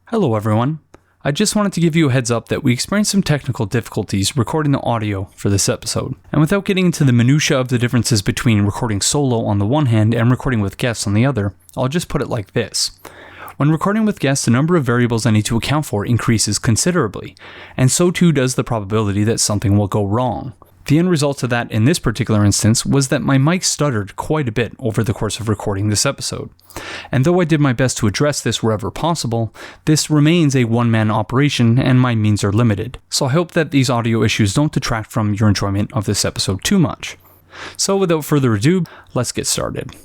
Hello everyone. I just wanted to give you a heads up that we experienced some technical difficulties recording the audio for this episode. And without getting into the minutiae of the differences between recording solo on the one hand and recording with guests on the other, I'll just put it like this. When recording with guests, the number of variables I need to account for increases considerably, and so too does the probability that something will go wrong. The end result of that in this particular instance was that my mic stuttered quite a bit over the course of recording this episode. And though I did my best to address this wherever possible, this remains a one-man operation and my means are limited. So I hope that these audio issues don't detract from your enjoyment of this episode too much. So without further ado, let's get started.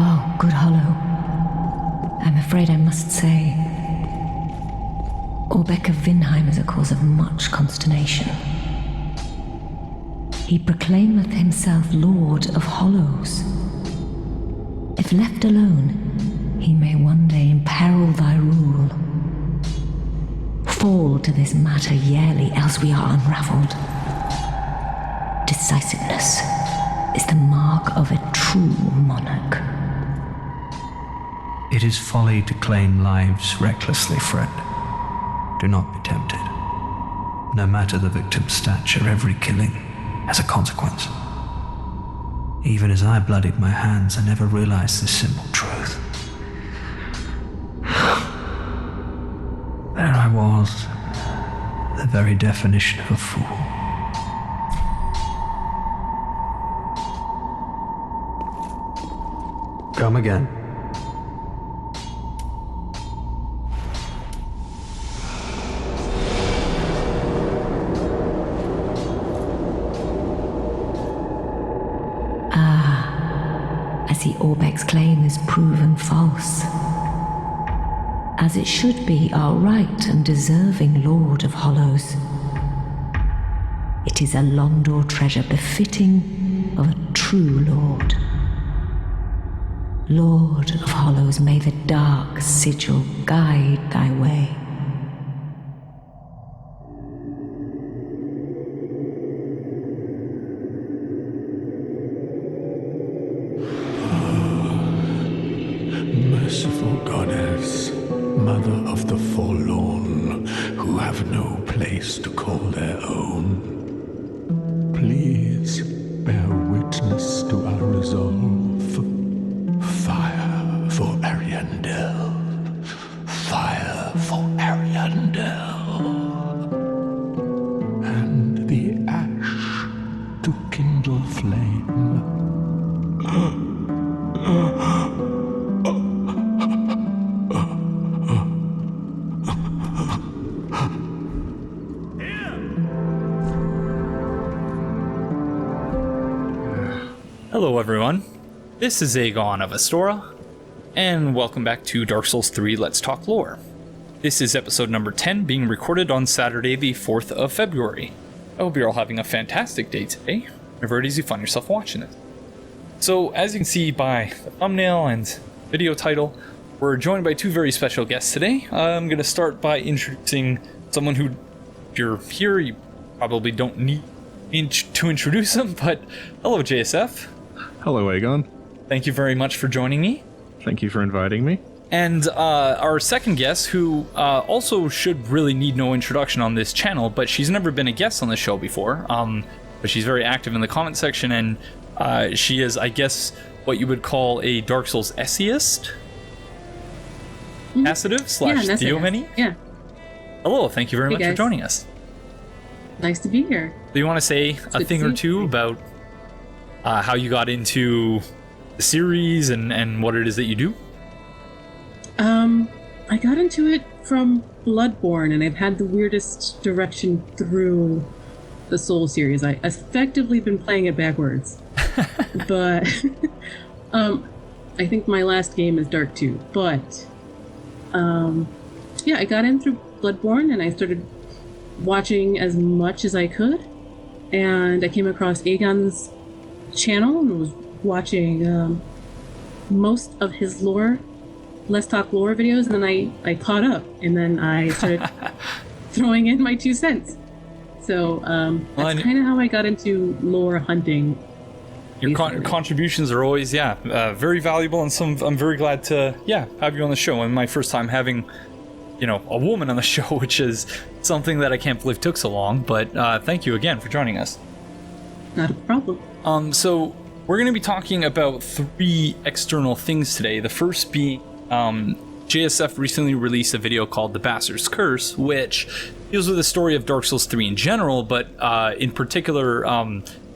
Oh, good Hollow. I'm afraid I must say, Orbeck of Vinheim is a cause of much consternation. He proclaimeth himself Lord of Hollows. If left alone, he may one day imperil thy rule. Fall to this matter yearly, else we are unravelled. Decisiveness is the mark of a true monarch. It is folly to claim lives recklessly, friend. Do not be tempted. No matter the victim's stature, every killing has a consequence. Even as I bloodied my hands, I never realized this simple truth. There I was, the very definition of a fool. Come again. I see Orbeck's claim is proven false. As it should be our right and deserving Lord of Hollows. It is a Londor treasure befitting of a true Lord. Lord of Hollows, may the dark sigil guide thy way. Merciful Goddess, Mother of the forlorn, who have no place to call their own, please bear witness to our resolve. Fire for Ariandel. Fire for Ariandel. And the ash to kindle flame. Hello everyone, this is Aegon of Astora, and welcome back to Dark Souls 3 Let's Talk Lore. This is episode number 10, being recorded on Saturday the 4th of February. I hope you're all having a fantastic day today, whenever it is you find yourself watching it. So, as you can see by the thumbnail and video title, we're joined by two very special guests today. I'm going to start by introducing someone who, if you're here, you probably don't need to introduce them, but hello JSF. Hello, Aegon. Thank you very much for joining me. Thank you for inviting me. And our second guest, who also should really need no introduction on this channel, but she's never been a guest on the show before, but she's very active in the comment section, and she is, I guess, what you would call a Dark Souls essayist? Casitive slash Theomany? Yeah. Hello, thank you very much for joining us. Nice to be here. Do you want to say a thing or two about how you got into the series and what it is that you do? I got into it from Bloodborne, and I've had the weirdest direction through the Soul series. I effectively been playing it backwards. But I think my last game is Dark 2. But yeah, I got in through Bloodborne, and I started watching as much as I could, and I came across Aegon's channel and was watching most of his lore, Let's Talk Lore videos, and then I caught up, and then I started throwing in my 2 cents. So that's kind of how I got into lore hunting. Your contributions are always, very valuable, and I'm very glad to, have you on the show. And my first time having, a woman on the show, which is something that I can't believe took so long, but thank you again for joining us. Not a problem. So we're going to be talking about 3 external things today. The first being JSF recently released a video called The Bastard's Curse, which deals with the story of Dark Souls 3 in general, but in particular,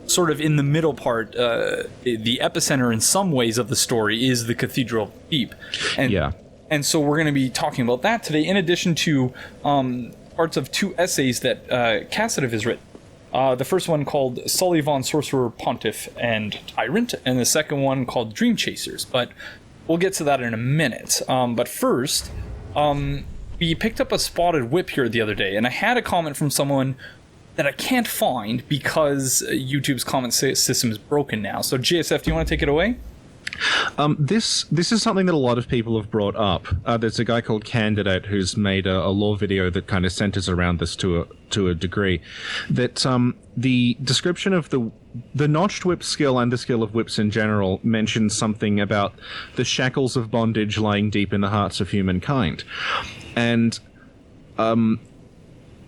sort of in the middle part, the epicenter in some ways of the story is the Cathedral Deep. And so we're going to be talking about that today, in addition to parts of 2 essays that Casitive has written. The first one called Sully Von Sorcerer, Pontiff, and Tyrant, and the second one called Dream Chasers. But we'll get to that in a minute. But first, we picked up a spotted whip here the other day, and I had a comment from someone that I can't find because YouTube's comment system is broken now. So JSF, do you want to take it away? This is something that a lot of people have brought up. There's a guy called Candidate who's made a lore video that kind of centers around this to a degree. That the description of the notched whip skill and the skill of whips in general mentions something about the shackles of bondage lying deep in the hearts of humankind, and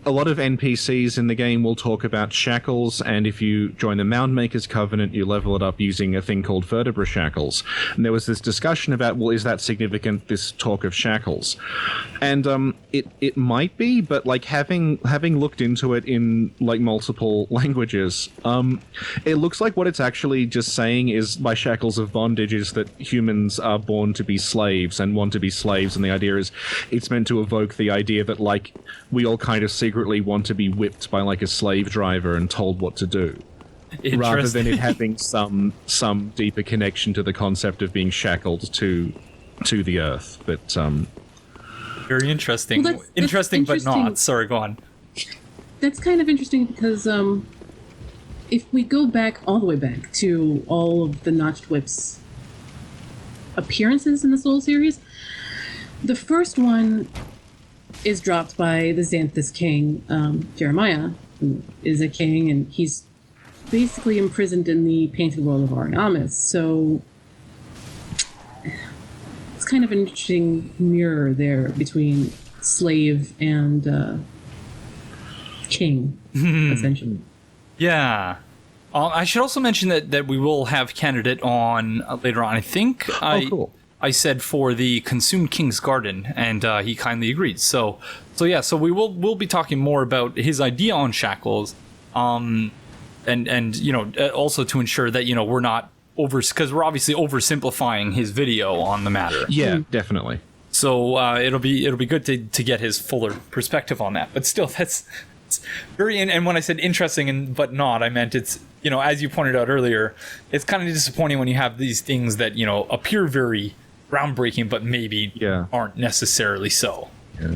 a lot of NPCs in the game will talk about shackles, and if you join the Moundmaker's Covenant, you level it up using a thing called vertebra shackles. And there was this discussion about, well, is that significant, this talk of shackles? And it might be, but like having looked into it in like multiple languages, it looks like what it's actually just saying is by shackles of bondage is that humans are born to be slaves and want to be slaves, and the idea is it's meant to evoke the idea that like we all kind of secretly want to be whipped by like a slave driver and told what to do, rather than it having some deeper connection to the concept of being shackled to the earth. But very interesting. Well, that's interesting, but not. Sorry, go on. That's kind of interesting because if we go back all the way back to all of the Notched Whips appearances in the Soul series, the first one is dropped by the Xanthus king, Jeremiah, who is a king, and he's basically imprisoned in the painted world of Ariamis. So it's kind of an interesting mirror there between slave and king, essentially. Yeah. I should also mention that we will have Candidate on later on. I think cool. I said for the Consumed King's Garden, and he kindly agreed. So we'll be talking more about his idea on shackles, and also to ensure that we're not because we're obviously oversimplifying his video on the matter. Yeah, definitely. So it'll be good to get his fuller perspective on that. But still, that's very. And when I said interesting but not, I meant it's as you pointed out earlier, it's kind of disappointing when you have these things that, appear very groundbreaking, but maybe aren't necessarily so. Yeah.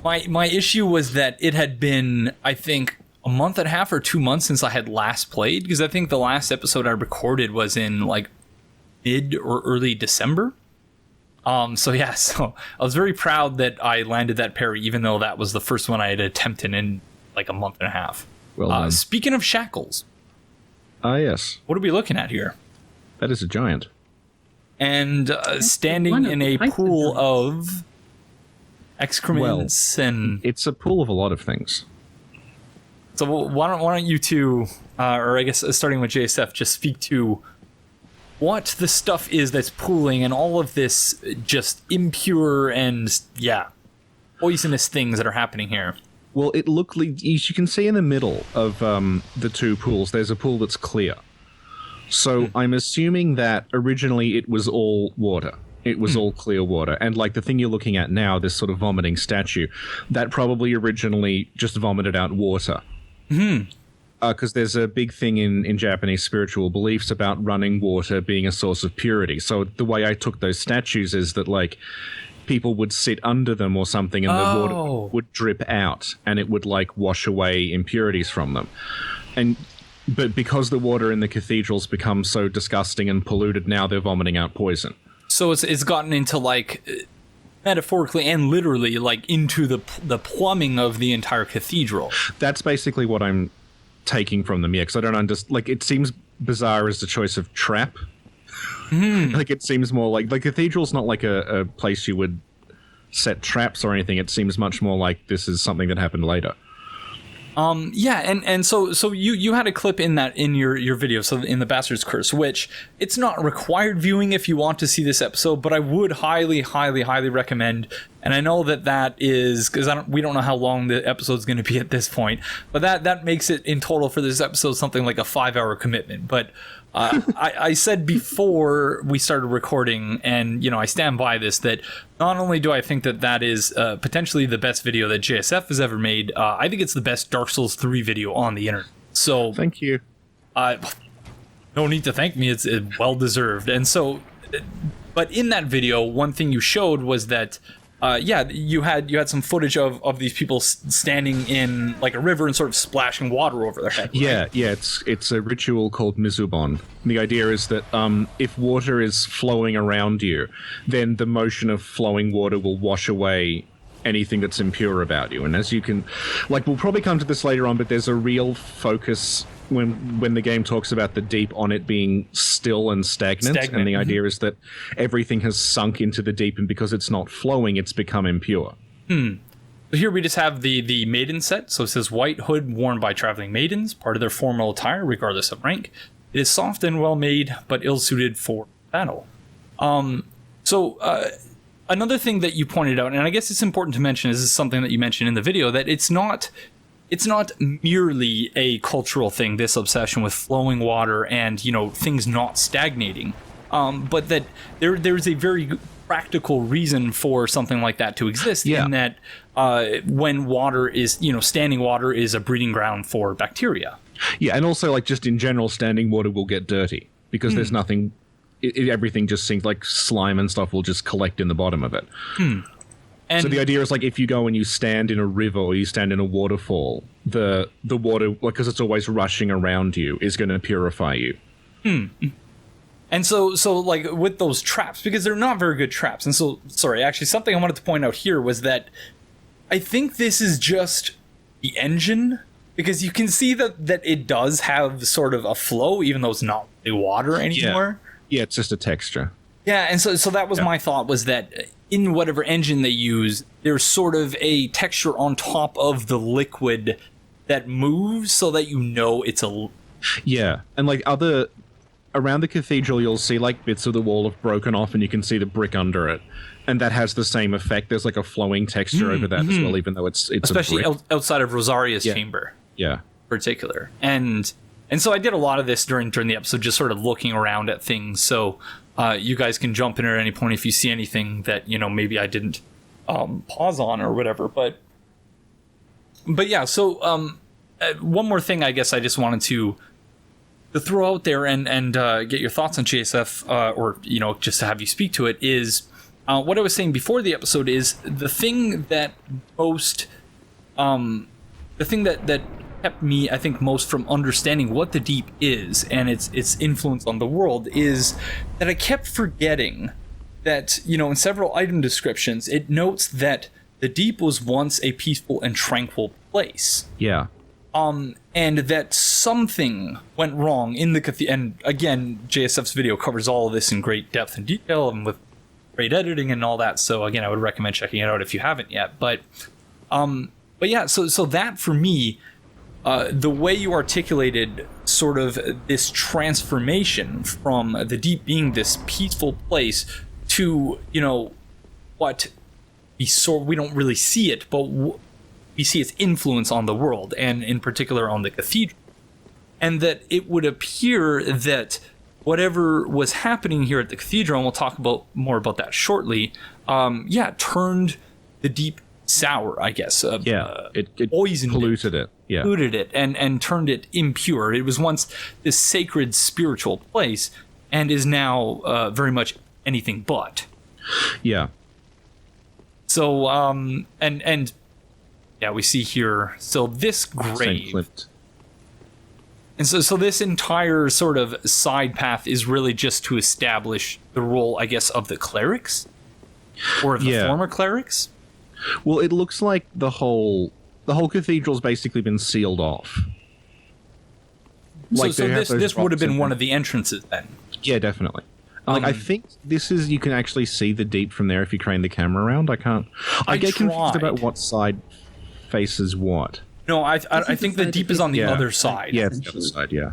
My issue was that it had been, I think, a month and a half or 2 months since I had last played, because I think the last episode I recorded was in like mid or early December. So I was very proud that I landed that parry, even though that was the first one I had attempted in like a month and a half. Well, speaking of shackles. Yes. What are we looking at here? That is a giant. And standing in a pool of excrements and... It's a pool of a lot of things. So why don't you two, or I guess starting with JSF, just speak to what the stuff is that's pooling and all of this just impure and, poisonous things that are happening here. Well, it looked like, you can see in the middle of the two pools, there's a pool that's clear. So I'm assuming that originally it was all water. It was all clear water. And like the thing you're looking at now, this sort of vomiting statue, that probably originally just vomited out water. Because there's a big thing in Japanese spiritual beliefs about running water being a source of purity. So the way I took those statues is that like people would sit under them or something and the water would drip out and it would like wash away impurities from them. But because the water in the cathedrals become so disgusting and polluted, now they're vomiting out poison. So it's gotten into like metaphorically and literally like into the plumbing of the entire cathedral. That's basically what I'm taking from them, because I don't understand. Like, it seems bizarre as the choice of trap. Like, it seems more like the cathedral's not like a place you would set traps or anything. It seems much more like this is something that happened later. And so you had a clip in your video, so in the Bastard's Curse, which it's not required viewing if you want to see this episode, but I would highly recommend. And I know that is because we don't know how long the episode's going to be at this point, but that makes it in total for this episode something like a 5-hour commitment. But I said before we started recording, and I stand by this, that not only do I think that is potentially the best video that JSF has ever made, I think it's the best Dark Souls 3 video on the internet. So thank you. No need to thank me. It's well deserved. And so, but in that video, one thing you showed was that you had some footage of these people standing in like a river and sort of splashing water over their head. Right? Yeah. It's a ritual called Mizubon. The idea is that if water is flowing around you, then the motion of flowing water will wash away anything that's impure about you. And as you can, like, we'll probably come to this later on, but there's a real focus when the game talks about the deep on it being still and stagnant. And the idea is that everything has sunk into the deep, and because it's not flowing, it's become impure. So here we just have the maiden set. So it says white hood worn by traveling maidens, part of their formal attire regardless of rank. It is soft and well made, but ill-suited for battle. Another thing that you pointed out, and I guess it's important to mention, is something that you mentioned in the video, that it's not merely a cultural thing, this obsession with flowing water and, things not stagnating, but that there's a very practical reason for something like that to exist, in that when water is, standing water is a breeding ground for bacteria. Yeah, and also, like, just in general, standing water will get dirty because there's nothing... everything just seems like slime and stuff will just collect in the bottom of it. And so the idea is, like, if you go and you stand in a river or you stand in a waterfall, the water, because it's always rushing around you, is going to purify you. And so like with those traps, because they're not very good traps. And so, sorry, actually something I wanted to point out here was that I think this is just the engine, because you can see that it does have sort of a flow, even though it's not really water anymore. Yeah, it's just a texture. Yeah, and so that was my thought, was that in whatever engine they use, there's sort of a texture on top of the liquid that moves so that it's a... Yeah, and like around the cathedral, you'll see like bits of the wall have broken off and you can see the brick under it. And that has the same effect. There's like a flowing texture over that as well, even though it's especially a brick. Outside of Rosaria's chamber. Yeah. Particular. And And so I did a lot of this during the episode, just sort of looking around at things. So you guys can jump in at any point if you see anything that, maybe I didn't pause on or whatever. But yeah, so one more thing I guess I just wanted to throw out there and get your thoughts on JSF, or, just to have you speak to it, is what I was saying before the episode is the thing that kept me, I think, most from understanding what the deep is and its influence on the world is that I kept forgetting that, in several item descriptions, it notes that the deep was once a peaceful and tranquil place. Yeah. And that something went wrong in the cathedral. And again, JSF's video covers all of this in great depth and detail and with great editing and all that. So again, I would recommend checking it out if you haven't yet. But yeah, so that for me, the way you articulated sort of this transformation from the deep being this peaceful place to, what we don't really see it, but we see its influence on the world, and in particular on the cathedral. And that it would appear that whatever was happening here at the cathedral, and we'll talk more about that shortly, turned the deep sour, I guess. It poisoned polluted it. Yeah. Polluted it and turned it impure. It was once this sacred spiritual place and is now very much anything but. Yeah. So, we see here, so this grave. And so this entire sort of side path is really just to establish the role, I guess, of the clerics? Or of the former clerics? Well, it looks like the whole cathedral's basically been sealed off. So this would have been one of the entrances then? Yeah, definitely. I think this is, you can actually see the deep from there if you crane the camera around. I get confused about what side faces what. No, I think the deep is on the other side. Yeah, it's the other side, yeah.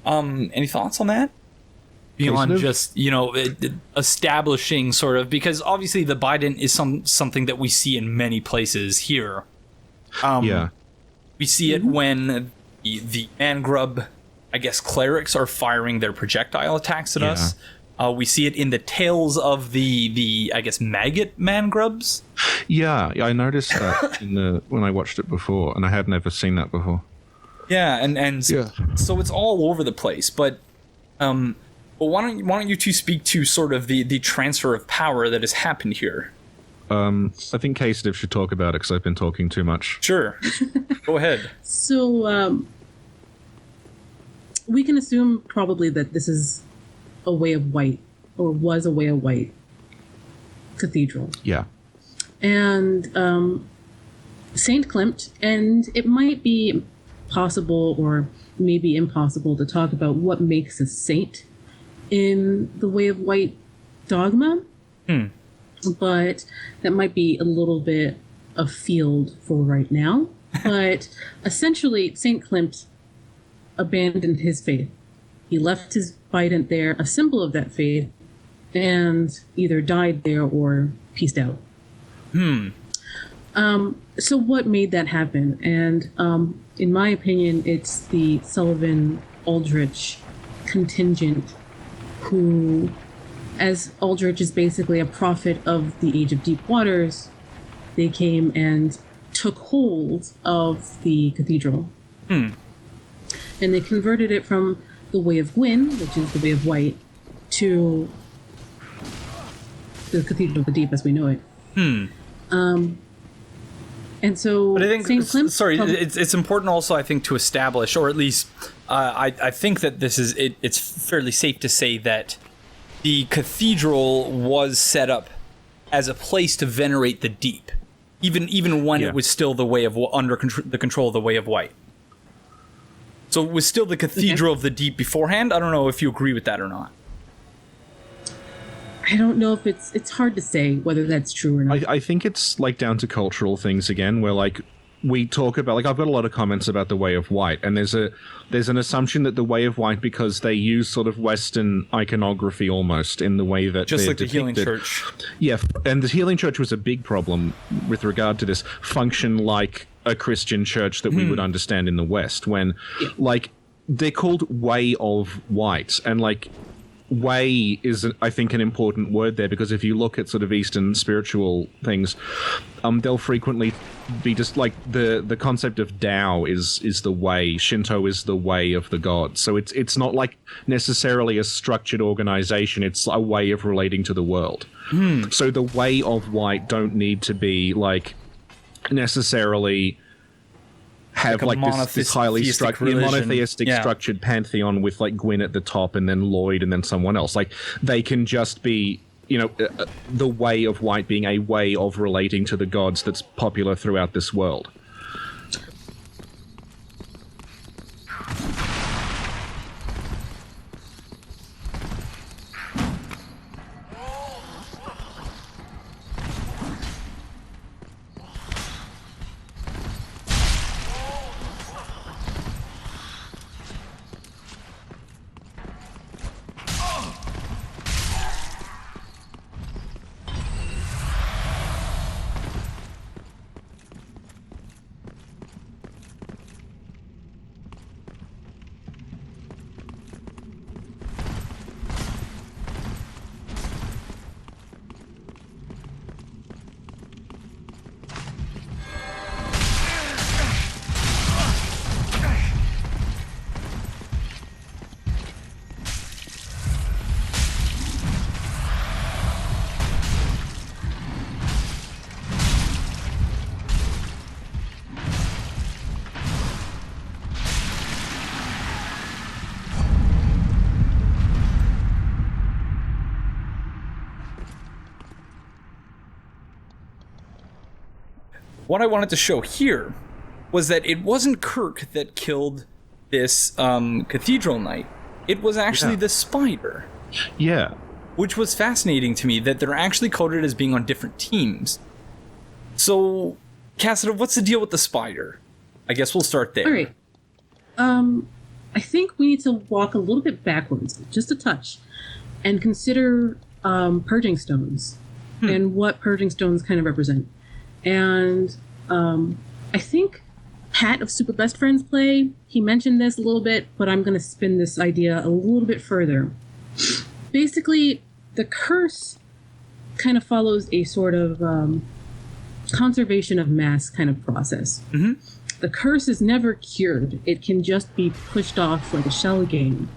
Any thoughts on that? Beyond just, establishing sort of, because obviously the Bident is something that we see in many places here. We see it when the man-grub, I guess, clerics are firing their projectile attacks at us. We see it in the tails of the I guess, maggot man-grubs. Yeah, I noticed that when I watched it before, and I had never seen that before. Yeah, so it's all over the place. But why don't you two speak to sort of the transfer of power that has happened here? I think Casitive should talk about it because I've been talking too much. Sure. Go ahead. So, we can assume probably that this is a Way of White, or was a Way of White cathedral. Yeah. And Saint Klimt, and it might be possible or maybe impossible to talk about what makes a saint in the Way of White dogma. But that might be a little bit of field for right now. But essentially, Saint Klimt abandoned his faith. He left his Bident there, a symbol of that faith, and either died there or peaced out. So what made that happen? And in my opinion, it's the Sullivan Aldrich contingent who, as Aldrich is basically a prophet of the Age of Deep Waters, they came and took hold of the cathedral. And they converted it from the Way of Gwyn, which is the Way of White, to the Cathedral of the Deep as we know it. And so, but I think, it's important also, I think, to establish, or at least I think that this is, it's fairly safe to say that the cathedral was set up as a place to venerate the deep, even when it was still the Way of under the control of the Way of White. So it was still the Cathedral of the Deep beforehand. I don't know if you agree with that or not. I don't know if it's hard to say whether that's true or not. I think it's like down to cultural things again, where like we talk about, like, I've got a lot of comments about the Way of White, and there's an assumption that the Way of White, because they use sort of Western iconography almost in the way that just they're like the Healing depicted. Church. Yeah, and the Healing Church was a big problem with regard to this, function like a Christian church that we would understand in the West, when, like, they're called Way of White, and, like, way is, I think, an important word there, because if you look at sort of Eastern spiritual things, they'll frequently be just like the concept of Tao is the way, Shinto is the way of the gods. So it's not like necessarily a structured organization, it's a way of relating to the world. So the Way of White don't need to be like necessarily have like this highly structured monotheistic structured pantheon with like Gwyn at the top and then Lloyd and then someone else. Like they can just be, you know, the Way of White being a way of relating to the gods that's popular throughout this world. What I wanted to show here was that it wasn't Kirk that killed this Cathedral Knight. It was actually the spider. Yeah. Which was fascinating to me, that they're actually coded as being on different teams. So, Casitive, what's the deal with the spider? I guess we'll start there. All right. I think we need to walk a little bit backwards, just a touch, and consider purging stones and what purging stones kind of represent. And I think Pat of Super Best Friends Play, he mentioned this a little bit, but I'm going to spin this idea a little bit further. Basically, the curse kind of follows a sort of conservation of mass kind of process. Mm-hmm. The curse is never cured. It can just be pushed off like a shell game.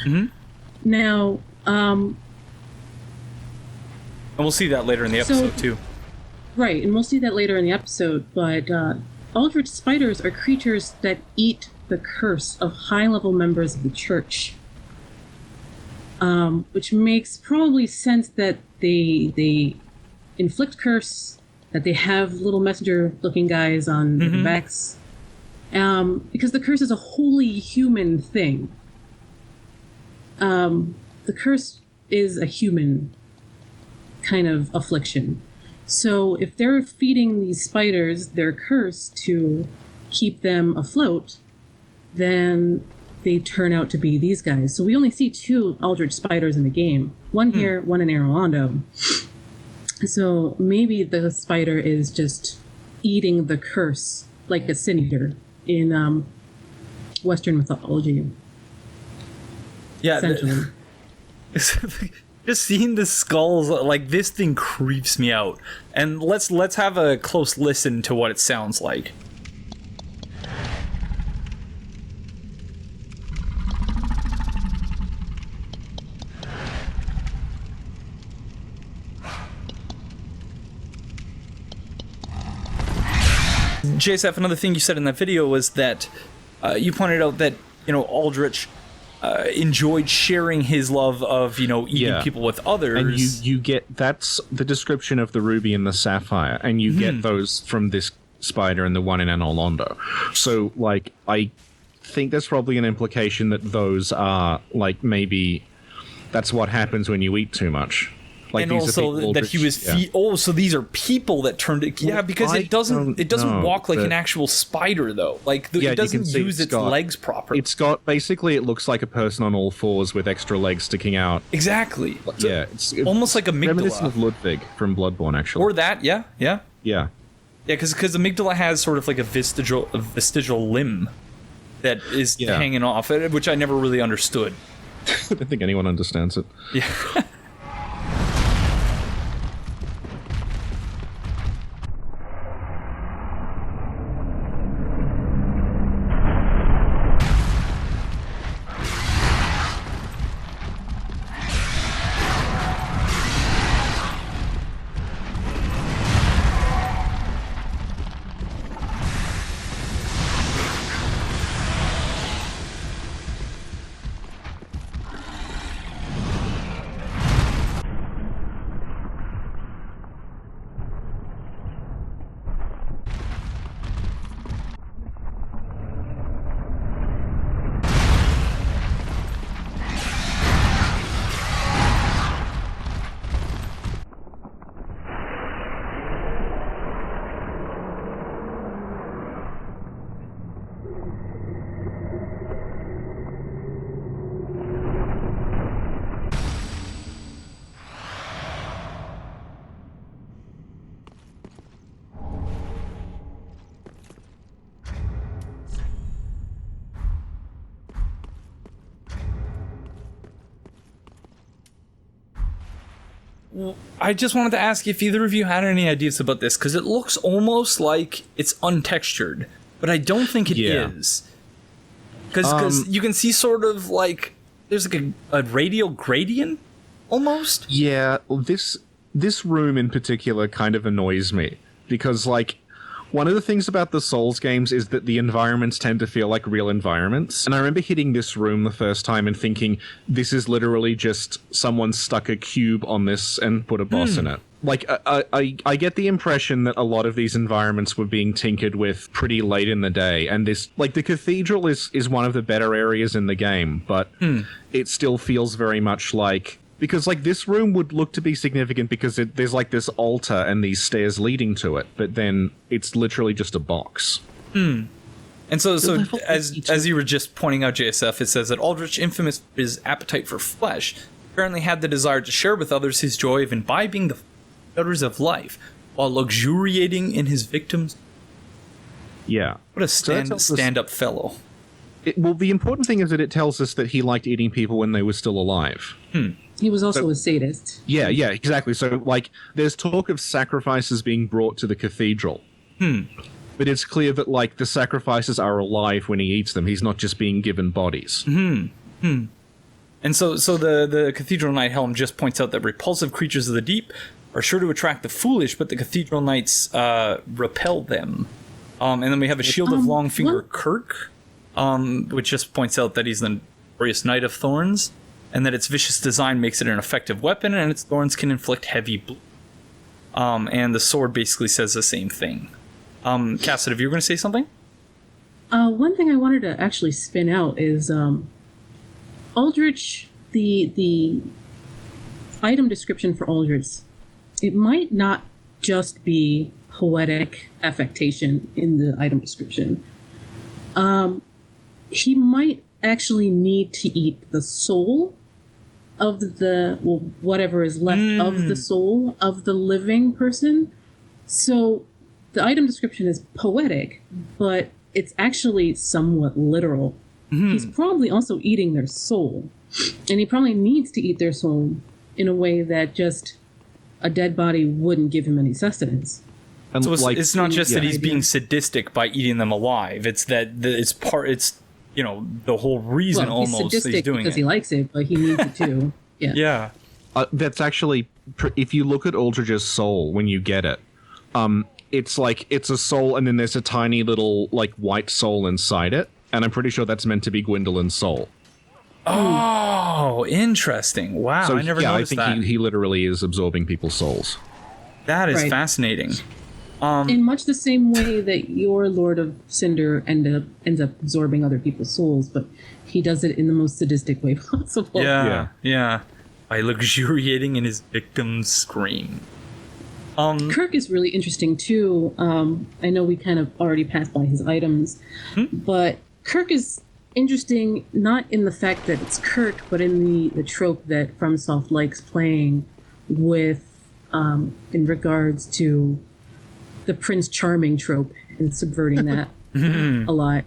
Mm-hmm. Now, and we'll see that later in the episode, too. Right, and we'll see that later in the episode, but Eldritch spiders are creatures that eat the curse of high-level members of the church. Which makes probably sense that they inflict curse, that they have little messenger-looking guys on their backs, because the curse is a wholly human thing. The curse is a human kind of affliction. So if they're feeding these spiders their curse to keep them afloat, then they turn out to be these guys. So we only see 2 Eldritch spiders in the game. One here, one in Arolondo. So maybe the spider is just eating the curse like a sin eater in Western mythology. Yeah. Essentially. Just seeing the skulls, like, this thing creeps me out. And let's have a close listen to what it sounds like. JSF, another thing you said in that video was that you pointed out that, you know, Aldrich enjoyed sharing his love of, you know, eating people with others. And you get, that's the description of the ruby and the sapphire, and you get those from this spider and the one in Arolondo. So, like, I think there's probably an implication that those are, like, maybe that's what happens when you eat too much. Like, and these also are people that he was so these are people that turned it. Yeah, because it doesn't walk like an actual spider though. Like it doesn't use its legs properly. It's got basically, it looks like a person on all fours with extra legs sticking out. Exactly. Yeah, it's almost like amygdala. Reminiscent of Ludwig from Bloodborne, actually. Or that, yeah. Yeah, because amygdala has sort of like a vestigial limb that is hanging off, which I never really understood. I don't think anyone understands it. Yeah. I just wanted to ask if either of you had any ideas about this, because it looks almost like it's untextured, but I don't think it is. Because you can see sort of like there's like a radial gradient almost. Yeah, well, this room in particular kind of annoys me because, like, one of the things about the Souls games is that the environments tend to feel like real environments. And I remember hitting this room the first time and thinking, this is literally just someone stuck a cube on this and put a boss in it. Like, I get the impression that a lot of these environments were being tinkered with pretty late in the day. And this, like, the Cathedral is one of the better areas in the game, but it still feels very much like... Because, like, this room would look to be significant because there's, like, this altar and these stairs leading to it, but then it's literally just a box. And so as you were just pointing out, JSF, it says that Aldrich, infamous for his appetite for flesh, apparently had the desire to share with others his joy of imbibing the pleasures of life, while luxuriating in his victims. Yeah. What a stand-up fellow. Well, the important thing is that it tells us that he liked eating people when they were still alive. He was also a sadist. Yeah, exactly. So, like, there's talk of sacrifices being brought to the cathedral. But it's clear that, like, the sacrifices are alive when he eats them. He's not just being given bodies. And so the Cathedral Knight Helm just points out that repulsive creatures of the deep are sure to attract the foolish, but the Cathedral Knights repel them. And then we have a Shield of Longfinger Kirk, which just points out that he's the notorious Knight of Thorns, and that its vicious design makes it an effective weapon, and its thorns can inflict heavy blow. And the sword basically says the same thing. Casitive, you were going to say something? One thing I wanted to actually spin out is Aldrich, the item description for Aldrich, it might not just be poetic affectation in the item description. He might actually need to eat the soul of whatever is left of the soul of the living person. So the item description is poetic, but it's actually somewhat literal. He's probably also eating their soul, and he probably needs to eat their soul in a way that just a dead body wouldn't give him any sustenance. And so it's not just that he's being sadistic by eating them alive. It's that it's the whole reason he's almost sadistic that he's doing because it. He likes it, but he needs it too. Yeah. That's actually, if you look at Aldrich's soul when you get it, it's like it's a soul and then there's a tiny little like white soul inside it, and I'm pretty sure that's meant to be Gwendolyn's soul. Oh, interesting. Wow, so, I never noticed that. I think he literally is absorbing people's souls. That is fascinating. In much the same way that your Lord of Cinder ends up absorbing other people's souls, but he does it in the most sadistic way possible. Yeah. by luxuriating in his victim's scream. Kirk is really interesting too. I know we kind of already passed by his items, but Kirk is interesting not in the fact that it's Kirk, but in the trope that FromSoft likes playing with in regards to the Prince Charming trope and subverting that a lot.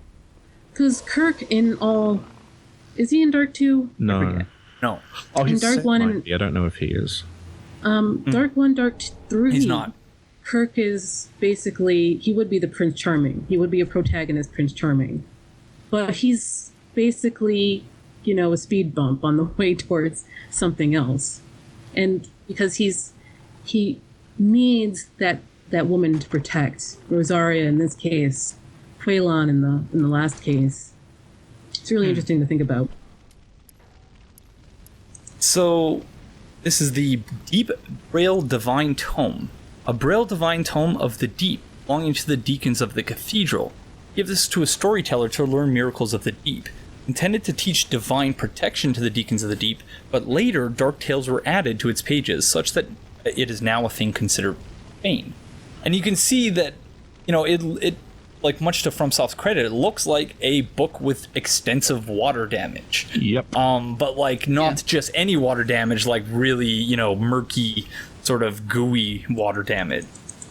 Because Kirk is he in Dark 2? No. No. Oh, he's Dark 1 and I don't know if he is. Dark 1, Dark 3. He's not. Kirk is basically, he would be the Prince Charming. He would be a protagonist Prince Charming. But he's basically, a speed bump on the way towards something else. And because he needs that woman to protect. Rosaria in this case, Quaylon in the last case. It's really interesting to think about. So, this is the Deep Braille Divine Tome. A Braille Divine Tome of the Deep, belonging to the Deacons of the Cathedral. Give this to a storyteller to learn miracles of the deep. Intended to teach divine protection to the Deacons of the Deep, but later dark tales were added to its pages, such that it is now a thing considered profane. And you can see that, it like, much to FromSoft's credit, it looks like a book with extensive water damage. Yep. But like not just any water damage, like really, murky, sort of gooey water damage.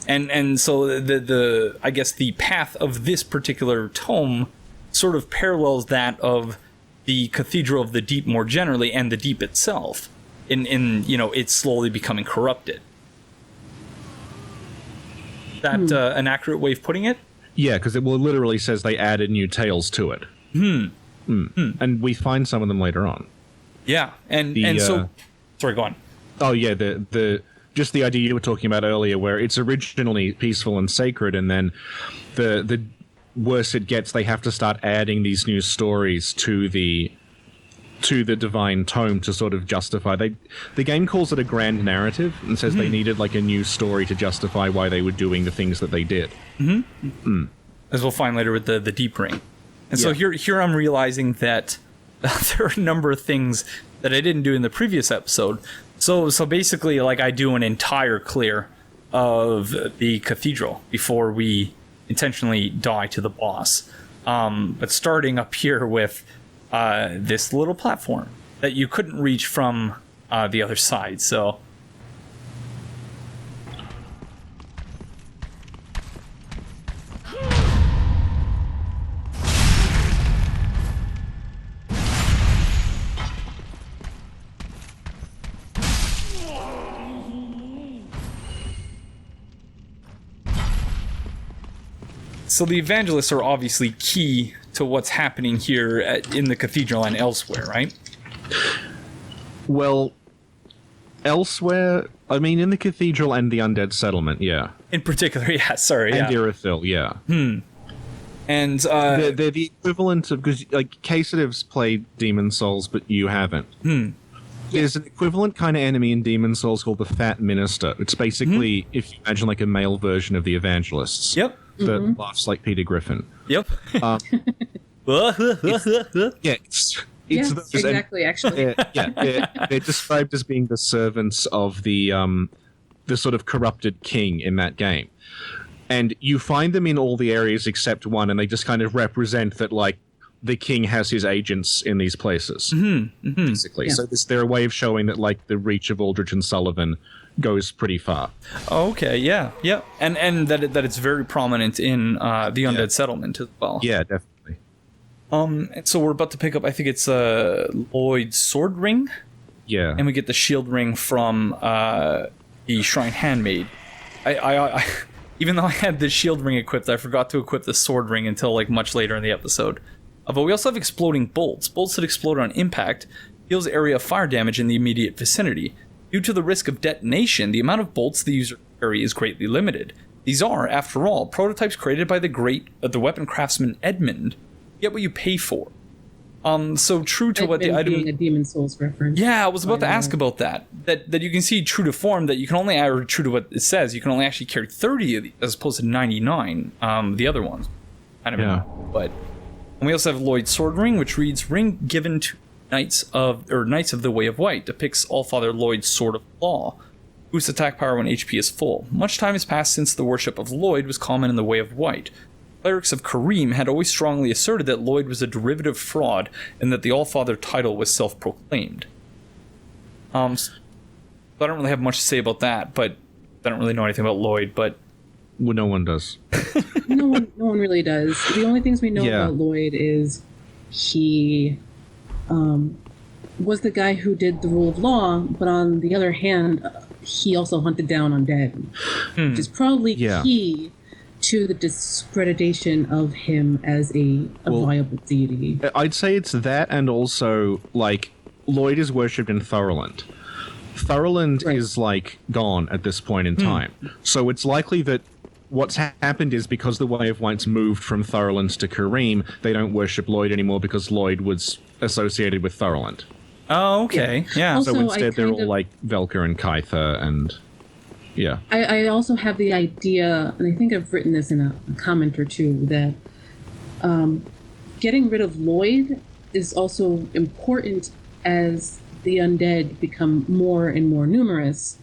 And so the I guess the path of this particular tome sort of parallels that of the Cathedral of the Deep more generally, and the Deep itself, in it's slowly becoming corrupted. That an accurate way of putting it? Yeah, because it literally says they added new tales to it. And we find some of them later on. Yeah, and so... Sorry, go on. Oh, yeah, the just the idea you were talking about earlier, where it's originally peaceful and sacred, and then the worse it gets, they have to start adding these new stories to the divine tome to sort of justify. The game calls it a grand narrative and says they needed like a new story to justify why they were doing the things that they did. As we'll find later with the Deep Ring. And so here I'm realizing that there are a number of things that I didn't do in the previous episode. So basically, like, I do an entire clear of the cathedral before we intentionally die to the boss. But starting up here with this little platform that you couldn't reach from the other side. So the evangelists are obviously key to what's happening here in the cathedral and elsewhere, right? Well, elsewhere, I mean, in the cathedral and the undead settlement, yeah. In particular, yeah, sorry, and yeah. Irithyll, yeah. And they're the equivalent of, because like Casitive's played Demon Souls, but you haven't. There's an equivalent kind of enemy in Demon Souls called the Fat Minister. It's basically, if you imagine, like a male version of the evangelists. Yep. That laughs like Peter Griffin. Yep. Yeah, it's those, exactly. Actually, they're described as being the servants of the sort of corrupted king in that game, and you find them in all the areas except one, and they just kind of represent that, like, the king has his agents in these places, basically. Yeah. So they're a way of showing that, like, the reach of Aldrich and Sullivan goes pretty far. Okay, yeah, and that it's very prominent in the undead settlement as well. Yeah, definitely. And so we're about to pick up, I think it's Lloyd's sword ring. Yeah, and we get the shield ring from the Shrine Handmaid. I even though I had the shield ring equipped, I forgot to equip the sword ring until like much later in the episode. But we also have exploding bolts. Bolts that explode on impact deals area of fire damage in the immediate vicinity. Due to the risk of detonation, the amount of bolts the user carry is greatly limited. These are, after all, prototypes created by the weapon craftsman Edmund. Get what you pay for. So true to Edmund what the item... being a Demon Souls reference. Yeah, I was about to ask about that. That you can see true to form, that you can only, or true to what it says, you can only actually carry 30 of these, as opposed to 99, the other ones. I don't know. But... And we also have Lloyd's sword ring, which reads, ring given to Knights of the Way of White depicts Allfather Lloyd's Sword of Law, boosts attack power when HP is full. Much time has passed since the worship of Lloyd was common in the Way of White. Clerics of Kareem had always strongly asserted that Lloyd was a derivative fraud and that the Allfather title was self-proclaimed. I don't really have much to say about that, but I don't really know anything about Lloyd, but... Well, no one does. No one really does. The only things we know about Lloyd is he was the guy who did the rule of law, but on the other hand, he also hunted down undead, which is probably key to the discreditation of him as a viable deity. I'd say it's that, and also, like, Lloyd is worshipped in Thoroland. Thoroland is, like, gone at this point in time. So it's likely that what's happened is because the Way of White's moved from Thoroland to Kareem, they don't worship Lloyd anymore because Lloyd was associated with Thoroland. Oh, okay. Yeah. Also, So instead they're all like Velka and Kytha and... Yeah. I also have the idea, and I think I've written this in a comment or two, that getting rid of Lloyd is also important as the undead become more and more numerous.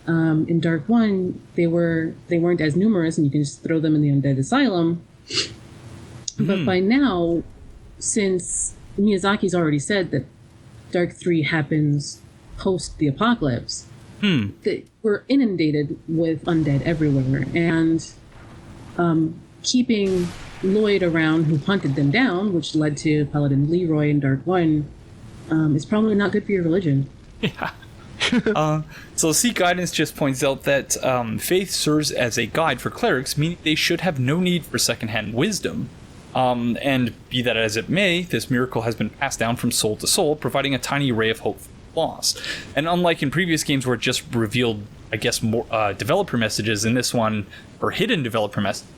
In Dark 1, they weren't as numerous, and you can just throw them in the undead asylum. But by now, since Miyazaki's already said that Dark 3 happens post the apocalypse, that we're inundated with undead everywhere, and keeping Lloyd around, who hunted them down, which led to Paladin Leroy in Dark 1, is probably not good for your religion. Yeah. So Seek Guidance just points out that faith serves as a guide for clerics, meaning they should have no need for secondhand wisdom. And be that as it may, this miracle has been passed down from soul to soul, providing a tiny ray of hope for the lost. And unlike in previous games where it just revealed, I guess, more developer messages, in this one, or hidden developer messages,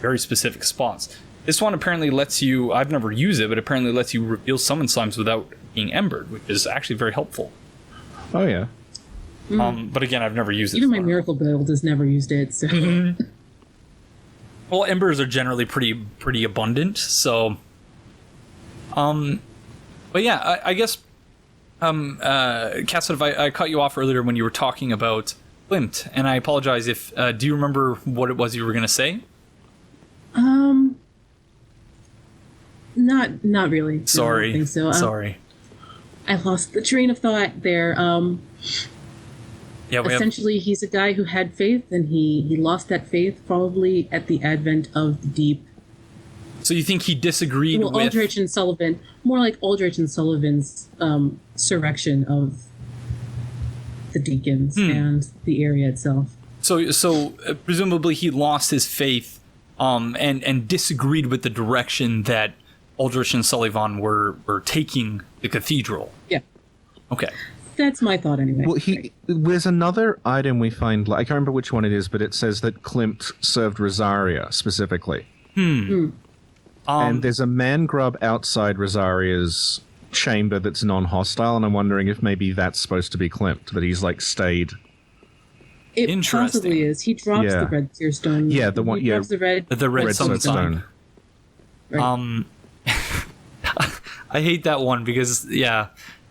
very specific spots. This one apparently lets you, I've never used it, but apparently lets you reveal summon slimes without being embered, which is actually very helpful. Oh, yeah. But again, I've never used it. Even my miracle build has never used it, so... Well, embers are generally pretty abundant, so... But yeah, I guess... Casitive, I cut you off earlier when you were talking about Klimt, and I apologize if... do you remember what it was you were going to say? Not really. Sorry. I don't think so. Sorry. I lost the train of thought there. Essentially, he's a guy who had faith, and he lost that faith probably at the advent of the Deep. So you think he disagreed with... Aldrich and Sullivan. More like Aldrich and Sullivan's surrection of the Deacons and the area itself. So presumably he lost his faith and disagreed with the direction that Aldrich and Sullivan were taking the cathedral. Yeah. Okay. That's my thought anyway. Well, there's another item we find, like, I can't remember which one it is, but it says that Klimt served Rosaria specifically. And there's a man grub outside Rosaria's chamber that's non-hostile, and I'm wondering if maybe that's supposed to be Klimt, that he's, like, stayed. It possibly is. He drops the red tearstone. Yeah, the one. He drops the red sunstone. Right. I hate that one because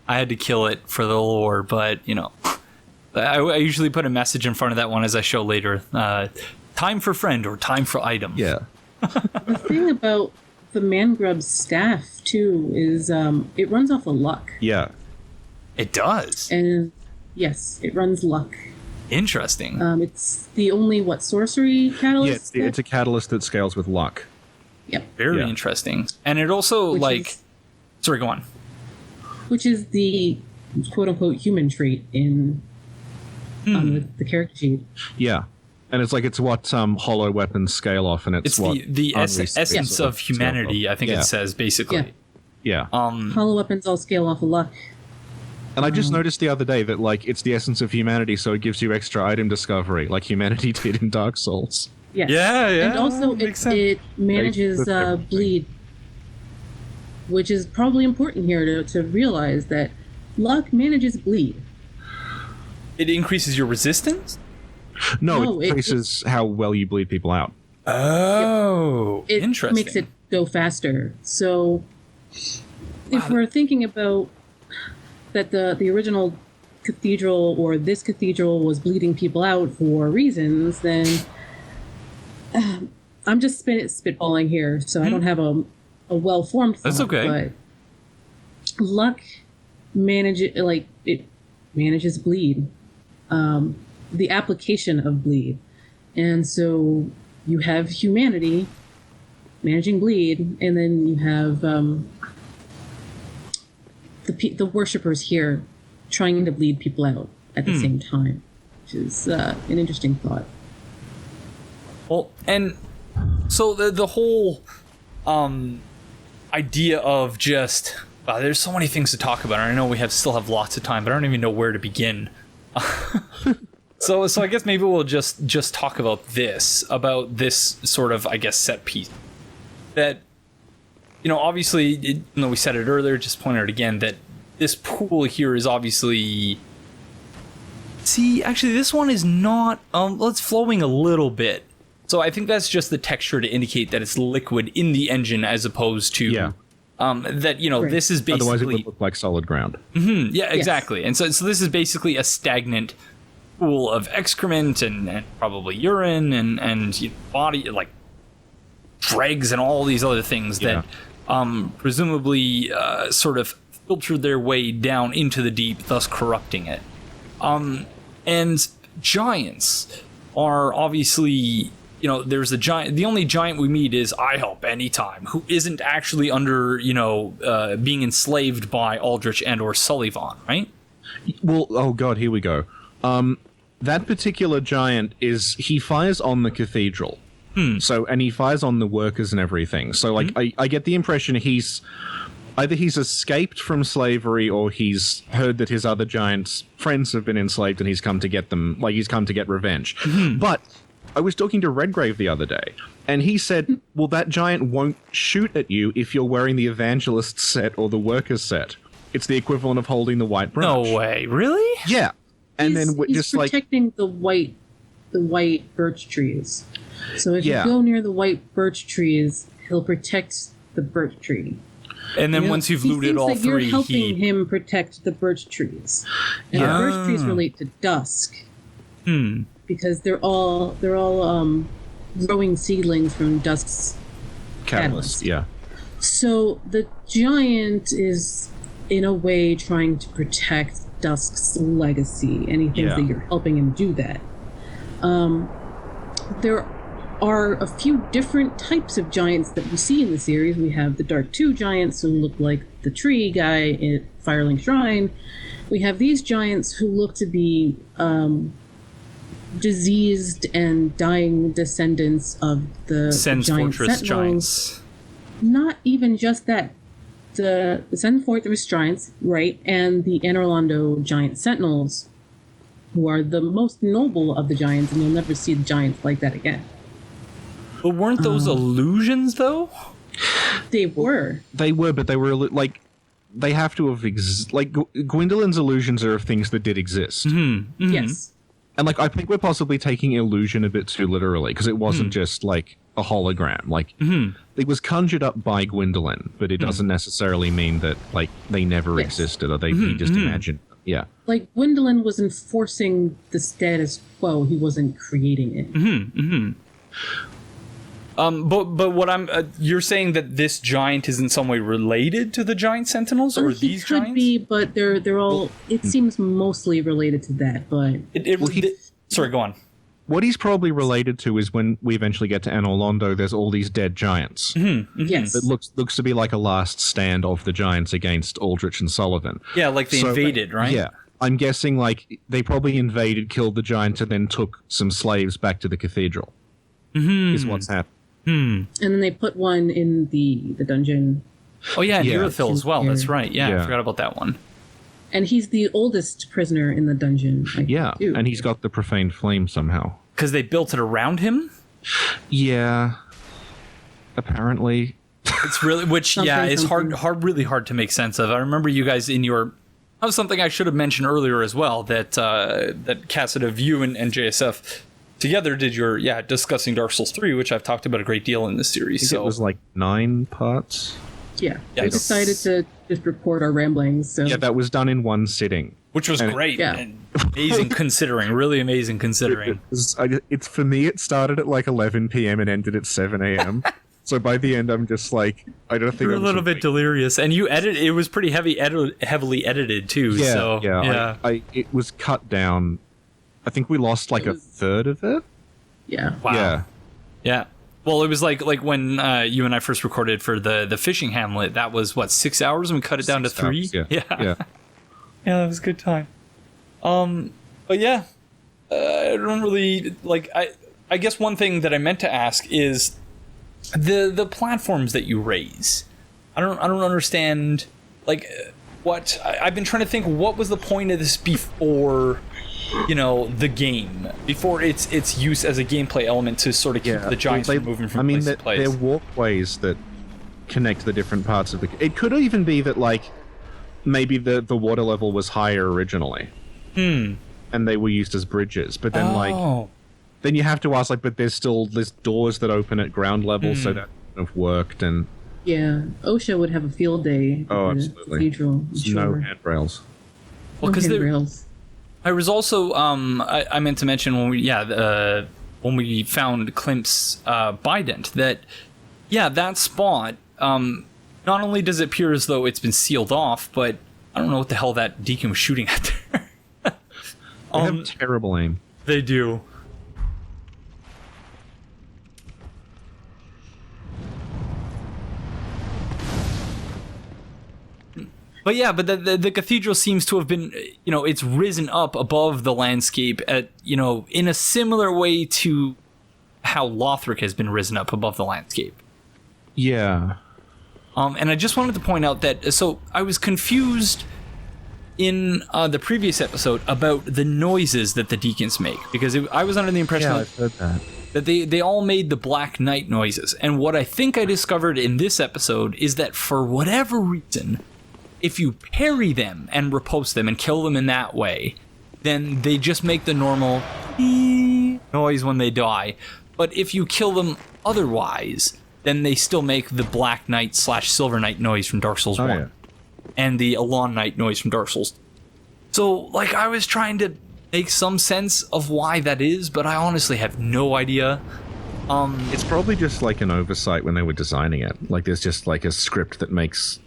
I had to kill it for the lore, but I usually put a message in front of that one as I show later. Time for friend or time for item. Yeah. The thing about the mangrub's staff too is it runs off of luck. Yeah. It does. And yes, it runs luck. Interesting. It's the only sorcery catalyst? Yeah, it's a catalyst that scales with luck. Yep. Very interesting. And it also sorry, go on. Which is the quote-unquote human trait in the character sheet. Yeah. And it's what hollow weapons scale off, and it's what... the essence of humanity, I think it says, basically. Yeah. Hollow weapons all scale off of luck. And I just noticed the other day that, it's the essence of humanity, so it gives you extra item discovery, like humanity did in Dark Souls. Yes. Yeah. And also, it manages bleed, which is probably important here to realize that luck manages bleed. It increases your resistance? No, it increases how well you bleed people out. Oh, it interesting. Makes it go faster. So, if we're thinking about that the original cathedral or this cathedral was bleeding people out for reasons, then I'm just spitballing here, so I don't have a well-formed thought. That's okay. But luck manages bleed, the application of bleed, and so you have humanity managing bleed, and then you have the worshippers here trying to bleed people out at the same time, which is an interesting thought. Well, and so the whole idea of just there's so many things to talk about, and I know we still have lots of time, but I don't even know where to begin. So I guess maybe we'll just talk about this sort of, I guess, set piece. That, obviously, even though we said it earlier, just point out again that this pool here is obviously... See, actually, this one is not... it's flowing a little bit. So I think that's just the texture to indicate that it's liquid in the engine as opposed to... Yeah. That, right. This is basically... Otherwise it would look like solid ground. Mm-hmm, yeah, exactly. Yes. And so this is basically a stagnant pool of excrement and probably urine and body, like dregs and all these other things that presumably sort of filtered their way down into the deep, thus corrupting it. And giants are obviously... there's a giant. The only giant we meet is I help anytime, who isn't actually under, being enslaved by Aldrich and or Sullivan, right? Well, oh god, here we go. That particular giant he fires on the cathedral. So, and he fires on the workers and everything. So, like, I get the impression he's escaped from slavery, or he's heard that his other giants' friends have been enslaved, and he's come to get them. Like, he's come to get revenge. But I was talking to Redgrave the other day, and he said, well, that giant won't shoot at you if you're wearing the evangelist set or the workers set. It's the equivalent of holding the white branch. No way, really? Yeah. And he's just protecting the white birch trees. So if you go near the white birch trees, he'll protect the birch tree. And then once you've looted all three, you're helping him protect the birch trees. And the birch trees relate to dusk. Because they're all growing seedlings from Dusk's catalyst. Yeah. So the giant is in a way trying to protect Dusk's legacy, and he thinks that you're helping him do that. There are a few different types of giants that we see in the series. We have the Dark 2 giants who look like the tree guy at Firelink Shrine. We have these giants who look to be diseased and dying descendants of the Sen's giant Fortress sentinels. giants. Not even just that. The Sen's Fortress giants, right, and the Anri Horace giant sentinels, who are the most noble of the giants, and you'll never see the giants like that again. But weren't those illusions, though? They were. They were, but they were, like, they have to have... Gwendolyn's illusions are of things that did exist. Yes. And, like, I think we're possibly taking illusion a bit too literally, because it wasn't just, like, a hologram. Like, it was conjured up by Gwendolyn, but it doesn't necessarily mean that, like, they never existed, or he just imagined. Yeah. Like, Gwendolyn was enforcing the status quo. He wasn't creating it. But what you're saying that this giant is in some way related to the giant sentinels, or these giants? Could be, but they're all. It seems mostly related to that, but sorry, go on. What he's probably related to is when we eventually get to Anri Horace, there's all these dead giants. Yes, it looks to be like a last stand of the giants against Aldrich and Sullivan. Yeah, like they invaded, right? Yeah. I'm guessing like they probably invaded, killed the giants, and then took some slaves back to the cathedral. Is what's happened. And then they put one in the dungeon. Oh yeah, Urethil as well. That's right. Yeah, I forgot about that one. And he's the oldest prisoner in the dungeon. And he's got the profaned flame somehow. Because they built it around him? Yeah. Apparently. It's really, it's really hard to make sense of. I remember you guys in your... That was something I should have mentioned earlier as well, that Casitive, you and JSF together did your, discussing Dark Souls 3, which I've talked about a great deal in this series. I think it was like 9 parts. Yeah, we decided to just record our ramblings. So Yeah, that was done in one sitting. Which was great. Yeah. And amazing considering. Really amazing considering. It's for me. It started at like 11 p.m. and ended at 7 a.m. So by the end, I'm just like, I don't think You're a I'm little bit delirious, and you edit. It was pretty heavily edited too. Yeah, so, yeah. It was cut down. I think we lost like a third of it. yeah. Wow. Yeah. Yeah. Well, it was like when you and I first recorded for the fishing hamlet. That was what, 6 hours, and we cut it down to 3. hours, yeah. Yeah, that was a good time. But yeah, I don't really like. I guess one thing that I meant to ask is the platforms that you raise. I don't understand. Like, what I've been trying to think. What was the point of this before? The game, before its use as a gameplay element to sort of keep the giants from moving from place to place. They're walkways that connect the different parts of the... It could even be that, like, maybe the water level was higher originally. And they were used as bridges. But then, then you have to ask, like, but there's doors that open at ground level, so that would have worked, and... Yeah, OSHA would have a field day. Oh, at the absolutely. Cathedral. No handrails. Well, because handrails. I was also I meant to mention when we found Klimt's bident that that spot not only does it appear as though it's been sealed off, but I don't know what the hell that deacon was shooting at there. They have terrible aim. They do. But yeah, but the cathedral seems to have been, it's risen up above the landscape at, in a similar way to how Lothric has been risen up above the landscape. Yeah. And I just wanted to point out that, so I was confused in the previous episode about the noises that the deacons make, because I was under the impression I've heard that they all made the Black Knight noises. And what I think I discovered in this episode is that for whatever reason, if you parry them and repulse them and kill them in that way, then they just make the normal noise when they die. But if you kill them otherwise, then they still make the Black Knight / Silver Knight noise from Dark Souls 1. yeah. And the Elon Knight noise from Dark Souls. So, like, I was trying to make some sense of why that is, but I honestly have no idea. It's probably just like an oversight when they were designing it. Like, there's just like a script that makes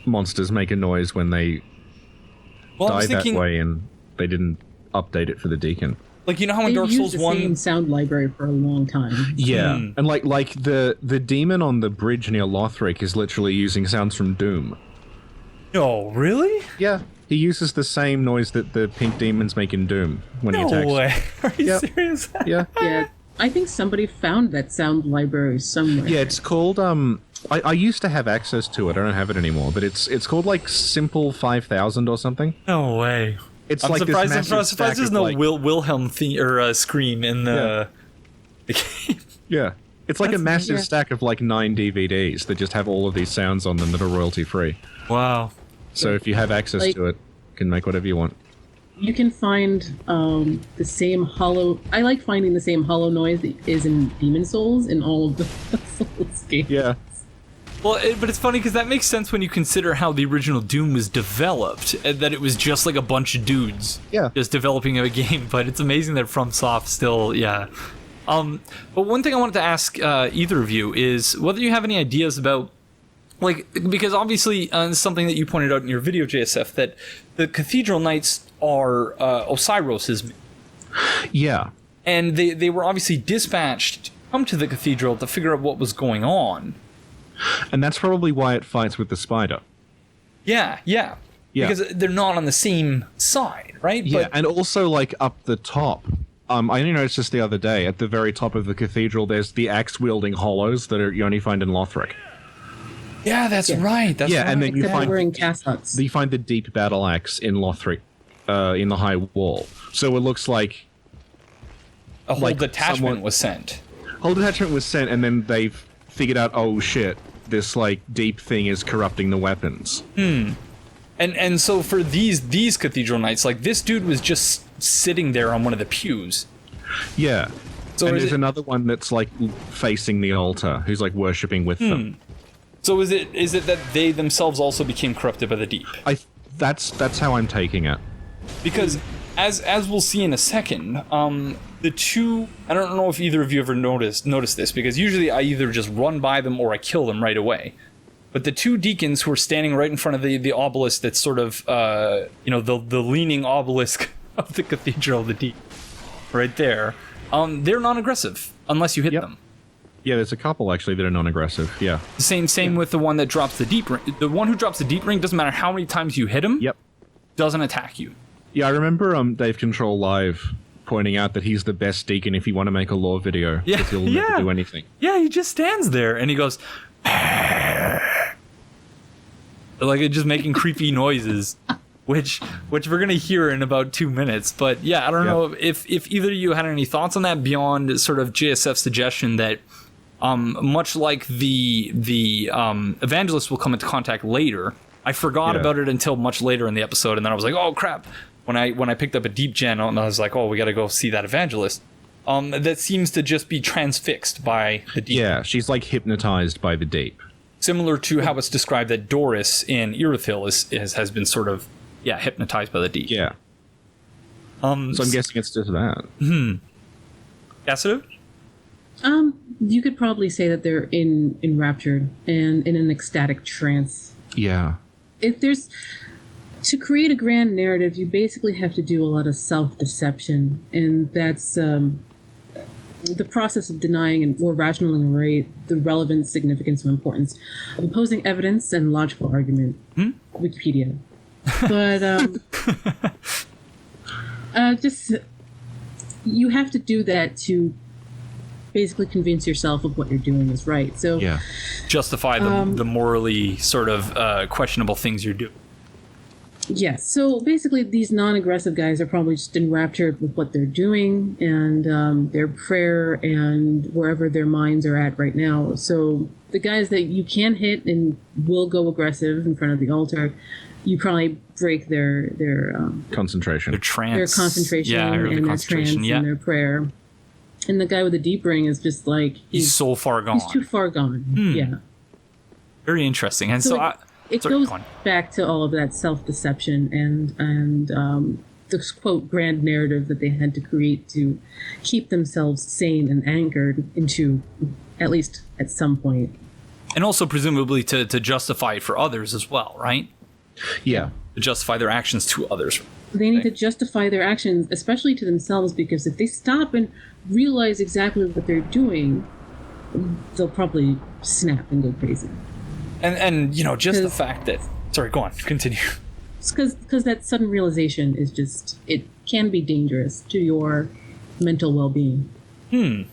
monsters make a noise when they die that way, and they didn't update it for the deacon. Like, how in They've Dark Souls used 1... the same sound library for a long time. Yeah, and like the demon on the bridge near Lothric is literally using sounds from Doom. No, really? Yeah, he uses the same noise that the pink demons make in Doom when he attacks. No way. Are you Yep. serious? Yeah. Yeah, I think somebody found that sound library somewhere. Yeah, it's called I used to have access to it. I don't have it anymore, but it's called like Simple 5000 or something. No way. It's I'm like surprised, this I'm surprised there's no Wilhelm theme or scream in the game. Yeah. It's like a massive yeah. stack of like 9 DVDs that just have all of these sounds on them that are royalty free. Wow. So if you have access to it, you can make whatever you want. You can find the same hollow... I like finding the same hollow noise that is in Demon Souls in all of the Souls games. Yeah. Well, but it's funny because that makes sense when you consider how the original Doom was developed, and that it was just like a bunch of dudes just developing a game. But it's amazing that FromSoft still, But one thing I wanted to ask either of you is whether you have any ideas about, like, because obviously it's something that you pointed out in your video, JSF, that the Cathedral Knights are Osiris's. Yeah. And they were obviously dispatched to come to the cathedral to figure out what was going on. And that's probably why it fights with the spider. Yeah. Because they're not on the same side, right? Yeah, But, and also like up the top. I only noticed this the other day. At the very top of the cathedral, there's the axe-wielding hollows that you only find in Lothric. yeah, that's right. That's right. and then you They're find wearing cassocks. you find the deep battle axe in Lothric, in the high wall. So it looks like a whole like detachment someone- was sent. whole detachment was sent, and then they've figured out, oh shit, this like deep thing is corrupting the weapons. And so for these cathedral knights, like, this dude was just sitting there on one of the pews. Yeah. So and is there's it- another one that's like facing the altar, who's like worshipping with them. So is it that they themselves also became corrupted by the deep? That's how I'm taking it. Because as we'll see in a second, the two, I don't know if either of you ever noticed this, because usually I either just run by them or I kill them right away. But the two deacons who are standing right in front of the obelisk that's sort of the leaning obelisk of the Cathedral of the Deep, right there, they're non-aggressive unless you hit them. Yeah, there's a couple actually that are non-aggressive. Yeah. Same with the one that drops the deep ring. The one who drops the deep ring, doesn't matter how many times you hit him. Yep. Doesn't attack you. Yeah, I remember Dave Control Live pointing out that he's the best deacon if you want to make a lore video. Yeah. Because he'll never do anything. Yeah, he just stands there and he goes, like just making creepy noises, which we're gonna hear in about 2 minutes. But yeah, I don't know if either of you had any thoughts on that beyond sort of JSF's suggestion that. Much like the evangelist will come into contact later. I forgot about it until much later in the episode, and then I was like, "Oh crap!" When I picked up a deep gen, and I was like, "Oh, we got to go see that evangelist." That seems to just be transfixed by the deep. Yeah, she's like hypnotized by the deep. Similar to how it's described that Doris in Irithyll has been sort of hypnotized by the deep. Yeah. So I'm guessing it's just that. Casitive? You could probably say that they're enraptured and in an ecstatic trance. Yeah. If there's to create a grand narrative, you basically have to do a lot of self-deception, and that's the process of denying or rationalizing the relevance, significance, or importance of opposing evidence and logical argument. Wikipedia. But just you have to do that to basically convince yourself of what you're doing is right. So justify the morally sort of questionable things you're doing. Yes. So basically, these non-aggressive guys are probably just enraptured with what they're doing and their prayer and wherever their minds are at right now. So the guys that you can hit and will go aggressive in front of the altar, you probably break their concentration, their trance, their concentration, and their trance and their prayer. And the guy with the deep ring is just like he's so far gone. He's too far gone. Yeah. Very interesting. And so it goes back to all of that self-deception and this quote grand narrative that they had to create to keep themselves sane and anchored into at least at some point. And also presumably to justify it for others as well, right? Yeah. To justify their actions to others. They need to justify their actions, especially to themselves, because if they stop and realize exactly what they're doing, they'll probably snap and go crazy. And just the fact that... Sorry, go on. Continue. Because that sudden realization is just... It can be dangerous to your mental well-being. And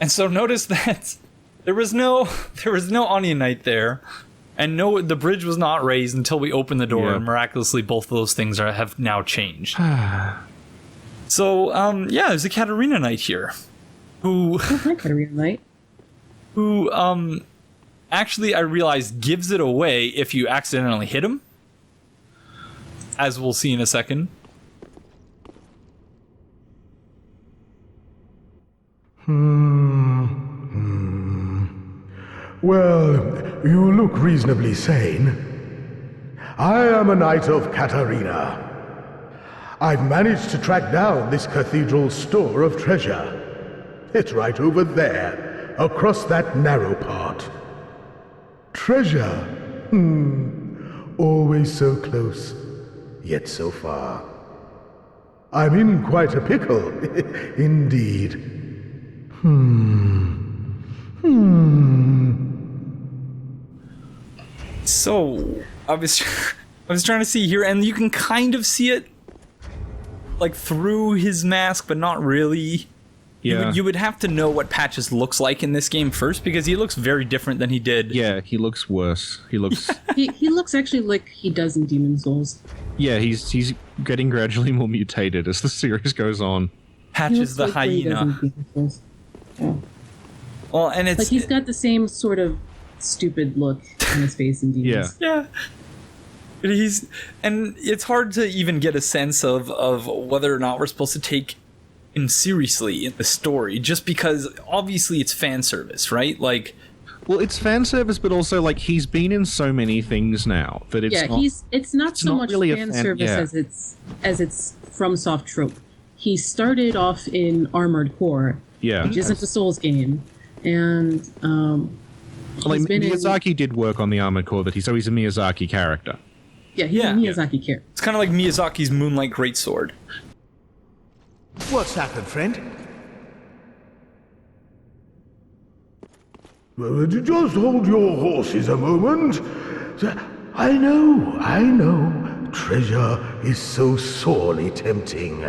so notice that there was no Onion Knight there, and the bridge was not raised until we opened the door, and miraculously both of those things have now changed. So, there's a Catarina Knight here, who... Hi, Catarina Knight. Who, actually, I realized gives it away if you accidentally hit him, as we'll see in a second. Well, you look reasonably sane. I am a knight of Catarina. I've managed to track down this cathedral's store of treasure. It's right over there, across that narrow part. Treasure? Always so close, yet so far. I'm in quite a pickle, indeed. So, I was trying to see here, and you can kind of see it, like, through his mask, but not really. Yeah. You would have to know what Patches looks like in this game first, because he looks very different than he did. Yeah, he looks worse. He looks... he looks actually like he does in Demon Souls. Yeah, he's getting gradually more mutated as the series goes on. Patches the hyena. Yeah. Well, and it's... Like, he's got the same sort of stupid look on his face in Demons. Yeah. But it's hard to even get a sense of whether or not we're supposed to take him seriously in the story, just because obviously it's fan service, right? Like, Well, it's fan service, but also like he's been in so many things now that it's not so much really fan service as it's FromSoft trope. He started off in Armored Core, which isn't a Souls game, and Miyazaki did work on the Armored Core so he's a Miyazaki character. Yeah, he's a Miyazaki character. It's kind of like Miyazaki's Moonlight Greatsword. What's happened, friend? Just hold your horses a moment. I know. Treasure is so sorely tempting.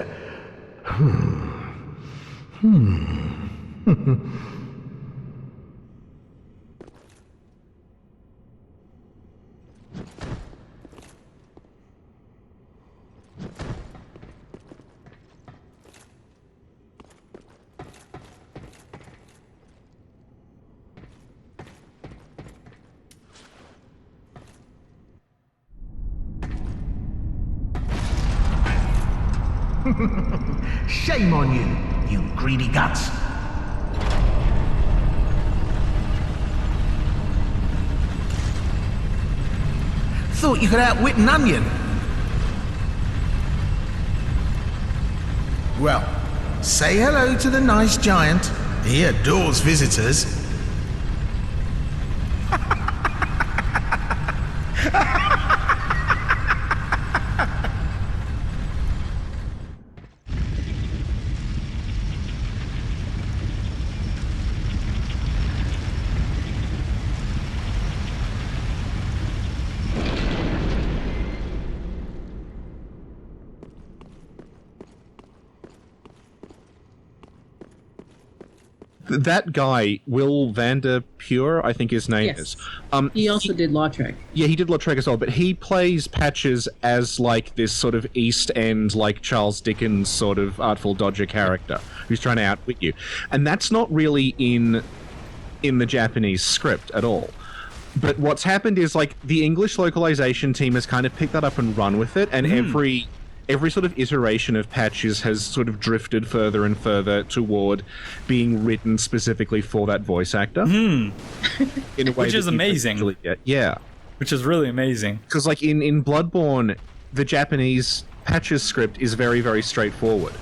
Shame on you, you greedy guts. Thought you could outwit an onion. Well, say hello to the nice giant. He adores visitors. That guy, Will Vanderpure, I think his name is. He also did Lautrec. Yeah, he did Lautrec as well, but he plays Patches as like this sort of East End, like Charles Dickens sort of Artful Dodger character who's trying to outwit you. And that's not really in the Japanese script at all. But what's happened is like the English localization team has kind of picked that up and run with it, and every sort of iteration of Patches has sort of drifted further and further toward being written specifically for that voice actor. In a way which is amazing. Yeah. Which is really amazing. Because like in Bloodborne, the Japanese Patches script is very, very straightforward.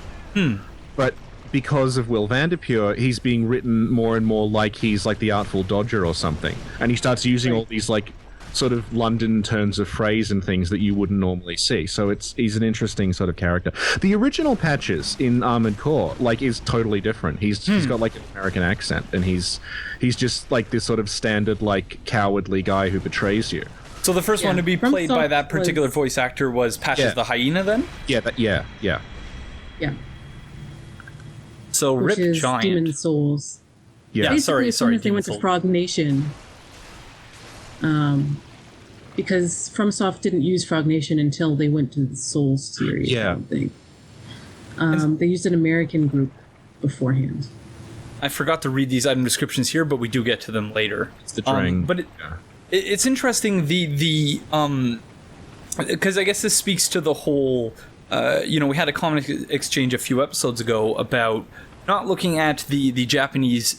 But because of Will Vanderpure, he's being written more and more like he's like the Artful Dodger or something. And he starts using all these like sort of London turns of phrase and things that you wouldn't normally see. So he's an interesting sort of character. The original Patches in Armored Core like is totally different. He's got like an American accent, and he's just like this sort of standard like cowardly guy who betrays you. So the first one to be played by that particular voice actor was Patches the Hyena then? Yeah. So Which Rip is Giant. Demon Souls. Yeah. Basically, Sorry. as they went to Frog Nation, because FromSoft didn't use Frog Nation until they went to the Souls series. Yeah. I don't think. They used an American group beforehand. I forgot to read these item descriptions here, but we do get to them later. It's the Drang. But it's interesting because I guess this speaks to the whole. We had a comment exchange a few episodes ago about not looking at the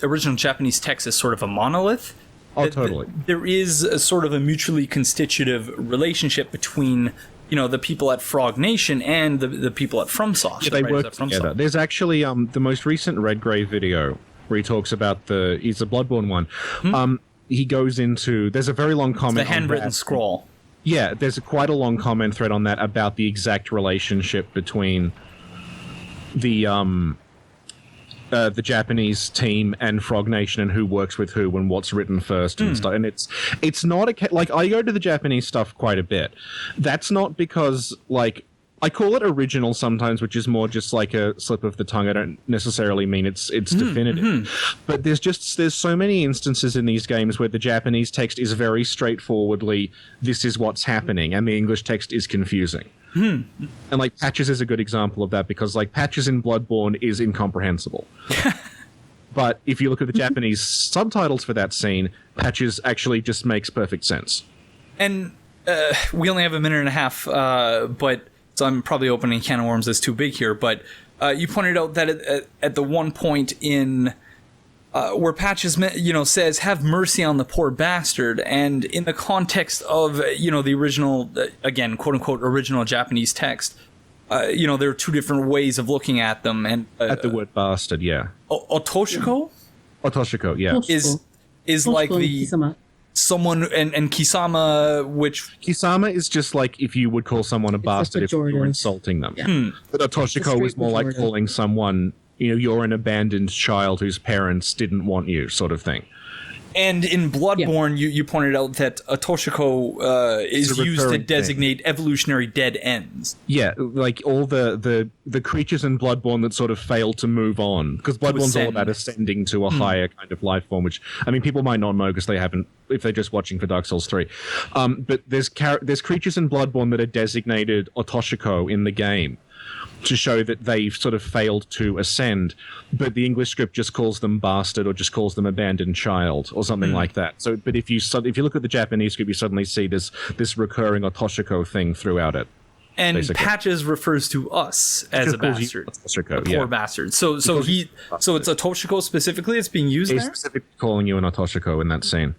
original Japanese text as sort of a monolith. Oh, totally. There is a sort of a mutually constitutive relationship between, the people at Frog Nation and the people at FromSoft. Yeah, they work together. There's actually the most recent Redgrave video where he talks about he's a Bloodborne one. He goes into, there's a very long comment. It's the handwritten scroll. Yeah, there's quite a long comment thread on that about the exact relationship between the Japanese team and Frog Nation and who works with who and what's written first and stuff. And it's not like I go to the Japanese stuff quite a bit. That's not because like I call it original sometimes, which is more just like a slip of the tongue. I don't necessarily mean it's definitive. But there's so many instances in these games where the Japanese text is very straightforwardly, this is what's happening, and the English text is confusing. And like Patches is a good example of that, because like Patches in Bloodborne is incomprehensible. But if you look at the Japanese subtitles for that scene, Patches actually just makes perfect sense. And we only have a minute and a half, but so I'm probably opening a can of worms that's too big here, but you pointed out that at the one point in where Patches, says, "Have mercy on the poor bastard," and in the context of, the original, again, quote unquote, original Japanese text, there are two different ways of looking at them, and at the word bastard, yeah. Otoshiko? Otoshiko, yeah. Is like the Kisama. Someone and Kisama, which Kisama is just like if you would call someone a bastard if you were insulting them. Yeah. But Otoshiko is more like calling someone, you're an abandoned child whose parents didn't want you, sort of thing. And in Bloodborne, you pointed out that Otoshiko is used to designate evolutionary dead ends. Yeah, like all the creatures in Bloodborne that sort of fail to move on. Because Bloodborne's all about ascending to a higher kind of life form, which, I mean, people might not know because they haven't, if they're just watching for Dark Souls 3. But there's creatures in Bloodborne that are designated Otoshiko in the game, to show that they've sort of failed to ascend, but the English script just calls them bastard or just calls them abandoned child or something like that. So, but if you look at the Japanese script, you suddenly see this recurring Otoshiko thing throughout it. And basically. Patches refers to us as a bastard, Otoshiko, a poor bastard. So it's Otoshiko specifically that's being used He's there. specifically calling you an Otoshiko in that scene.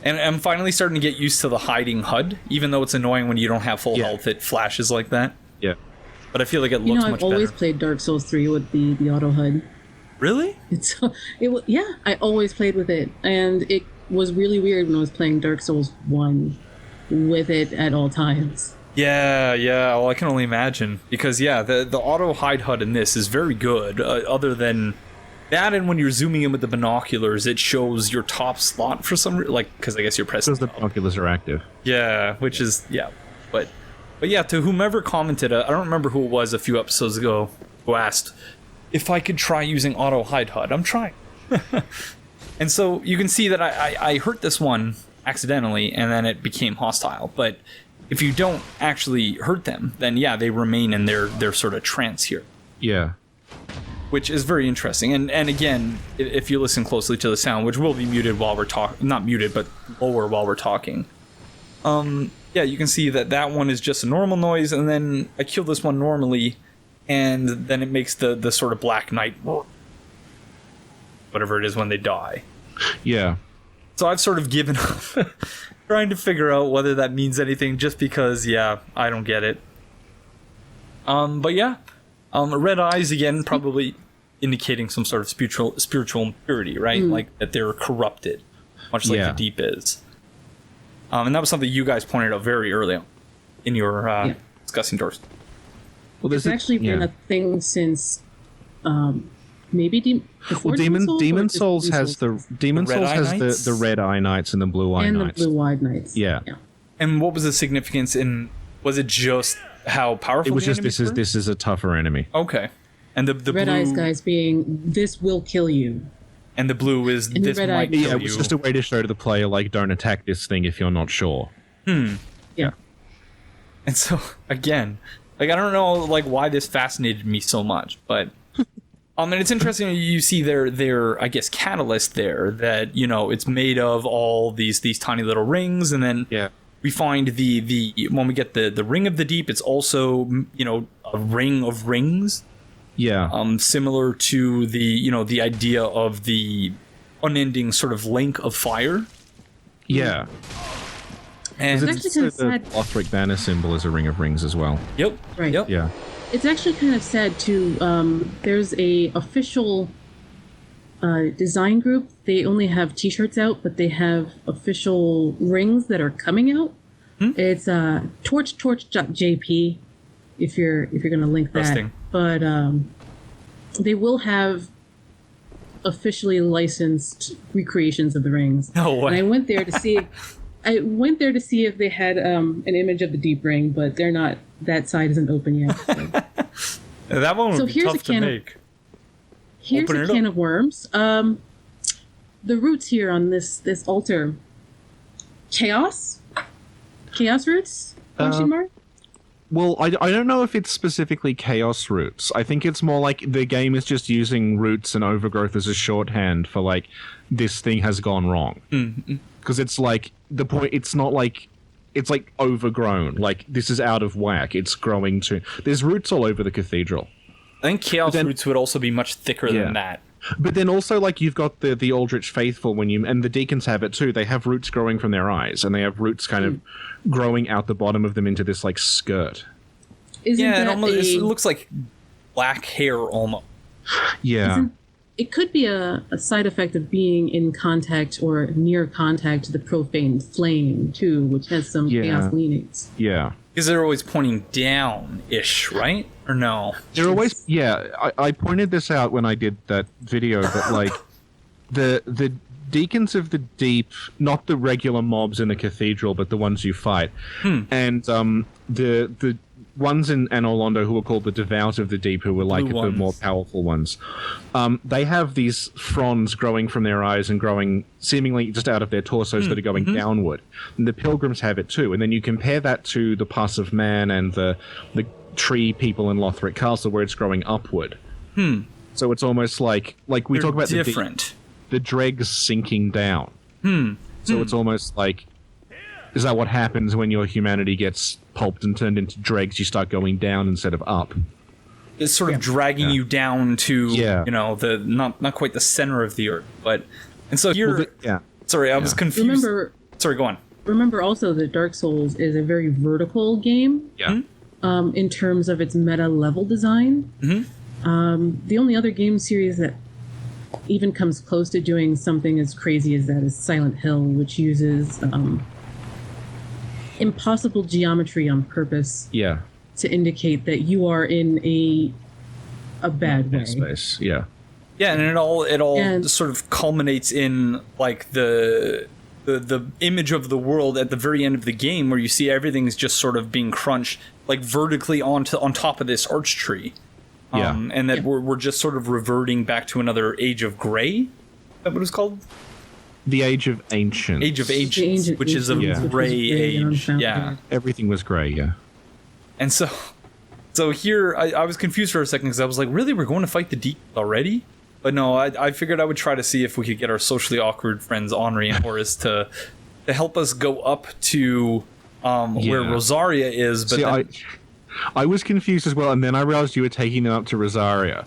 And I'm finally starting to get used to the hiding HUD, even though it's annoying when you don't have full health, it flashes like that. Yeah. But I feel like it looks much better. I've always played Dark Souls 3 with the auto HUD. Really? I always played with it. And it was really weird when I was playing Dark Souls 1 with it at all times. Yeah, well, I can only imagine. Because, the auto hide HUD in this is very good, other than that, and when you're zooming in with the binoculars, it shows your top slot for some reason, because I guess you're pressing. Because the binoculars are active. Yeah, which is, But yeah, to whomever commented, I don't remember who it was a few episodes ago, who asked if I could try using auto hide HUD. I'm trying. And so you can see that I hurt this one accidentally, and then it became hostile. But if you don't actually hurt them, then they remain in their sort of trance here. Yeah. Which is very interesting. And again, if you listen closely to the sound, which will be muted while we're talking, not muted, but lower while we're talking. You can see that one is just a normal noise, and then I kill this one normally, and then it makes the sort of black knight, whatever it is when they die. Yeah. So I've sort of given up trying to figure out whether that means anything, just because, I don't get it. Red eyes, again, probably indicating some sort of spiritual impurity, right? Like that they're corrupted, much like the deep is. And that was something you guys pointed out very early on in your discussing Dark Souls. Well, it's actually been a thing since maybe Demon Souls has the red eye knights and the blue eye knights. And the blue eyed knights. Yeah. And what was the significance in? Was it just how powerful? It was just this is a tougher enemy. Okay. And the red blue, eyes guys being this will kill you. And the blue is this might kill you. Yeah, it was just a way to show to the player, don't attack this thing if you're not sure. Yeah. And so, again, I don't know, why this fascinated me so much, but, and it's interesting you see their, I guess, catalyst there, that, it's made of all these tiny little rings, and then we find when we get the Ring of the Deep, it's also, a ring of rings. Yeah. Similar to the idea of the unending sort of link of fire. Yeah. And it's actually kind of sad. The Lothric banner symbol is a ring of rings as well. Yep. Right. Yep. Yeah. It's actually kind of sad too. There's a official design group. They only have T-shirts out, but they have official rings that are coming out. It's torch.jp. If you're going to link that. But they will have officially licensed recreations of the rings. No way. And I went there to see. If they had an image of the Deep Ring, but they're not. That side isn't open yet. So. That one would be tough to make. Here's a can of worms. The roots here on this altar. Chaos roots? Question mark? Well, I don't know if it's specifically chaos roots. I think it's more like the game is just using roots and overgrowth as a shorthand for this thing has gone wrong. Because it's the point. It's not it's like overgrown. Like, this is out of whack. It's growing there's roots all over the cathedral. I think Chaos roots would also be much thicker than that. But then also, like, you've got the Aldrich Faithful and the Deacons have it too. They have roots growing from their eyes, and they have roots kind of growing out the bottom of them into this, like, skirt. It looks like black hair almost. Yeah. It could be a side effect of being in contact or near contact to the profane flame, too, which has some chaos leanings. Yeah. Because they're always pointing down-ish, right? Or no? They're always... Yeah, I pointed this out when I did that video, but, like, the Deacons of the Deep, not the regular mobs in the cathedral, but the ones you fight, and the ones in Anri Horace who were called the Devout of the Deep, who were like the more powerful ones. They have these fronds growing from their eyes and growing seemingly just out of their torsos that are going downward. And the Pilgrims have it too. And then you compare that to the Pus of Man and the tree people in Lothric Castle, where it's growing upward. So it's almost like we talk about the dregs sinking down. So it's almost like, is that what happens when your humanity gets pulped and turned into dregs? You start going down instead of up. It's sort of dragging you down to, the not quite the center of the earth, but and so here. Sorry, I was confused. Sorry, go on. Remember also that Dark Souls is a very vertical game. Yeah. In terms of its meta level design. The only other game series that even comes close to doing something as crazy as that is Silent Hill, which uses impossible geometry on purpose to indicate that you are in a bad way. Space. Yeah, and it all sort of culminates in like the image of the world at the very end of the game, where you see everything's just sort of being crunched like vertically on top of this arch tree. And that we're just sort of reverting back to another Age of Grey. Is that what it was called? The Age of Ancients. Age of Ancients, which is a grey age. Yeah. Everything was grey, yeah. And so here, I was confused for a second, because I was like, really? We're going to fight the Deacons already? But no, I figured I would try to see if we could get our socially awkward friends Anri and Horace to help us go up to where Rosaria is. But I was confused as well, and then I realized you were taking them up to Rosaria.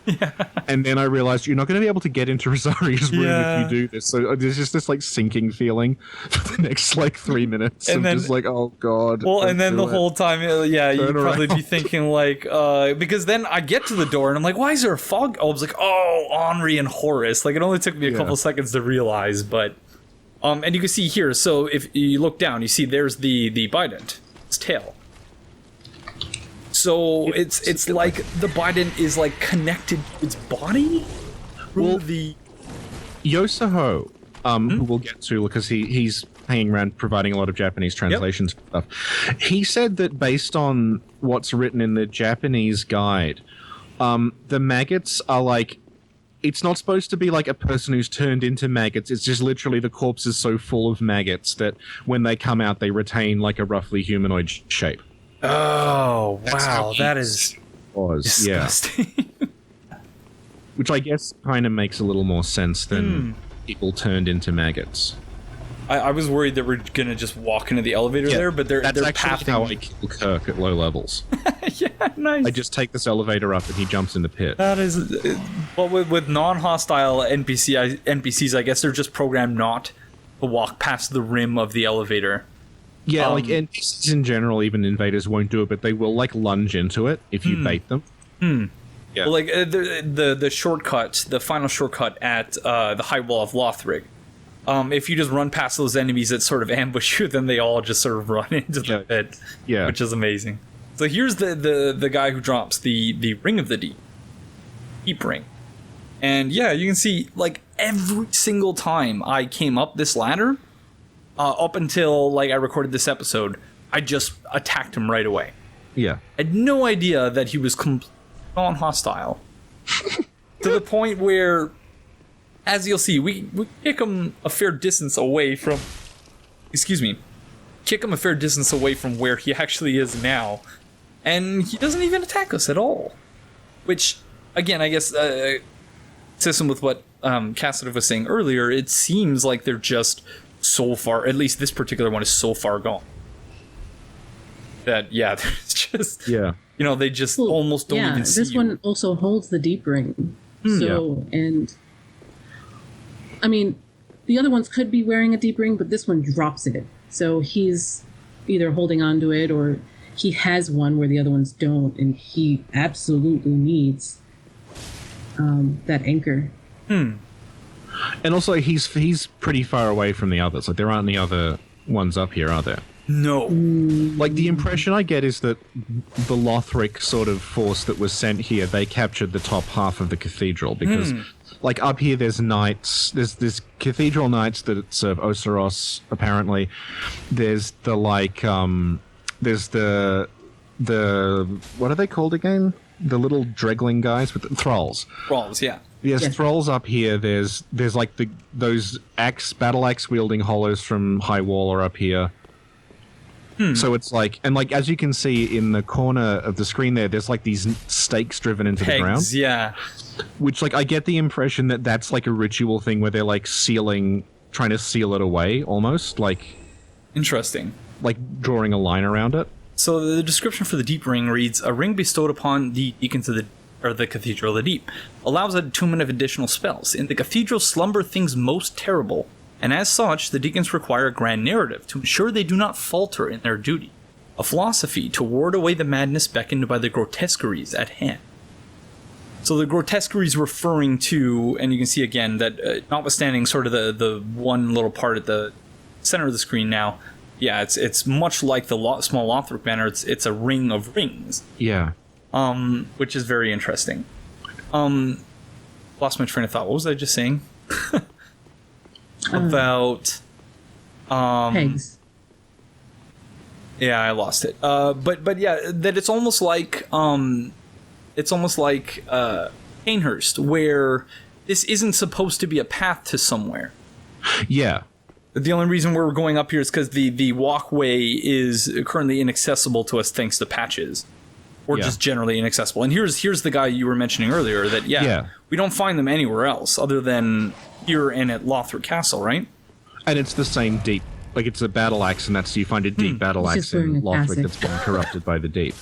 And then I realized you're not going to be able to get into Rosaria's room if you do this. So there's just this like sinking feeling for the next like 3 minutes. And then, just like, oh god. Well, and then the whole time, you'd probably be thinking like, because then I get to the door and I'm like, why is there a fog? I was like, oh, Anri and Horace. Like, it only took me a couple seconds to realize, but and you can see here. So if you look down, you see there's the Bident, its tail. So it's like the Bident is like connected to its body. Well, Yosaho, who we'll get to because he's hanging around providing a lot of Japanese translations and stuff. He said that based on what's written in the Japanese guide, the maggots are like, it's not supposed to be like a person who's turned into maggots. It's just literally the corpse is so full of maggots that when they come out, they retain like a roughly humanoid shape. Oh, wow, that is disgusting. Yeah. Which I guess kind of makes a little more sense than people turned into maggots. I was worried that we're going to just walk into the elevator there, but they're actually how I kill Kirk at low levels. Yeah, nice. I just take this elevator up and he jumps in the pit. That is... Well, with non-hostile NPCs, I guess they're just programmed not to walk past the rim of the elevator. Yeah, like NPCs in general, even invaders won't do it, but they will like lunge into it if you bait them. Yeah. Well, like the shortcut, the final shortcut at the High Wall of Lothric. If you just run past those enemies that sort of ambush you, then they all just sort of run into the pit. Yeah, which is amazing. So here's the guy who drops the Ring of the Deep ring, and yeah, you can see like every single time I came up this ladder. Up until like I recorded this episode, I just attacked him right away. Yeah. I had no idea that he was non-hostile. To the point where, as you'll see, we kick him a fair distance away from... Kick him a fair distance away from where he actually is now. And he doesn't even attack us at all. Which, again, I guess, consistent with what Casitive was saying earlier, it seems like they're just... so far, at least this particular one is so far gone. that, yeah, there's just, Yeah. you know, they just almost don't even see this you. one also holds the deep ring. So, and I mean, the other ones could be wearing a deep ring, but this one drops it. So he's either holding on to it or he has one where the other ones don't, and he absolutely needs that anchor. And also, he's pretty far away from the others. Like, there aren't any other ones up here, are there? No. Like, the impression I get is that the Lothric sort of force that was sent here, they captured the top half of the cathedral, because, like, up here there's knights, there's cathedral knights that serve Oseros, apparently. There's the, like, there's the what are they called again? The little dregling guys with the thralls. Thralls, yeah. There's thralls up here. There's like those battle axe wielding hollows from High Wall are up here. So it's like, and like as you can see in the corner of the screen there's like these stakes driven into the ground. Yeah. Which, like, I get the impression that that's like a ritual thing where they're like trying to seal it away almost, like. Interesting. Like drawing a line around it. So the description for the Deep Ring reads, a ring bestowed upon the Deacons of the Cathedral of the Deep allows attunement of additional spells. In the Cathedral slumber things most terrible, and as such, the Deacons require a grand narrative to ensure they do not falter in their duty. A philosophy to ward away the madness beckoned by the grotesqueries at hand. So the grotesqueries referring to, and you can see again that notwithstanding sort of the one little part at the center of the screen now, yeah, it's much like the small Lothric banner. It's a ring of rings. Yeah. Which is very interesting. Lost my train of thought. What was I just saying? About Pegs. Yeah, I lost it. But yeah, that it's almost like Cainhurst, where this isn't supposed to be a path to somewhere. Yeah. The only reason we're going up here is because the walkway is currently inaccessible to us thanks to patches. Or just generally inaccessible. And here's the guy you were mentioning earlier that, we don't find them anywhere else other than here and at Lothric Castle, right? And it's the same deep. Like, it's a battle axe, and you find a deep battle axe in Lothric that's been corrupted by the deep.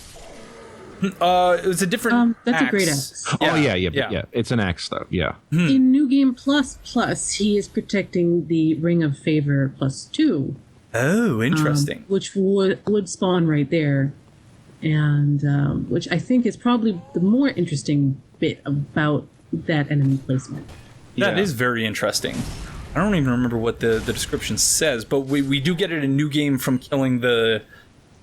It was a different That's axe. a great axe. Oh, yeah. It's an axe, though, yeah. In New Game Plus, he is protecting the Ring of Favor +2. Oh, interesting. Which would spawn right there. And which I think is probably the more interesting bit about that enemy placement. That is very interesting. I don't even remember what the description says, but we do get it in New Game from killing the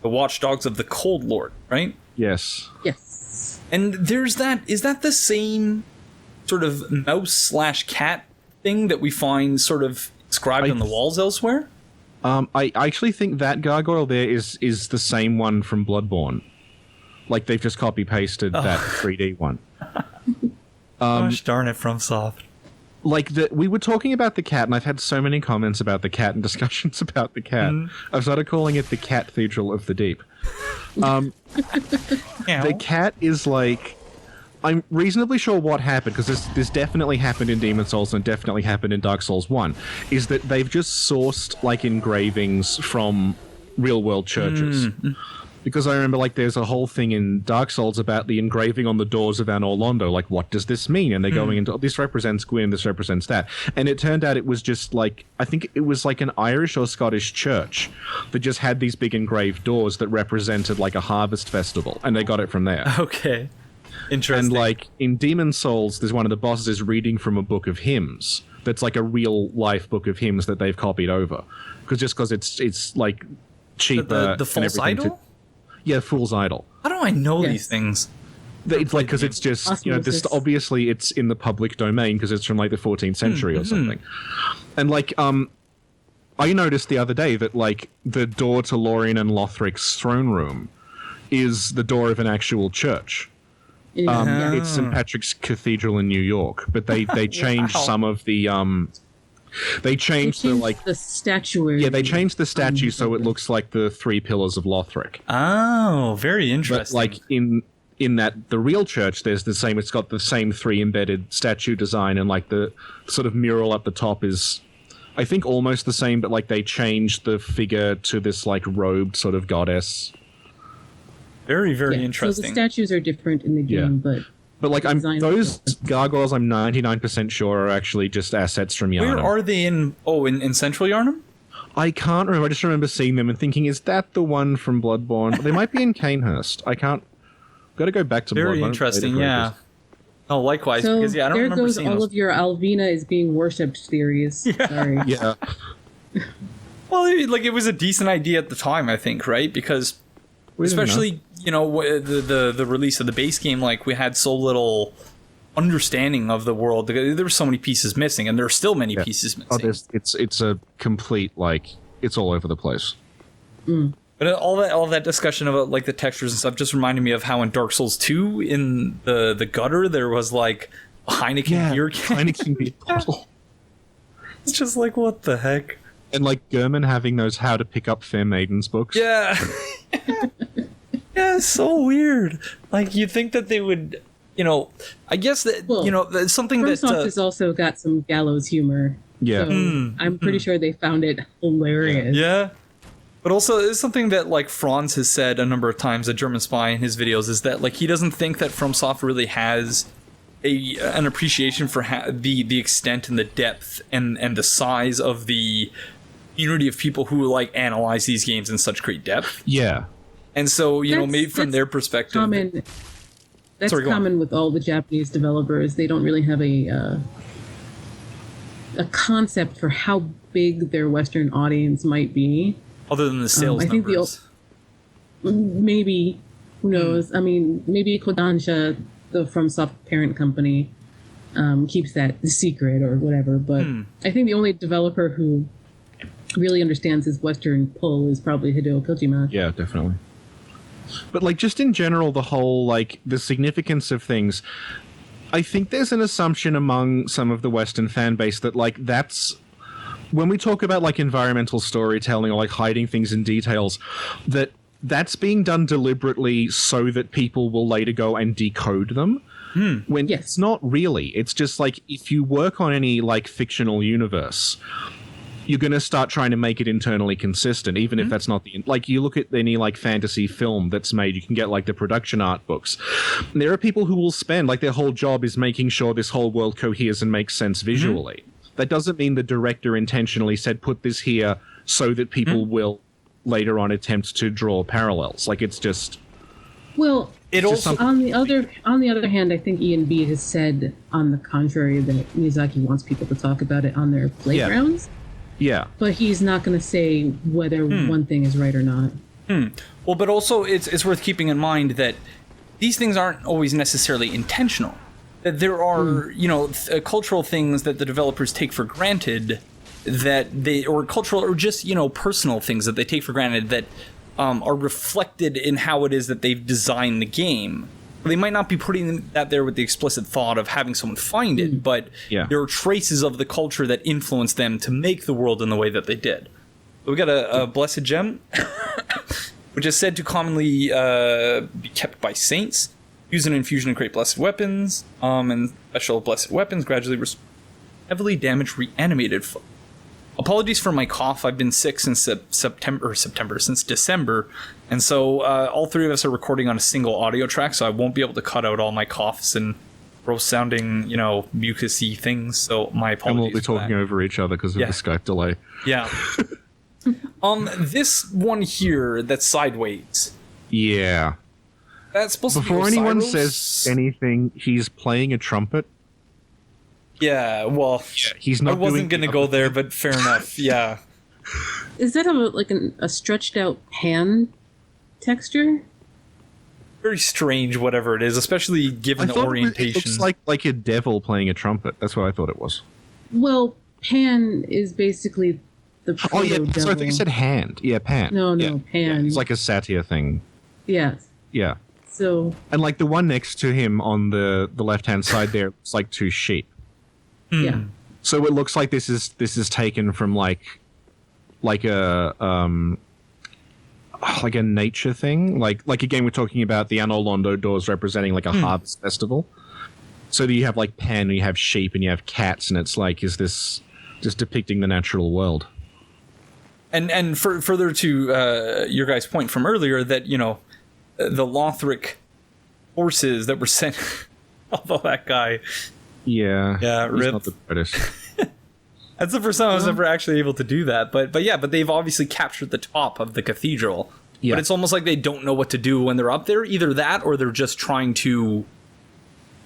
watchdogs of the Cold Lord, right? Yes. Yes. And there's that. Is that the same sort of mouse/cat thing that we find sort of inscribed on the walls elsewhere? I actually think that gargoyle there is the same one from Bloodborne. Like, they've just copy-pasted that 3D one. Gosh darn it, FromSoft. Like, we were talking about the cat, and I've had so many comments about the cat and discussions about the cat. I've started calling it the Cathedral of the Deep. The cat is like... I'm reasonably sure what happened, because this definitely happened in Demon Souls and definitely happened in Dark Souls 1, is that they've just sourced, like, engravings from real-world churches. Because I remember, like, there's a whole thing in Dark Souls about the engraving on the doors of Yoel of Londor. Like, what does this mean? And they're going into, this represents Gwyn, this represents that. And it turned out it was just, like, I think it was, like, an Irish or Scottish church that just had these big engraved doors that represented, like, a harvest festival. And they got it from there. Okay. Interesting. And, like, in Demon Souls, there's one of the bosses is reading from a book of hymns. That's, like, a real-life book of hymns that they've copied over. Because it's, like, cheaper. The false idol? Yeah, Fool's Idol. How do I know these things? It's like, because it's just, you know, this obviously it's in the public domain because it's from like the 14th century or something. And like, I noticed the other day that like the door to Lorien and Lothric's throne room is the door of an actual church. It's St. Patrick's Cathedral in New York, but they changed some of the They changed the statuary. Yeah, they changed the statue so it looks like the three pillars of Lothric. Oh, very interesting. But like in that the real church, there's the same. It's got the same three embedded statue design, and like the sort of mural at the top is, I think, almost the same. But like they changed the figure to this like robed sort of goddess. Very, very So interesting. the statues are different in the game, but like design- those gargoyles, I'm 99% sure are actually just assets from Yharnam. Where are they in? Oh, in Central Yharnam? I can't remember. I just remember seeing them and thinking, is that the one from Bloodborne? They might be in Canehurst. I can't. Got to go back to Bloodborne. Very interesting. Yeah. Oh, likewise, so because I don't there remember goes seeing all those. of your Alvina is being worshipped theories. Sorry. Yeah. Well, it was a decent idea at the time, I think, right? Because especially, the release of the base game, like, we had so little understanding of the world. There were so many pieces missing, and there are still many pieces missing. It's a complete, it's all over the place. But all that discussion about, like, the textures and stuff just reminded me of how in Dark Souls 2, in the gutter, there was, like, a Heineken beer can. Heineken beer bottle. It's just like, what the heck? And, like, Gurman having those How to Pick Up Fair Maidens books. Yeah. Yeah, it's so weird. Like, you'd think that they would, I guess that, that's something that... FromSoft has also got some gallows humor. Yeah. So I'm pretty sure they found it hilarious. Yeah. But also, it's something that, like, Franz has said a number of times, a German spy in his videos, is that, like, he doesn't think that FromSoft really has an appreciation for the extent and the depth and the size of the community of people who, like, analyze these games in such great depth. Yeah. And so, maybe from their perspective... That's common with all the Japanese developers. They don't really have a concept for how big their Western audience might be. Other than the sales I think numbers. Maybe, who knows? I mean, maybe Kodansha, the FromSoft parent company, keeps that secret or whatever. But I think the only developer who really understands his Western pull is probably Hideo Kojima. Yeah, definitely. But, like, just in general, the whole, like, the significance of things, I think there's an assumption among some of the Western fan base that, like, that's... When we talk about, like, environmental storytelling or, like, hiding things in details, that's being done deliberately so that people will later go and decode them. When it's not really. It's just, like, if you work on any, like, fictional universe... you're going to start trying to make it internally consistent, even if that's not the... Like, you look at any, like, fantasy film that's made, you can get, like, the production art books. And there are people who will spend, like, their whole job is making sure this whole world coheres and makes sense visually. That doesn't mean the director intentionally said, put this here so that people will later on attempt to draw parallels. Like, it's just... Well, it also... on the other hand, I think Ian B has said, on the contrary, that Miyazaki wants people to talk about it on their playgrounds. Yeah. But he's not going to say whether one thing is right or not. Well, but also it's worth keeping in mind that these things aren't always necessarily intentional. That there are, cultural things that the developers take for granted or cultural or just, personal things that they take for granted that are reflected in how it is that they've designed the game. They might not be putting that there with the explicit thought of having someone find it, but there are traces of the culture that influenced them to make the world in the way that they did. We got a blessed gem, which is said to commonly be kept by saints. Use an infusion and create blessed weapons, and special blessed weapons gradually heavily damage reanimated foe. Apologies for my cough. I've been sick since since December. And so all three of us are recording on a single audio track, so I won't be able to cut out all my coughs and gross sounding, mucusy things. So my apologies. And we'll be talking over each other because of the Skype delay. Yeah. This one here that's sideways. Yeah. That's supposed to be Before anyone Osiris. says anything, he's playing a trumpet. Yeah, well, he's not. I wasn't going to go there, but fair enough. Yeah. Is that a stretched out hand texture? Very strange, whatever it is, especially given the orientation. It looks like a devil playing a trumpet. That's what I thought it was. Well, Pan is basically the proto-devil. So I think you said hand. Yeah, Pan. No, Pan. Pan. It's like a satyr thing. Yes. Yeah. So. And like the one next to him on the left-hand side there, it's like two sheep. Yeah. So it looks like this is taken from like a nature thing. Like again, we're talking about the Anri Horace doors representing like a harvest festival. So you have like Pan, and you have sheep, and you have cats, and it's like, is this just depicting the natural world? And further to your guys' point from earlier that the Lothric forces that were sent. Although that guy, Yeah, he's rip. not the brightest. That's the first time I was ever actually able to do that. But they've obviously captured the top of the cathedral. Yeah. But it's almost like they don't know what to do when they're up there. Either that, or they're just trying to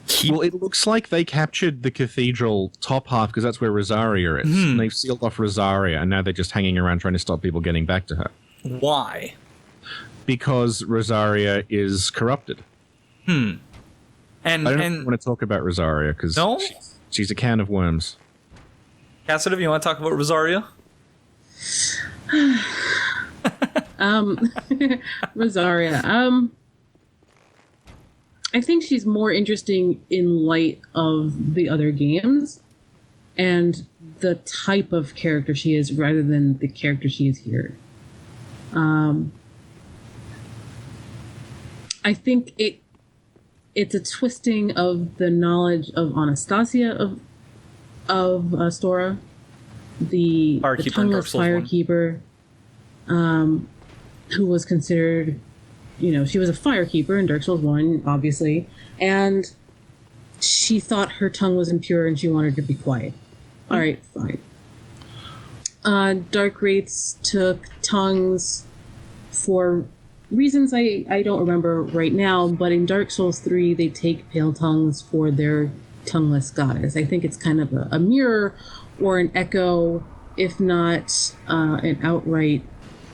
keep. Well, it looks like they captured the cathedral top half because that's where Rosaria is. And they've sealed off Rosaria, and now they're just hanging around trying to stop people getting back to her. Why? Because Rosaria is corrupted. And I don't want to talk about Rosaria because No? she's a can of worms. Casitive, you want to talk about Rosaria? Rosaria. I think she's more interesting in light of the other games and the type of character she is rather than the character she is here. I think it's a twisting of the knowledge of Anastasia of Astora, the tongueless firekeeper, who was considered, she was a firekeeper in Dark Souls 1, obviously, and she thought her tongue was impure and she wanted to be quiet. All right, fine. Dark Wraiths took tongues for reasons I don't remember right now, but in Dark Souls 3, they take pale tongues for their tongueless goddess. I think it's kind of a mirror or an echo, if not an outright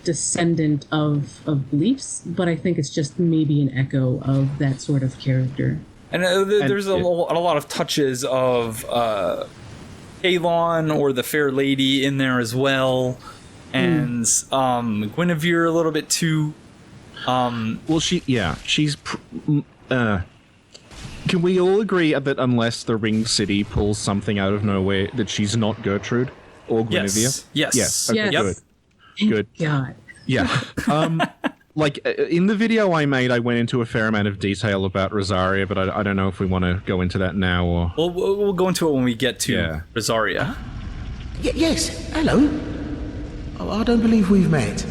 descendant of beliefs, but I think it's just maybe an echo of that sort of character. And there's a lot of touches of Aegon or the Fair Lady in there as well, and Guinevere a little bit too. Well, she's. Can we all agree that unless the Ring City pulls something out of nowhere, that she's not Gertrude or Guinevere? Yes. Okay, Yes. Good. God. Yeah. In the video I made, I went into a fair amount of detail about Rosaria, but I don't know if we want to go into that now or. We'll go into it when we get to Rosaria. Yes, hello. Oh, I don't believe we've met.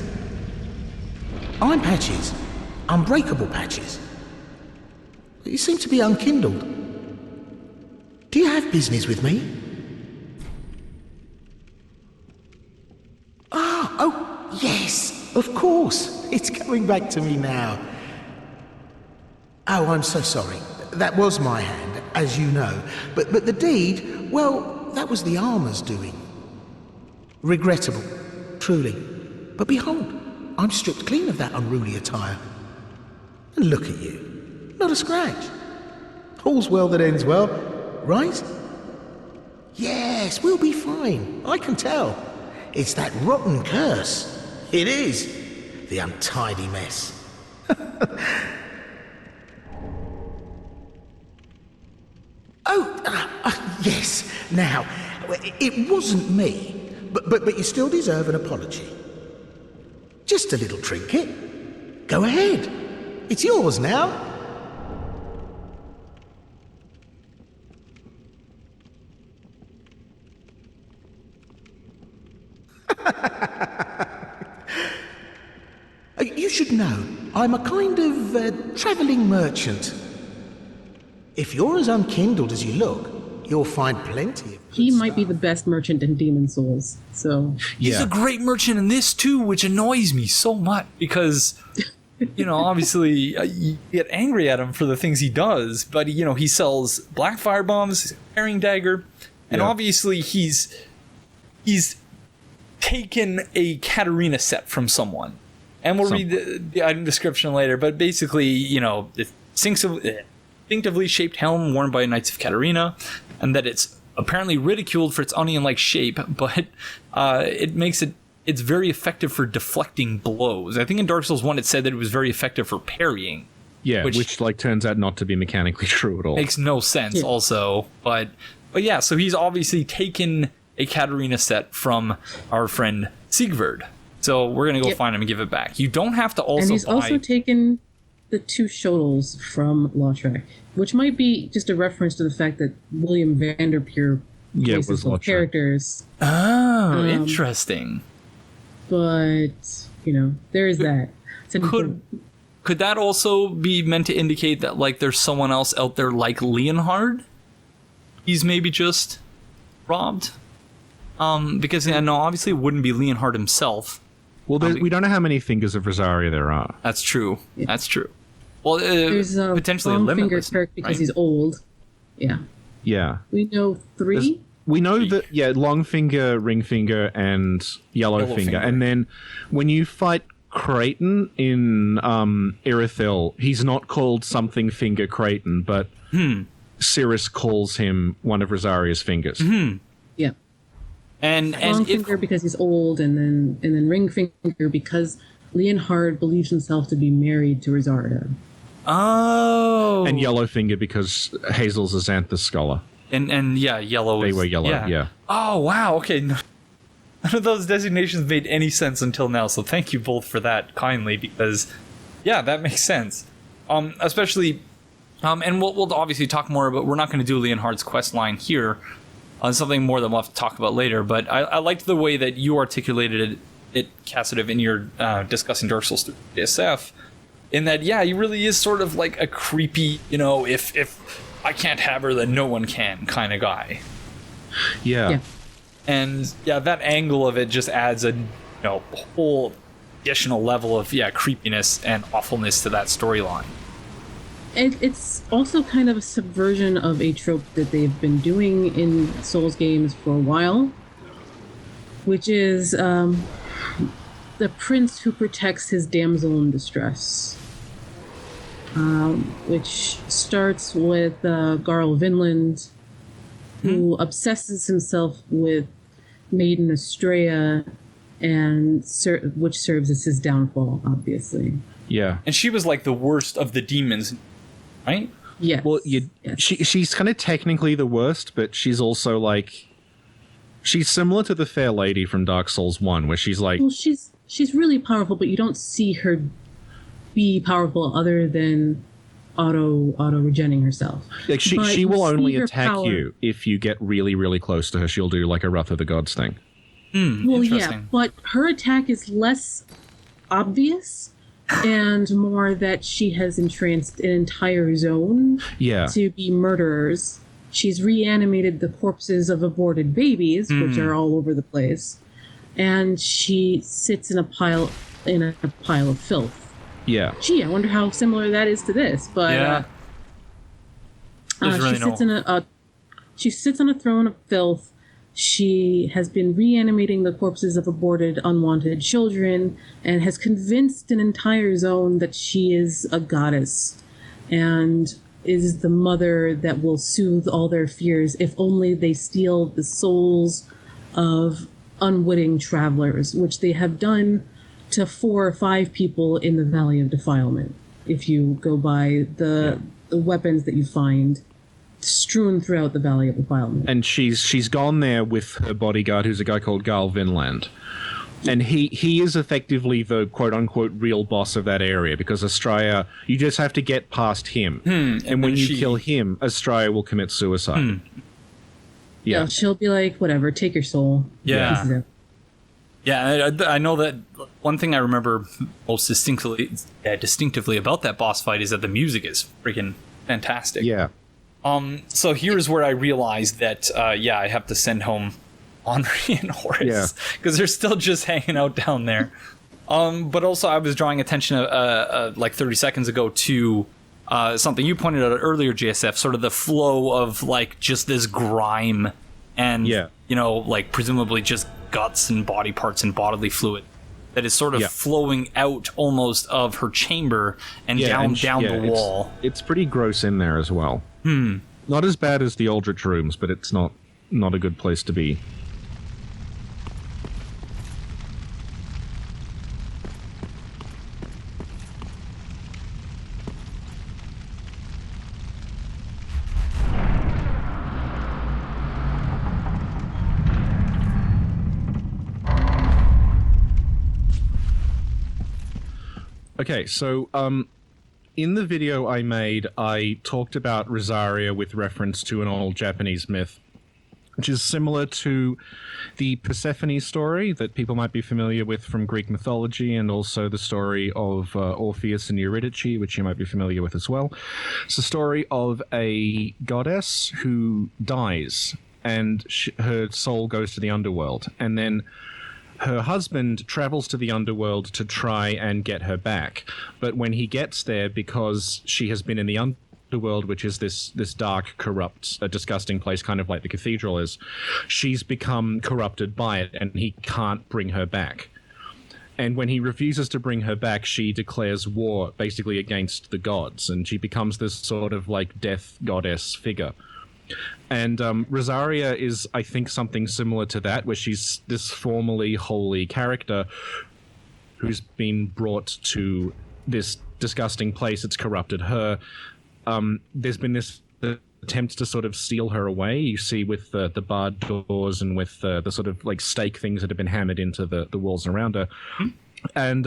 I'm Patches. Unbreakable Patches. You seem to be unkindled. Do you have business with me? Oh, yes, of course. It's coming back to me now. Oh, I'm so sorry. That was my hand, as you know. But the deed, well, that was the armor's doing. Regrettable, truly. But behold, I'm stripped clean of that unruly attire. And look at you. Not a scratch. All's well that ends well, right? Yes, we'll be fine. I can tell. It's that rotten curse. It is. The untidy mess. Yes. Now, it wasn't me, but you still deserve an apology. Just a little trinket. Go ahead. It's yours now. You should know, I'm a kind of travelling merchant. If you're as unkindled as you look, you'll find plenty of He might be the best merchant in Demon Souls, so... He's a great merchant in this too, which annoys me so much because, obviously you get angry at him for the things he does, but he sells black fire bombs, herring dagger, and obviously he's taken a Catarina set from someone. And we'll read the item description later, but basically, the distinctively shaped helm worn by Knights of Catarina, and that it's apparently ridiculed for its onion-like shape, but it's very effective for deflecting blows. I think in Dark Souls 1 it said that it was very effective for parrying. Yeah, which turns out not to be mechanically true at all. Makes no sense also. But yeah, so he's obviously taken a Catarina set from our friend Siegward. So we're going to go find him and give it back. You don't have to also And he's also taken the two Shodels from Lautrec, which might be just a reference to the fact that William Vanderpure voices both characters. Oh, interesting. But, there is that. Could that also be meant to indicate that, like, there's someone else out there like Leonhard? He's maybe just robbed? Because, no, obviously it wouldn't be Leonhard himself. Well, we don't know how many fingers of Rosaria there are. That's true. Yeah. That's true. Well, there's potentially a limitless, Turk because right? he's old. Yeah. Yeah. We know 3. We know that, long finger, ring finger, and yellow finger. And then when you fight Creighton in Irithyll, he's not called something finger Creighton, but Cirrus calls him one of Rosaria's fingers. Yeah. And long finger because he's old, and then ring finger because Leonhard believes himself to be married to Rosaria. Oh. And yellow finger because Hazel's a Xanthus scholar. And yellow. They were yellow. Yeah. Oh wow. Okay. None of those designations made any sense until now. So thank you both for that kindly, because that makes sense. Especially, and we'll obviously talk more about. We're not going to do Leonhard's quest line here. On something more that we'll have to talk about later. But I liked the way that you articulated it, Casitive, in your discussing Dark Souls 3 JSF. In that, he really is sort of like a creepy, if I can't have her, then no one can kind of guy. Yeah. And that angle of it just adds a whole additional level of creepiness and awfulness to that storyline. It's also kind of a subversion of a trope that they've been doing in Souls games for a while, which is the prince who protects his damsel in distress. Which starts with Jarl of Vinland, who obsesses himself with Maiden Astrea, and which serves as his downfall, obviously. Yeah. And she was like the worst of the demons, right? Yes. Well, yes. she's kind of technically the worst, but she's also like... She's similar to the Fair Lady from Dark Souls 1, where she's like... Well, she's really powerful, but you don't see her be powerful other than auto-regenning herself. Like she will only attack you if you get really, really close to her. She'll do like a Wrath of the Gods thing. Well, yeah, but her attack is less obvious and more that she has entranced an entire zone to be murderers. She's reanimated the corpses of aborted babies, which are all over the place, and she sits in a pile of filth. Yeah. Gee, I wonder how similar that is to this. But she sits on a throne of filth. She has been reanimating the corpses of aborted, unwanted children, and has convinced an entire zone that she is a goddess, and is the mother that will soothe all their fears if only they steal the souls of unwitting travelers, which they have done to 4 or 5 people in the Valley of Defilement, if you go by the weapons that you find strewn throughout the Valley of Defilement. And she's gone there with her bodyguard, who's a guy called Jarl Vinland. And he is effectively the quote-unquote real boss of that area, because Astrea, you just have to get past him. And when you kill him, Astrea will commit suicide. Yeah, she'll be like, whatever, take your soul. Yeah. Yeah, I know that one thing I remember most distinctively about that boss fight is that the music is freaking fantastic. Yeah. So here's where I realized that, I have to send home Anri and Horace, because they're still just hanging out down there. But also I was drawing attention like 30 seconds ago to something you pointed out earlier, JSF, sort of the flow of like just this grime and, like presumably just guts and body parts and bodily fluid that is sort of flowing out almost of her chamber and down the wall. It's pretty gross in there as well. Not as bad as the Aldrich rooms, but it's not a good place to be. Okay, so in the video I made, I talked about Rosaria with reference to an old Japanese myth which is similar to the Persephone story that people might be familiar with from Greek mythology, and also the story of Orpheus and Eurydice, which you might be familiar with as well. It's a story of a goddess who dies, and her soul goes to the underworld, and then her husband travels to the underworld to try and get her back. But when he gets there, because she has been in the underworld, which is this dark, corrupt, disgusting place, kind of like the Cathedral is, she's become corrupted by it, and he can't bring her back. And when he refuses to bring her back, she declares war, basically against the gods, and she becomes this sort of like death goddess figure. And Rosaria is, I think, something similar to that, where she's this formerly holy character who's been brought to this disgusting place that's corrupted her. There's been this attempt to sort of steal her away, you see, with the barred doors and with the sort of like stake things that have been hammered into the walls around her. And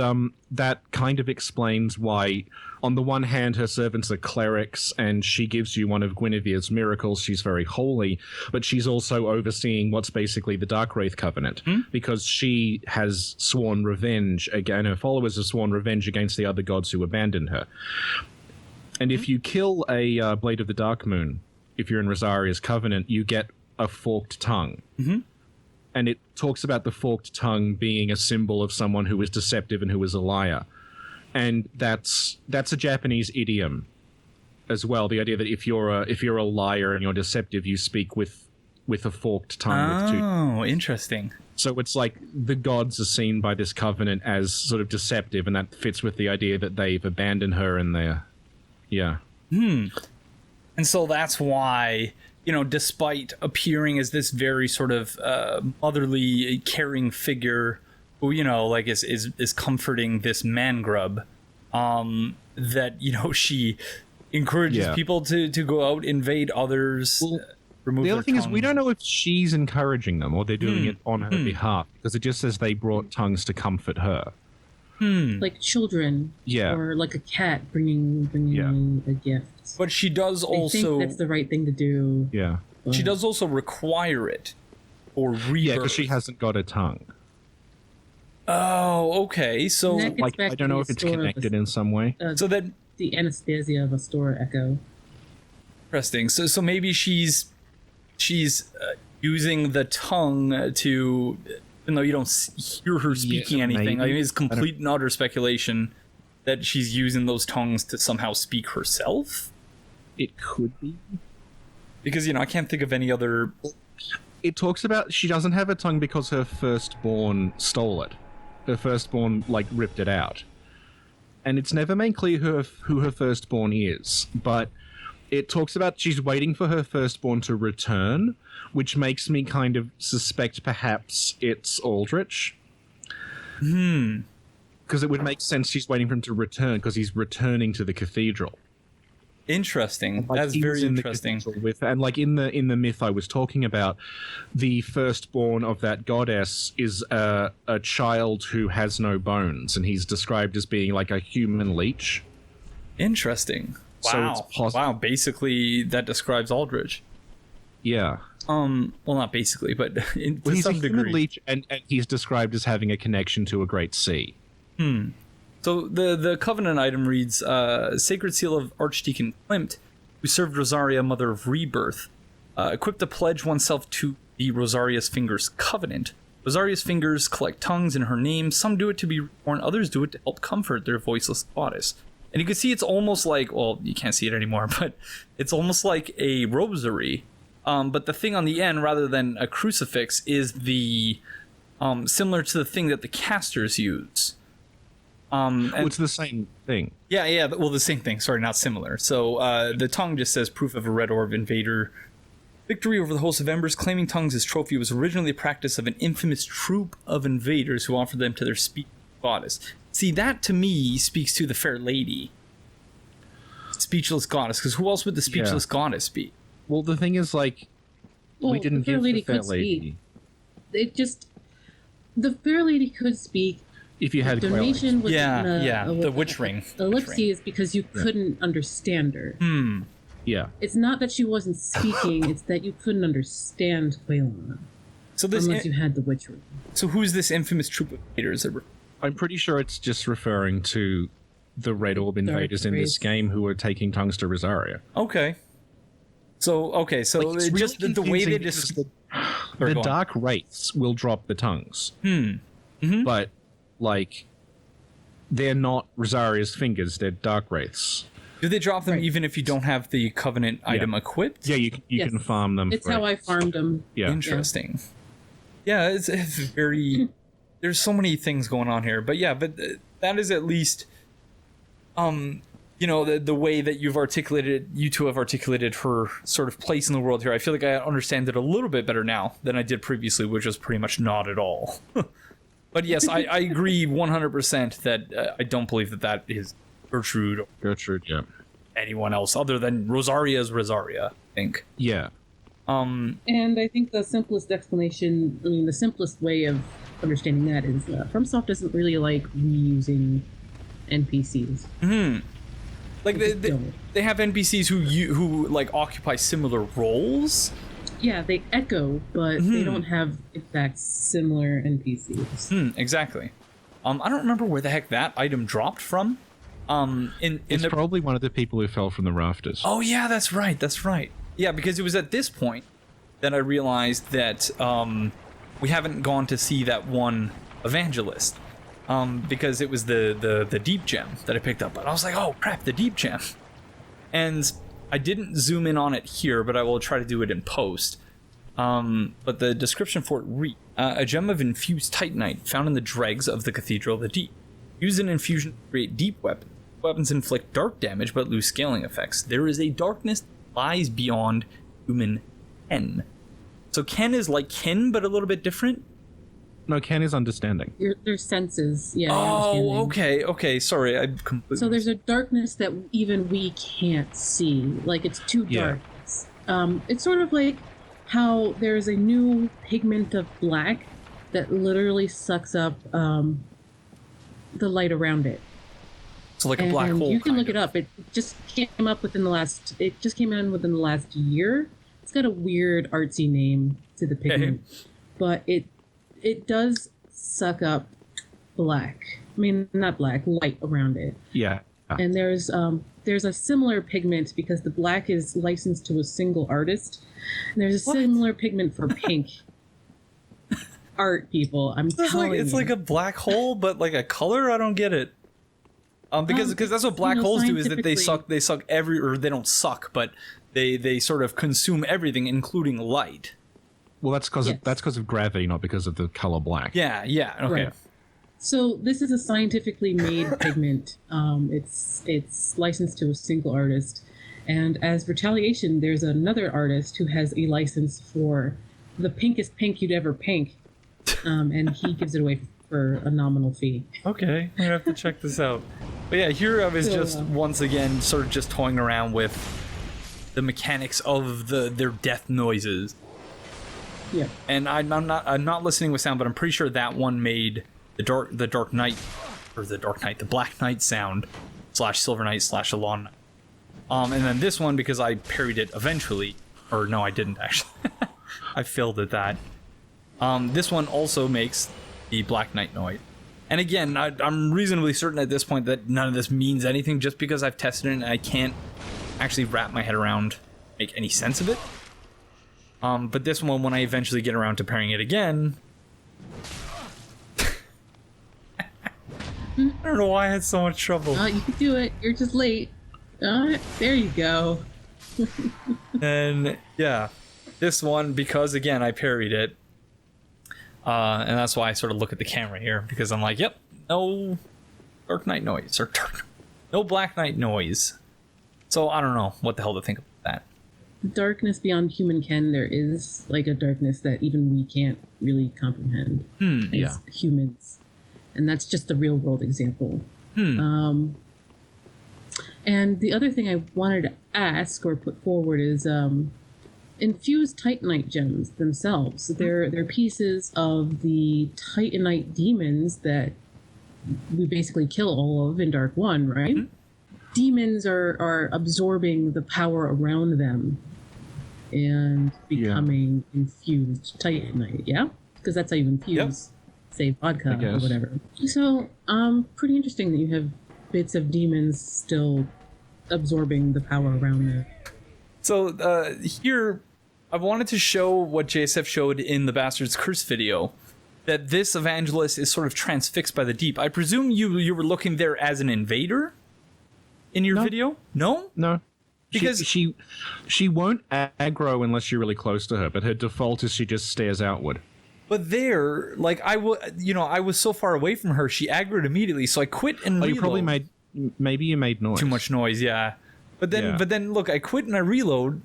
that kind of explains why, on the one hand, her servants are clerics, and she gives you one of Guinevere's miracles. She's very holy, but she's also overseeing what's basically the Darkwraith Covenant, because she has sworn revenge, again, her followers have sworn revenge against the other gods who abandoned her. And if you kill a Blade of the Dark Moon, if you're in Rosaria's Covenant, you get a forked tongue. And it talks about the forked tongue being a symbol of someone who is deceptive and who is a liar. And that's a Japanese idiom as well. The idea that if you're a liar and you're deceptive, you speak with a forked tongue. Oh, interesting. So it's like the gods are seen by this covenant as sort of deceptive, and that fits with the idea that they've abandoned her and they're... Yeah. And so that's why, despite appearing as this very sort of motherly, caring figure who, is comforting this man grub, that, she encourages people to go out, invade others, remove the other their thing tongue. is, we don't know if she's encouraging them or they're doing it on her behalf, because it just says they brought tongues to comfort her. Like children, or like a cat bringing a gift. But she does I also... think that's the right thing to do. Yeah. She does also require it, or rebirth. Yeah, because she hasn't got a tongue. Oh, okay. So, like, I don't know if it's connected in some way. So that the anesthesia of Astora echo. Interesting. So maybe she's using the tongue to, even though you don't hear her speaking anything. I mean, it's complete and utter speculation that she's using those tongues to somehow speak herself. It could be, because I can't think of any other. It talks about she doesn't have a tongue because her firstborn stole it. Her firstborn ripped it out, and it's never made clear who her firstborn is. But it talks about she's waiting for her firstborn to return, which makes me kind of suspect perhaps it's Aldrich. Because it would make sense she's waiting for him to return, because he's returning to the cathedral. Interesting. That's very interesting. In the myth I was talking about, the firstborn of that goddess is a child who has no bones, and he's described as being like a human leech. Interesting. Wow. So wow. Basically, that describes Aldrich. Yeah. Well, not basically, but to he's some a degree. Human leech, and he's described as having a connection to a great sea. So the covenant item reads, Sacred Seal of Archdeacon Klimt, who served Rosaria, Mother of Rebirth, equipped to pledge oneself to the Rosaria's Fingers Covenant. Rosaria's fingers collect tongues in her name. Some do it to be reborn, others do it to help comfort their voiceless goddess. And you can see it's almost like, well, you can't see it anymore, but it's almost like a rosary. But the thing on the end, rather than a crucifix, is the similar to the thing that the casters use. It's the same thing. Yeah. Well, the same thing. Sorry, not similar. So the tongue just says proof of a red orb invader. Victory over the host of embers. Claiming tongues as trophy was originally the practice of an infamous troop of invaders who offered them to their goddess. See, that to me speaks to the fair lady. Speechless goddess, because who else would the speechless goddess be? Well, the thing is, we didn't give the fair lady. The fair lady could speak. If you had donation was the witch ring. Ellipses because you couldn't understand her. Yeah. It's not that she wasn't speaking, it's that you couldn't understand Quaylon. So this unless you had the witch room. So who's this infamous troop of invaders? I'm pretty sure it's just referring to the Red Orb invaders in this game who are taking tongues to Rosaria. Okay. So like, it's just really the way they just the Dark Wraiths will drop the tongues. Mm-hmm. But like they're not Rosaria's fingers, they're Dark Wraiths. Do they drop them even if you don't have the Covenant item equipped? Yeah, you can farm them. It's how I farmed them. Yeah. Interesting. Yeah, it's very... There's so many things going on here. But yeah, but that is at least... you know, the way that you two have articulated her sort of place in the world here. I feel like I understand it a little bit better now than I did previously, which was pretty much not at all. But yes, I agree 100% that I don't believe that is Gertrude, yeah. Anyone else other than Rosaria's Rosaria, I think. Yeah. And I think the simplest explanation, the simplest way of understanding that is FromSoft doesn't really like reusing NPCs. Hmm. Like they have NPCs who like occupy similar roles. Yeah, they echo, but they don't have exact similar NPCs. Exactly. I don't remember where the heck that item dropped from. It's probably one of the people who fell from the rafters. Oh yeah, that's right. Yeah, because it was at this point that I realized that we haven't gone to see that one evangelist. Because it was the deep gem that I picked up. But I was like, oh crap, the deep gem. And I didn't zoom in on it here, but I will try to do it in post. But the description for it reads, a gem of infused titanite found in the dregs of the Cathedral of the Deep. Use an infusion to create deep weapons. Weapons inflict dark damage but lose scaling effects. There is a darkness that lies beyond human ken. So ken is like kin, but a little bit different. No, ken is understanding. Their senses, yeah. Oh, okay. Sorry, I completely. So there's a darkness that even we can't see. Like it's too dark. It's sort of like how there's a new pigment of black that literally sucks up the light around it. So like a black hole. You can look it up. It just came up within the last. It just came in within the last year. It's got a weird artsy name to the pigment, but it does suck up black. I mean, not black, light around it. Yeah. And there's a similar pigment because the black is licensed to a single artist. And there's a similar pigment for pink. Art people, I'm telling you. It's like a black hole, but like a color. I don't get it. Because that's what black holes do, is that they suck or they don't suck, but they sort of consume everything, including light. Well, that's because of gravity, not because of the color black. Yeah, okay. Right. So this is a scientifically made pigment. It's licensed to a single artist, and as retaliation, there's another artist who has a license for the pinkest pink you'd ever pink, and he gives it away for a nominal fee. Okay, I'm gonna have to check this out. But yeah, here I was just once again sort of just toying around with the mechanics of their death noises. Yeah. And I'm not listening with sound, but I'm pretty sure that one made the Black Knight sound / Silver Knight / Alon. And then this one, because I parried it eventually, or no, I didn't actually. I failed at that. This one also makes the Black Knight noise. And again, I'm reasonably certain at this point that none of this means anything, just because I've tested it and I can't actually wrap my head around, make any sense of it. But this one, when I eventually get around to pairing it again... I don't know why I had so much trouble. You can do it. You're just late. There you go. And, yeah. This one, because, again, I parried it. And that's why I sort of look at the camera here, because I'm like, yep, no Dark Knight noise. No Black Knight noise. So, I don't know what the hell to think about that. Darkness beyond human ken, there is like a darkness that even we can't really comprehend as humans, and that's just the real world example. And the other thing I wanted to ask or put forward is infused titanite gems themselves. They're pieces of the titanite demons that we basically kill all of in Dark 1, right? demons are absorbing the power around them and becoming infused titanite, yeah? Because that's how you infuse, say, vodka or whatever. So, pretty interesting that you have bits of demons still absorbing the power around them. So, here, I wanted to show what JSF showed in the Bastard's Curse video, that this evangelist is sort of transfixed by the deep. I presume you were looking there as an invader in your video? No? No. Because she won't aggro unless you're really close to her, but her default is she just stares outward. But there, like, I was so far away from her, she aggroed immediately, so I quit and reload. You probably maybe you made noise. Too much noise, yeah. But then, look, I quit and I reload,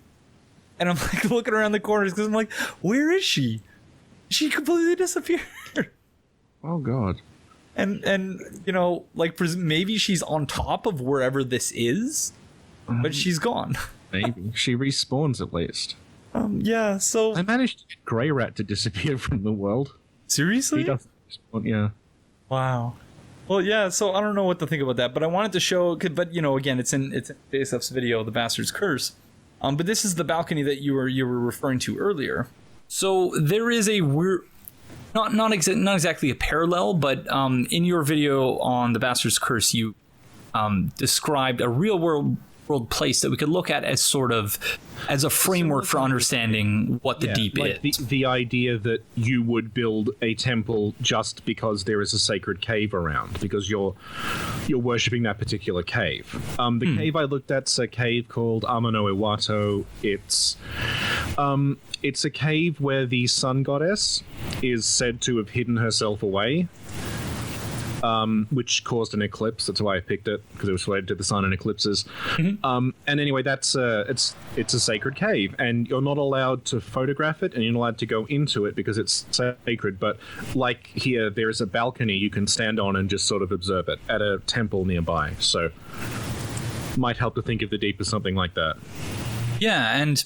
and I'm like looking around the corners because I'm like, where is she? She completely disappeared. Oh God. And like maybe she's on top of wherever this is, but she's gone. Maybe she respawns at least. Yeah. So I managed to get Grey Rat to disappear from the world. Seriously? He doesn't respawn. Yeah. Wow. Well, yeah. So I don't know what to think about that, but I wanted to show. But again, it's in JSF's video, The Bastard's Curse. But this is the balcony that you were referring to earlier. So there is a weird, not exactly a parallel, but in your video on The Bastard's Curse, you described a real world place that we could look at as sort of as a framework for understanding what the deep is. The idea that you would build a temple just because there is a sacred cave around, because you're worshipping that particular cave. The cave I looked at's a cave called Amano Iwato. It's a cave where the sun goddess is said to have hidden herself away, which caused an eclipse. That's why I picked it, because it was related to the sun and eclipses. And anyway, it's a sacred cave, and you're not allowed to photograph it, and you're not allowed to go into it because it's sacred. But like here, there is a balcony you can stand on and just sort of observe it at a temple nearby. So might help to think of the deep as something like that. Yeah, and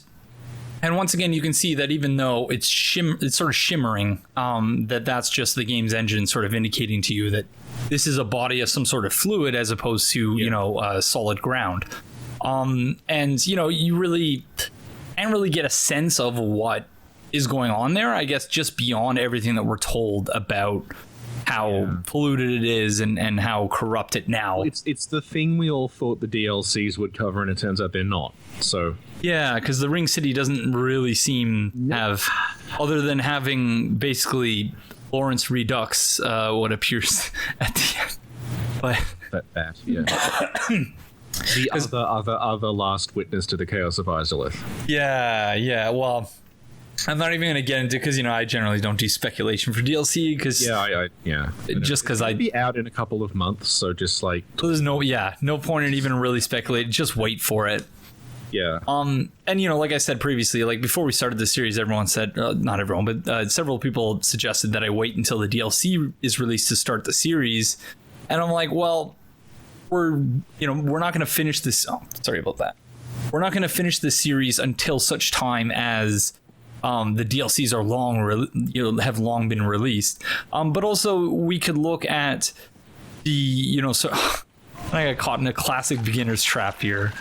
once again, you can see that even though it's sort of shimmering, that's just the game's engine sort of indicating to you that this is a body of some sort of fluid as opposed to, solid ground. And, you really can't really get a sense of what is going on there, I guess, just beyond everything that we're told about how polluted it is and how corrupt it now. It's the thing we all thought the DLCs would cover, and it turns out they're not. So yeah, because the Ring City doesn't really seem have, other than having basically Lawrence Redux, what appears at the end. But that yeah. The other last witness to the Chaos of Izalith. Yeah. Well, I'm not even going to get into, because I generally don't do speculation for DLC, because just because I'd be out in a couple of months, so just like there's no point in even really speculating. Just wait for it. Yeah. And like I said previously, like before we started the series, everyone said, not everyone, but several people suggested that I wait until the DLC is released to start the series, and I'm like, well, we're not going to finish this. Oh, sorry about that. We're not going to finish this series until such time as the DLCs are have long been released. But also we could look at the, so I got caught in a classic beginner's trap here.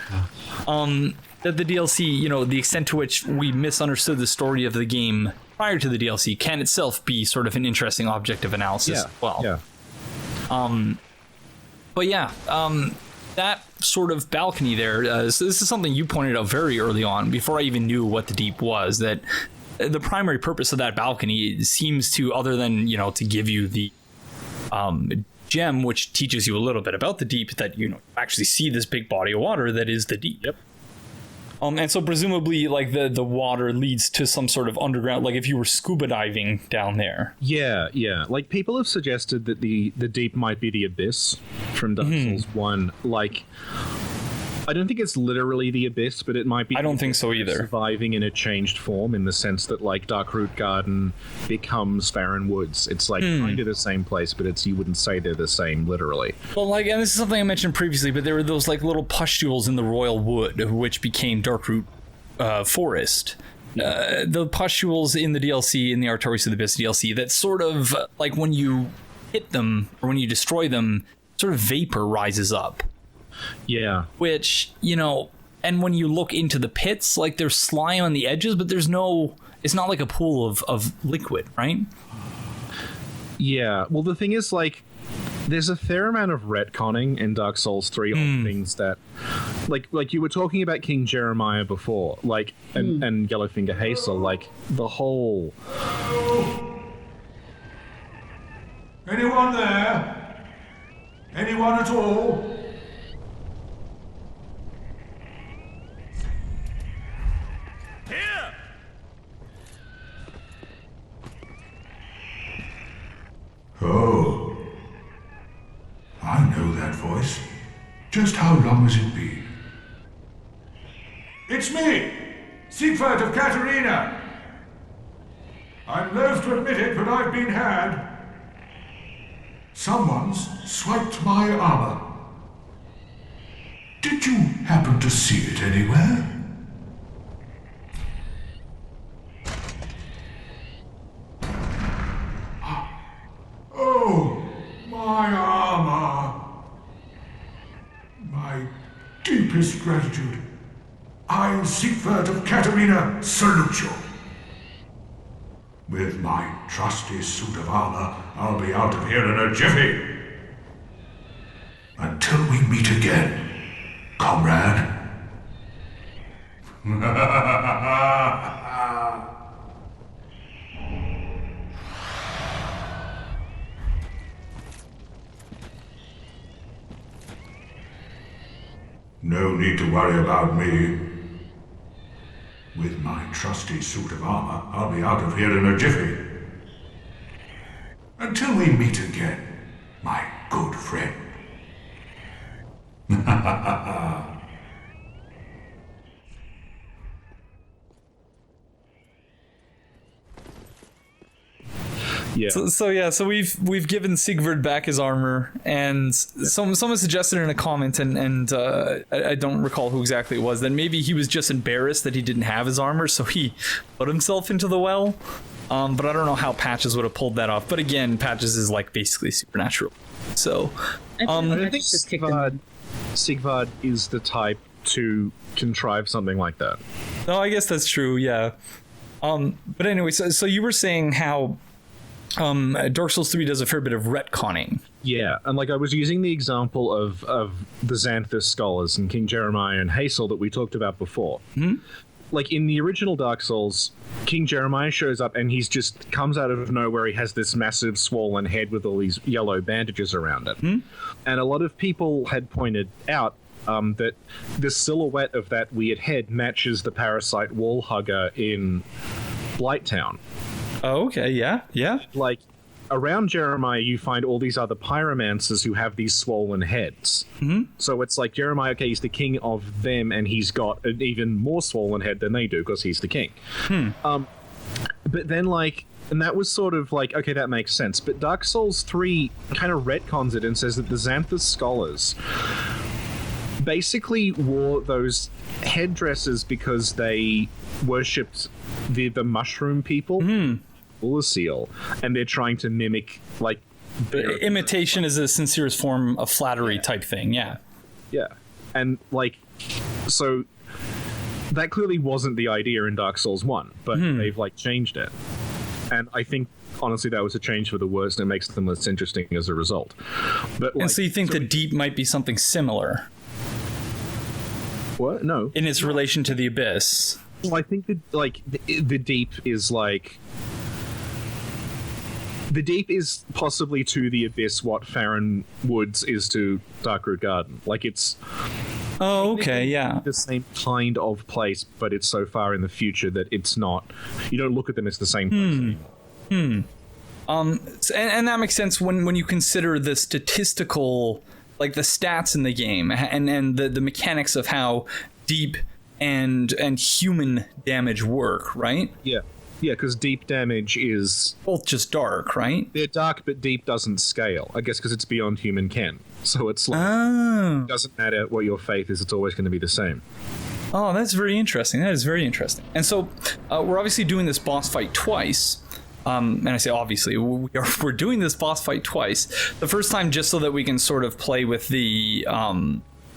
That the DLC, the extent to which we misunderstood the story of the game prior to the DLC can itself be sort of an interesting object of analysis as well. Yeah. But yeah, that sort of balcony there, so this is something you pointed out very early on, before I even knew what the deep was, that the primary purpose of that balcony seems to, other than, to give you the gem, which teaches you a little bit about the deep, that, actually see this big body of water that is the deep. Yep. And so presumably, like, the water leads to some sort of underground, like if you were scuba diving down there. Yeah. Like, people have suggested that the deep might be the abyss from Dark Souls 1. Like, I don't think it's literally the abyss, but it might be. I don't think so either. Surviving in a changed form, in the sense that, like, Darkroot Garden becomes Farron Woods. It's like kind of the same place, but you wouldn't say they're the same literally. Well, like, and this is something I mentioned previously, but there were those like little pustules in the Royal Wood, which became Darkroot Forest. The pustules in the DLC, in the Artorias of the Abyss DLC, that sort of, like, when you hit them or when you destroy them, sort of vapor rises up. Yeah. Which, you know, and when you look into the pits, like there's slime on the edges, but there's no, it's not like a pool of liquid, right? Yeah. Well, the thing is, like, there's a fair amount of retconning in Dark Souls 3 on things that, like you were talking about King Jeremiah before, like, and Yellowfinger Hazel, like, the whole... Anyone there? Anyone at all? Here! Oh. I know that voice. Just how long has it been? It's me! Siegward of Catarina! I'm loath to admit it, but I've been had. Someone's swiped my armor. Did you happen to see it anywhere? Oh, my armor. My deepest gratitude. I, Siegward of Catarina, salute you. With my trusty suit of armor, I'll be out of here in a jiffy. Until we meet again, comrade. No need to worry about me. With my trusty suit of armor, I'll be out of here in a jiffy. Until we meet again, my good friend. Yeah. So we've given Siegward back his armor, and someone suggested in a comment, and I don't recall who exactly it was, that maybe he was just embarrassed that he didn't have his armor, so he put himself into the well. But I don't know how Patches would have pulled that off. But again, Patches is like basically supernatural. So I think Siegward is the type to contrive something like that. No, I guess that's true. Yeah. But anyway, so you were saying how Dark Souls 3 does a fair bit of retconning. Yeah, and like I was using the example of the Xanthus scholars and King Jeremiah and Hazel that we talked about before. Like in the original Dark Souls, King Jeremiah shows up and he's just comes out of nowhere. He has this massive swollen head with all these yellow bandages around it. And a lot of people had pointed out that the silhouette of that weird head matches the parasite wall hugger in Blighttown. Oh, okay, yeah. Like, around Jeremiah, you find all these other pyromancers who have these swollen heads. So it's like Jeremiah, okay, he's the king of them, and he's got an even more swollen head than they do because he's the king. But then, like, and that was sort of like, okay, that makes sense. But Dark Souls 3 kind of retcons it and says that the Xanthus scholars basically wore those headdresses because they worshipped the mushroom people, Ulysseal, and they're trying to mimic, like... Imitation is the sincerest form of flattery type thing, yeah. Yeah. And, like, so that clearly wasn't the idea in Dark Souls 1, but they've, like, changed it. And I think, honestly, that was a change for the worse, and it makes them less interesting as a result. But, like, and so you think the Deep might be something similar? What? No. In its relation to the Abyss? Well, I think that, like, the Deep is, like... The Deep is possibly to the Abyss what Farron Woods is to Darkroot Garden. Like, it's... Oh, okay, yeah. The same kind of place, but it's so far in the future that it's not... You don't look at them as the same place anymore. And that makes sense when you consider the statistical... Like, the stats in the game, and the mechanics of how Deep and human damage work, right? Yeah. Yeah, because deep damage is... both just dark, right? They're dark, but deep doesn't scale. I guess because it's beyond human ken. So it's like... It doesn't matter what your faith is, it's always going to be the same. Oh, that's very interesting. That is very interesting. And so, we're obviously doing this boss fight twice. And I say obviously, we're doing this boss fight twice. The first time just so that we can sort of play with the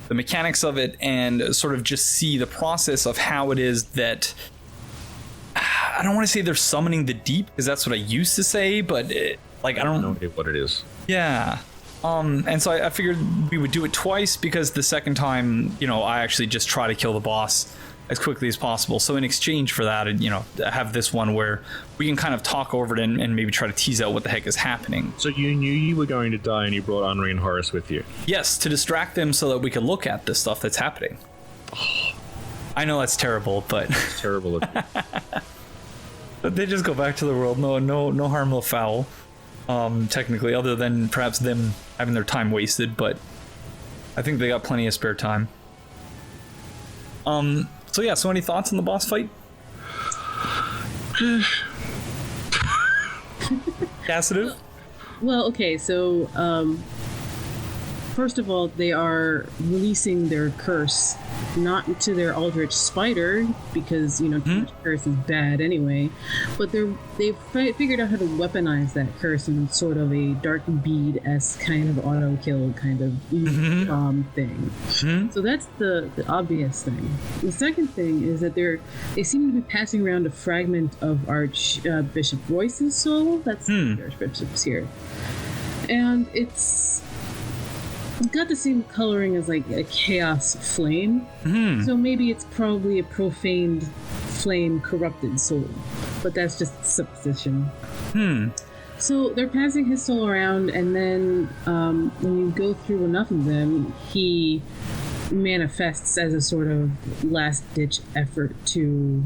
the mechanics of it and sort of just see the process of how it is that I don't want to say they're summoning the deep, because that's what I used to say, but I don't know what it is. Yeah. And so I figured we would do it twice, because the second time, I actually just try to kill the boss as quickly as possible. So in exchange for that, I have this one where we can kind of talk over it and maybe try to tease out what the heck is happening. So you knew you were going to die and you brought Anri and Horace with you? Yes, to distract them so that we could look at the stuff that's happening. I know that's terrible, but... It's terrible of you. But they just go back to the world. No harm, no foul. Technically, other than perhaps them having their time wasted, but I think they got plenty of spare time. So any thoughts on the boss fight? Casitive? Well, okay, so first of all, they are releasing their curse, not to their Aldrich Spider, because too much curse is bad anyway, but they've figured out how to weaponize that curse in sort of a dark bead-esque kind of auto kill kind of thing. So that's the obvious thing. The second thing is that they seem to be passing around a fragment of Archbishop Royce's soul. That's the Archbishop's here, and it's got the same coloring as like a chaos flame. So maybe it's probably a profaned flame corrupted soul, but that's just supposition. So they're passing his soul around, and then when you go through enough of them, he manifests as a sort of last-ditch effort to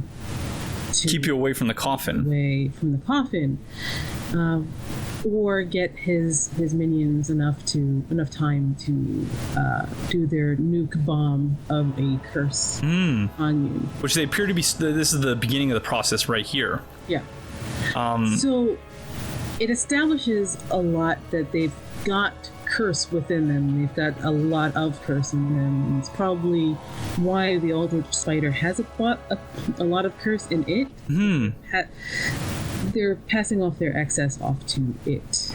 keep you away from the coffin. Or get his minions enough time to do their nuke bomb of a curse on you. Which they appear to be. This is the beginning of the process right here. Yeah. So it establishes a lot that they've got curse within them. They've got a lot of curse in them. It's probably why the Aldrich Spider has a lot of curse in it. They're passing off their excess off to it.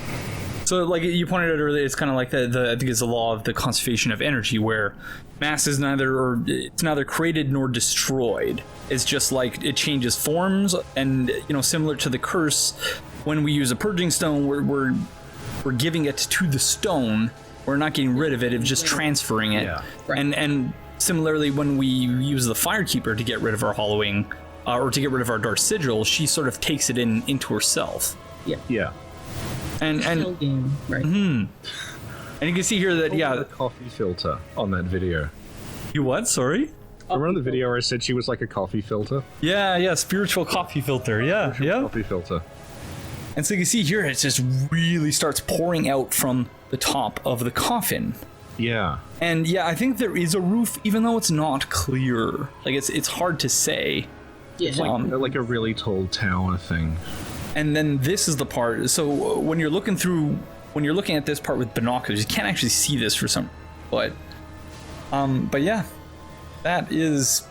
So, like you pointed out earlier, it's kind of like the I think it's the law of the conservation of energy, where mass is neither created nor destroyed. It's just like it changes forms, and similar to the curse, when we use a purging stone, we're giving it to the stone. We're not getting rid of it; it's just transferring it. Yeah. Right. And similarly, when we use the Firekeeper to get rid of our hollowing. Or to get rid of our Dark Sigil, she sort of takes it into herself. Yeah. And game, right? And you can see here that the coffee filter on that video. You what? Sorry. Remember the video where I said she was like a coffee filter? Yeah, spiritual coffee filter. Yeah. Coffee filter. And so you can see here, it just really starts pouring out from the top of the coffin. Yeah. And yeah, I think there is a roof, even though it's not clear. Like it's hard to say. Yeah. Like a really tall tower thing. And then this is the part. So when you're looking at this part with binoculars, you can't actually see this for some. But yeah, that is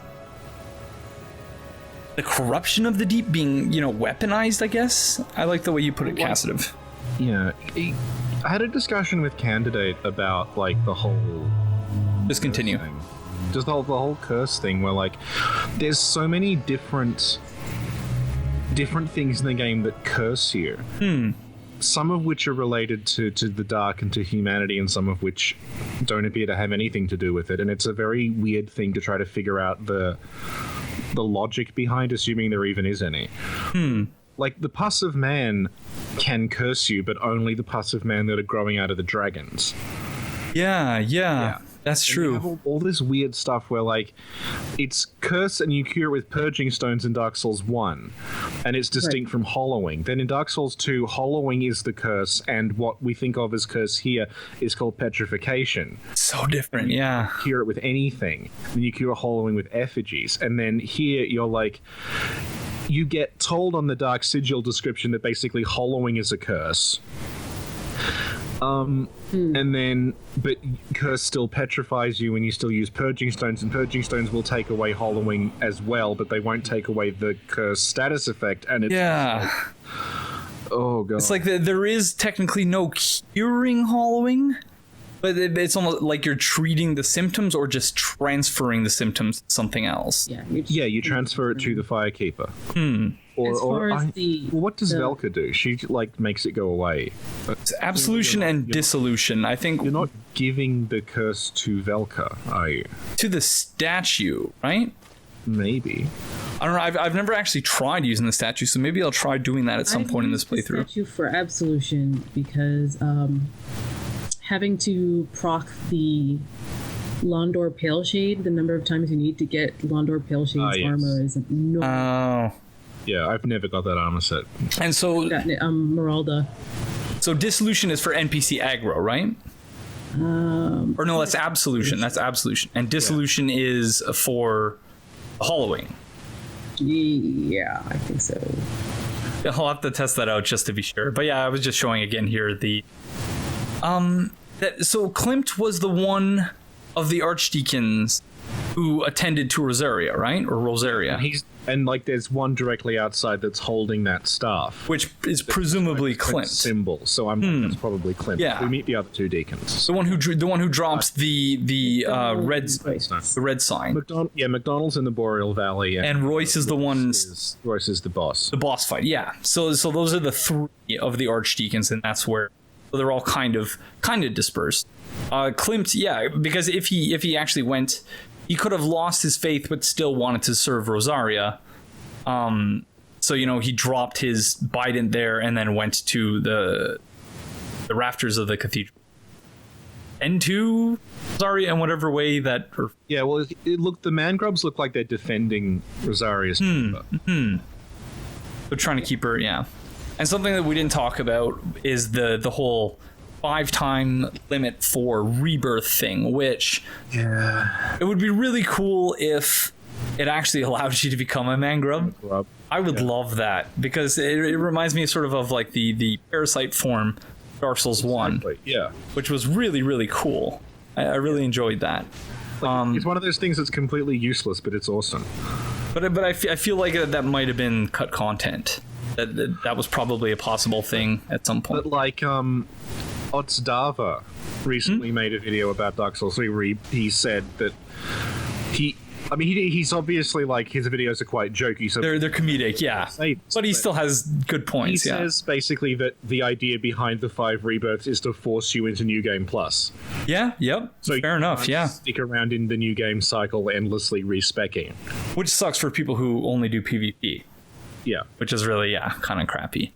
the corruption of the deep being, weaponized. I guess I like the way you put it, Casitive. Yeah, I had a discussion with Candidate about like the whole. Just continue. Thing. Just the whole curse thing, where like there's so many different things in the game that curse you. Some of which are related to the dark and to humanity, and some of which don't appear to have anything to do with it. And it's a very weird thing to try to figure out the logic behind, assuming there even is any. Like the pus of man can curse you, but only the pus of man that are growing out of the dragons. Yeah. That's true. You have all this weird stuff where, like, it's curse and you cure it with purging stones in Dark Souls 1, and it's distinct from hollowing. Then in Dark Souls 2, hollowing is the curse, and what we think of as curse here is called petrification. So different, yeah. You cure it with anything. Then you cure hollowing with effigies. And then here, you're like... You get told on the Dark Sigil description that basically hollowing is a curse. And then, but curse still petrifies you and you still use purging stones, and purging stones will take away hollowing as well, but they won't take away the curse status effect. And it's like, oh god, it's like there is technically no curing hollowing, But it's almost like you're treating the symptoms or just transferring the symptoms to something else. Yeah, you transfer it to the Firekeeper. What does Velka do? She like makes it go away. It's absolution and dissolution. I think you're not giving the curse to Velka, are you? To the statue, right? Maybe. I don't know. I've never actually tried using the statue, so maybe I'll try doing that at some point in this playthrough. The statue for absolution because having to proc the Londor Paleshade, the number of times you need to get Londor Paleshade's armor is enormous. Oh. Yeah, I've never got that armor set. And so... Meralda. So dissolution is for NPC aggro, right? Or no, that's absolution. That's absolution. And dissolution is for hollowing. Yeah, I think so. I'll have to test that out just to be sure. But yeah, I was just showing again here the... So Klimt was the one of the archdeacons who attended to Rosaria, right? Or Rosaria. And like there's one directly outside that's holding that staff. Which is presumably Klimt. Symbol. So that's probably Klimt. Yeah. We meet the other two deacons. The one who drops the red sign. McDonald's in the Boreal Valley. And Royce is the one... Royce is the boss. The boss fight, yeah. So those are the three of the archdeacons, and that's where they're all kind of dispersed. Klimt, yeah, because if he actually went, he could have lost his faith but still wanted to serve Rosaria. So he dropped his bident there and then went to the rafters of the cathedral and to Rosaria in whatever way that. The man-grubs look like they're defending Rosaria's chamber. They're trying to keep her, yeah. And something that we didn't talk about is the whole 5-time limit for rebirth thing, which it would be really cool if it actually allowed you to become a man-grub. I would love that because it reminds me sort of like the parasite form Dark Souls 1, which was really, really cool. I really enjoyed that. It's one of those things that's completely useless, but it's awesome. But I feel like that might have been cut content. That was probably a possible thing at some point. But like Otzdava recently made a video about Dark Souls 3 where he said that he's obviously like his videos are quite jokey, so they're comedic, yeah. But he still has good points. He says basically that the idea behind the 5 rebirths is to force you into New Game Plus. Yeah, yep. So fair enough, yeah. Stick around in the New Game cycle endlessly respecking. Which sucks for people who only do PvP. Yeah. Which is really, kind of crappy.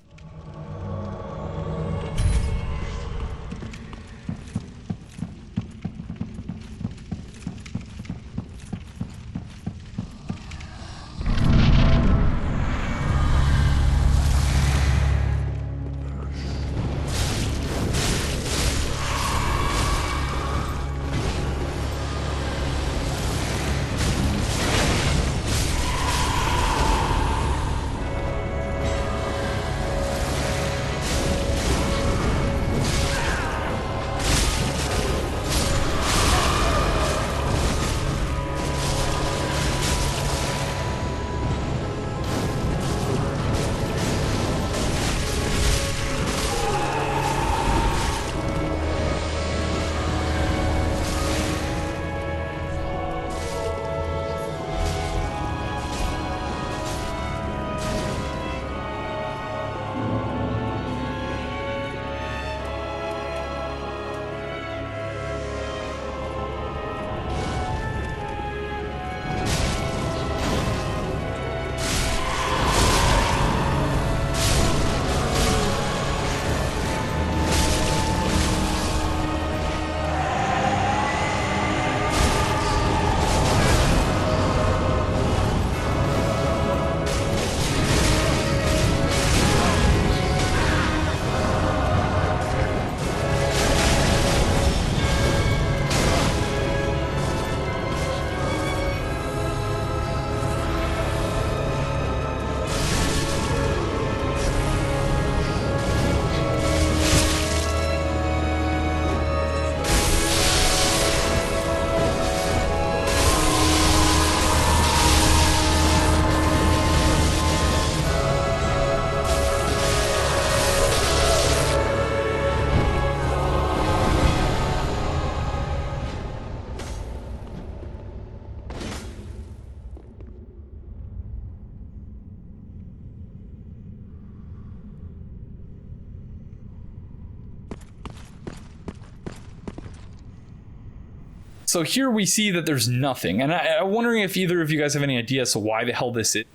so here we see that there's nothing, and I'm wondering if either of you guys have any idea as to why the hell this is,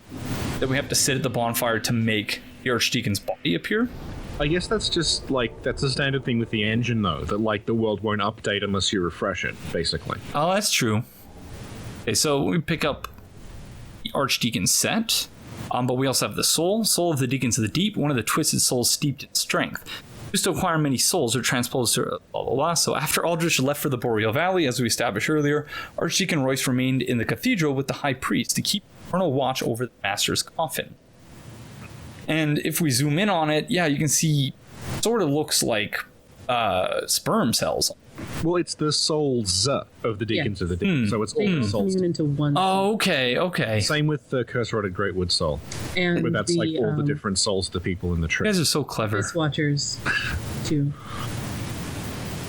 that we have to sit at the bonfire to make the Archdeacon's body appear. I guess that's just, like, that's a standard thing with the engine, though, that, like, the world won't update unless you refresh it, basically. Oh, that's true. Okay, so we pick up the Archdeacon set, but we also have the soul of the Deacons of the Deep, one of the twisted souls steeped in strength. Used to acquire many souls or transpose to blah blah blah. So after Aldrich left for the Boreal Valley, as we established earlier, Archdeacon Royce remained in the cathedral with the High Priest to keep eternal watch over the Master's coffin. And if we zoom in on it, yeah, you can see sort of looks like sperm cells. Well, it's the souls of the Deacons of the Deep, so it's all the souls. Into one. Oh, okay. Same with the Curse-Rotted Greatwood Soul. And where that's like all the different souls of the people in the tree. You guys are so clever. Ice Watchers, too.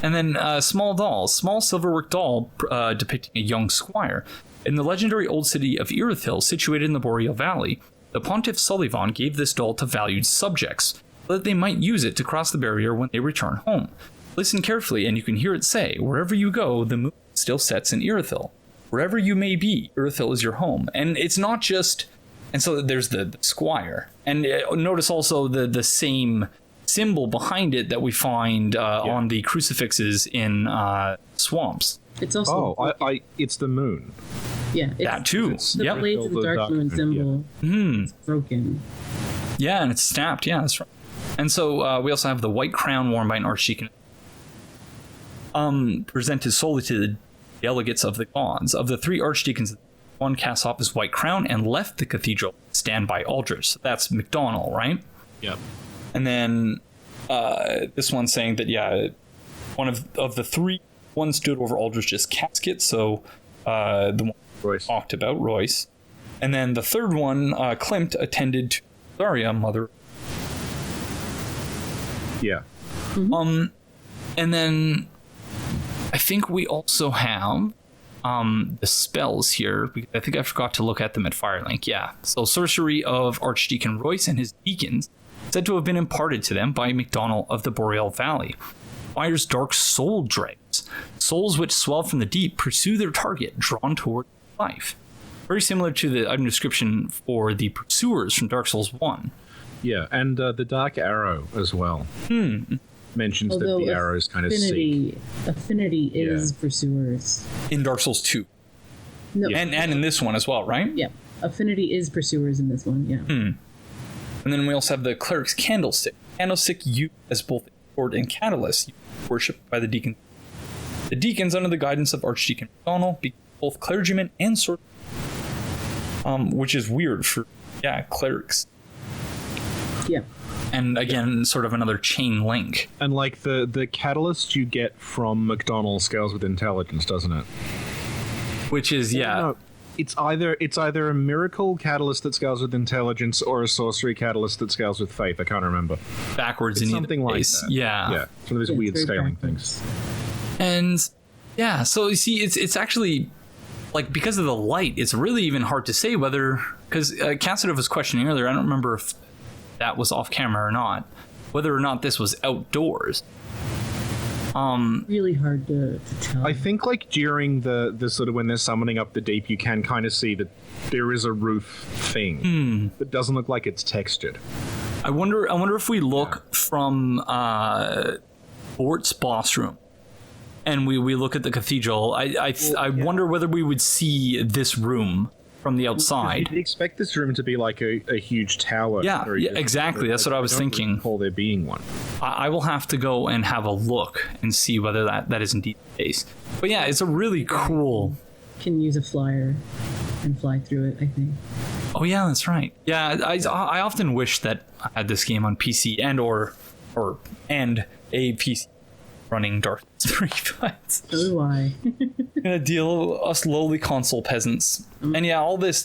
And then small silverwork doll depicting a young squire. In the legendary old city of Irithyll, situated in the Boreal Valley, the Pontiff Sullivan gave this doll to valued subjects, so that they might use it to cross the barrier when they return home. Listen carefully, and you can hear it say, "Wherever you go, the moon still sets in Irithyll. Wherever you may be, Irithyll is your home." And it's not just... And so there's the squire. And notice also the same symbol behind it that we find on the crucifixes in swamps. It's also... it's the moon. Yeah, it's, that too. It's the blades of the dark moon symbol. Yeah. It's broken. Yeah, and it's snapped. Yeah, that's right. And so we also have the white crown worn by an Archdeacon. Presented solely to the delegates of the gods. Of the three Archdeacons, one cast off his white crown and left the cathedral to stand by Aldrich. So that's MacDonald, right? Yep. And then this one's saying that, yeah, one of the three, one stood over Aldrich's casket, so the one Royce talked about, Royce. And then the third one, Klimt, attended to Rosaria, mother. Yeah. Mm-hmm. And then I think we also have the spells here. I think I forgot to look at them at Firelink. Yeah. So sorcery of Archdeacon Royce and his deacons, said to have been imparted to them by MacDonald of the Boreal Valley. Fires dark soul dregs. Souls which swell from the deep pursue their target, drawn toward life. Very similar to the item description for the pursuers from Dark Souls 1. Yeah, and the Dark Arrow as well. Mentions that the arrows kind of seek. Affinity is pursuers. In Dark Souls 2. No. And in this one as well, right? Yeah. Affinity is pursuers in this one, yeah. And then we also have the Cleric's Candlestick. Candlestick used as both a sword and catalyst, worshipped by the Deacons. The Deacons, under the guidance of Archdeacon MacDonald, became both clergymen and sword. Which is weird for, clerics. Yeah. And again, sort of another chain link. And like the catalyst you get from MacDonald scales with intelligence, doesn't it? Which is, No, it's either a miracle catalyst that scales with intelligence or a sorcery catalyst that scales with faith. I can't remember. Backwards it's in something either like case. that. Yeah. It's one of those weird scaling things. And yeah, so you see, it's actually like, because of the light, it's really even hard to say whether, because Casitive was questioning earlier. I don't remember if that was off camera or not, whether or not this was outdoors. Really hard to tell. I think like during the sort of when they're summoning up the deep, you can kind of see that there is a roof thing that doesn't look like it's textured. I wonder if we look from Bort's boss room and we look at the cathedral. I wonder whether we would see this room from the outside. You'd expect this room to be like a huge tower. Yeah, exactly. That's what I was thinking. Recall there being one. I will have to go and have a look and see whether that is indeed the case. But yeah, it's a really cool... Can use a flyer and fly through it, I think. Oh yeah, that's right. Yeah, I often wish that I had this game on PC and a PC running Dark Souls 3, but so do I. gonna deal us lowly console peasants. And yeah, all this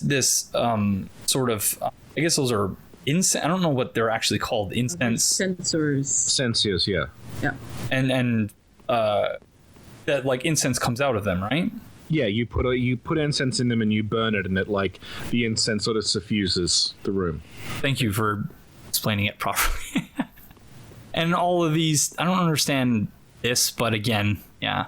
sort of I guess those are incense. I don't know what they're actually called. Incense sensors. Sensors, yeah. Yeah. And that like incense comes out of them, right? Yeah, you put incense in them and you burn it, and it like the incense sort of suffuses the room. Thank you for explaining it properly. And all of these, I don't understand this, but again, yeah.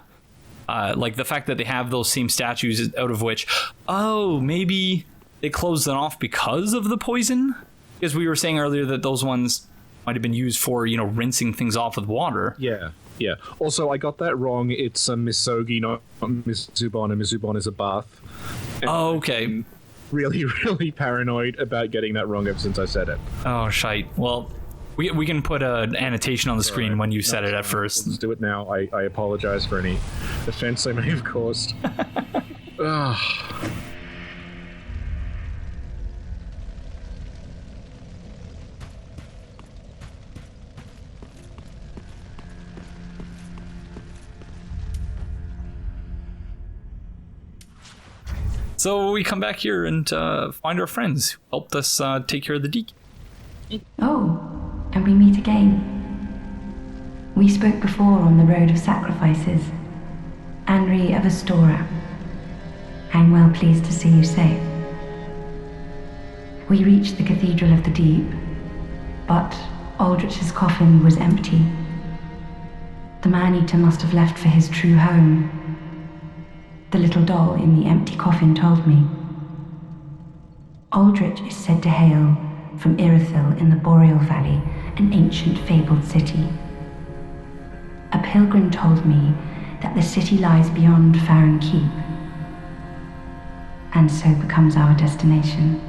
Like the fact that they have those same statues out of which, maybe they closed them off because of the poison? Because we were saying earlier that those ones might have been used for, rinsing things off with water. Yeah. Also, I got that wrong. It's a Misogi, not Mizubon, and Mizubon is a bath. And okay. I'm really, really paranoid about getting that wrong ever since I said it. Oh, shite. Well, we can put an annotation on the screen when you said it at first. Let's do it now. I apologize for any offense I may have caused. So we come back here and find our friends who helped us take care of the Deacon. Oh, and we meet again. We spoke before on the Road of Sacrifices. Anri of Astora. I'm well pleased to see you safe. We reached the Cathedral of the Deep, but Aldrich's coffin was empty. The man-eater must have left for his true home. The little doll in the empty coffin told me. Aldrich is said to hail from Irithyll in the Boreal Valley, an ancient fabled city. A pilgrim told me that the city lies beyond Farron Keep, and so becomes our destination.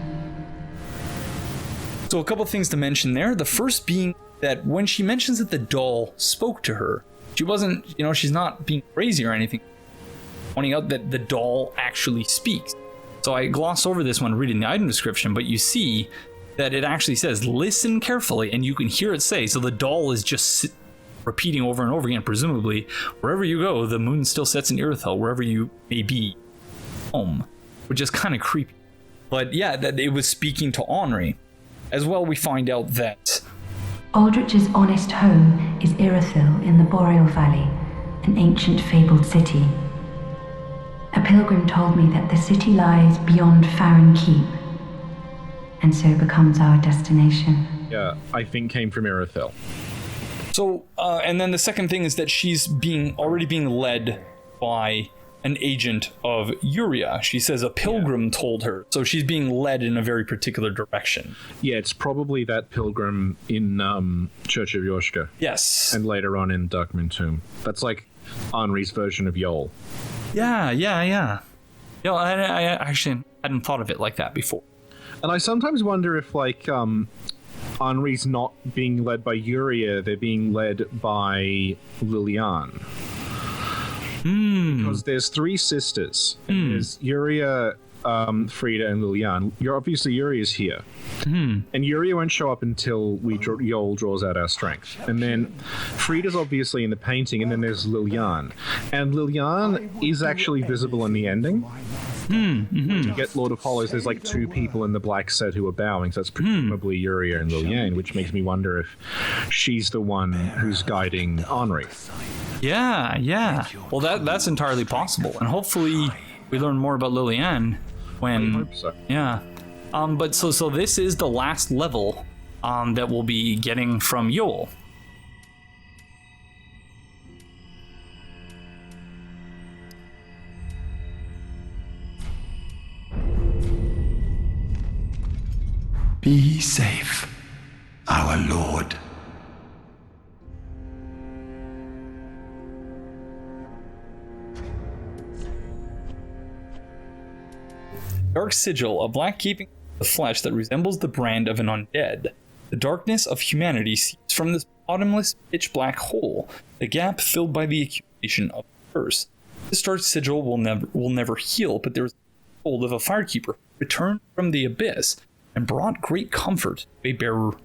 So a couple things to mention there. The first being that when she mentions that the doll spoke to her, she wasn't, she's not being crazy or anything, pointing out that the doll actually speaks. So I gloss over this when reading the item description, but you see that it actually says, listen carefully, and you can hear it say, so the doll is just repeating over and over again, presumably, wherever you go, the moon still sets in Irithyll, wherever you may be home, which is kind of creepy. But yeah, that it was speaking to Anri. As well, we find out that Aldrich's honest home is Irithyll in the Boreal Valley, an ancient fabled city. A pilgrim told me that the city lies beyond Farron Keep, and so becomes our destination. Yeah, I think came from Irithyll. So, and then the second thing is that she's already being led by an agent of Yuria. She says a pilgrim told her, so she's being led in a very particular direction. Yeah, it's probably that pilgrim in Church of Yoshka. Yes. And later on in Darkmoon Tomb. That's like Anri's version of Yoel. Yeah. I actually hadn't thought of it like that before. And I sometimes wonder if, Anri's not being led by Yuria, they're being led by Liliane. Because there's three sisters. And there's Yuria, Frida, and Liliane. Obviously, Yuria's here. And Yuria won't show up until Yoel draws out our strength. And then Frida's obviously in the painting, and then there's Liliane. And Liliane is actually visible in the ending. To get Lord of Hollows, there's two people in the black set who are bowing, so that's presumably Yuria and Liliane, which makes me wonder if she's the one who's guiding Anri. Yeah. Well, that's entirely possible, and hopefully we learn more about Liliane when. I hope so. Yeah. But so this is the last level that we'll be getting from Yoel. Be safe, our Lord. Dark sigil, a black keeping of the flesh that resembles the brand of an undead. The darkness of humanity seeps from this bottomless, pitch-black hole, the gap filled by the accumulation of the curse. This dark sigil will never heal, but there is a hold of a firekeeper returned from the abyss and brought great comfort to a bearer.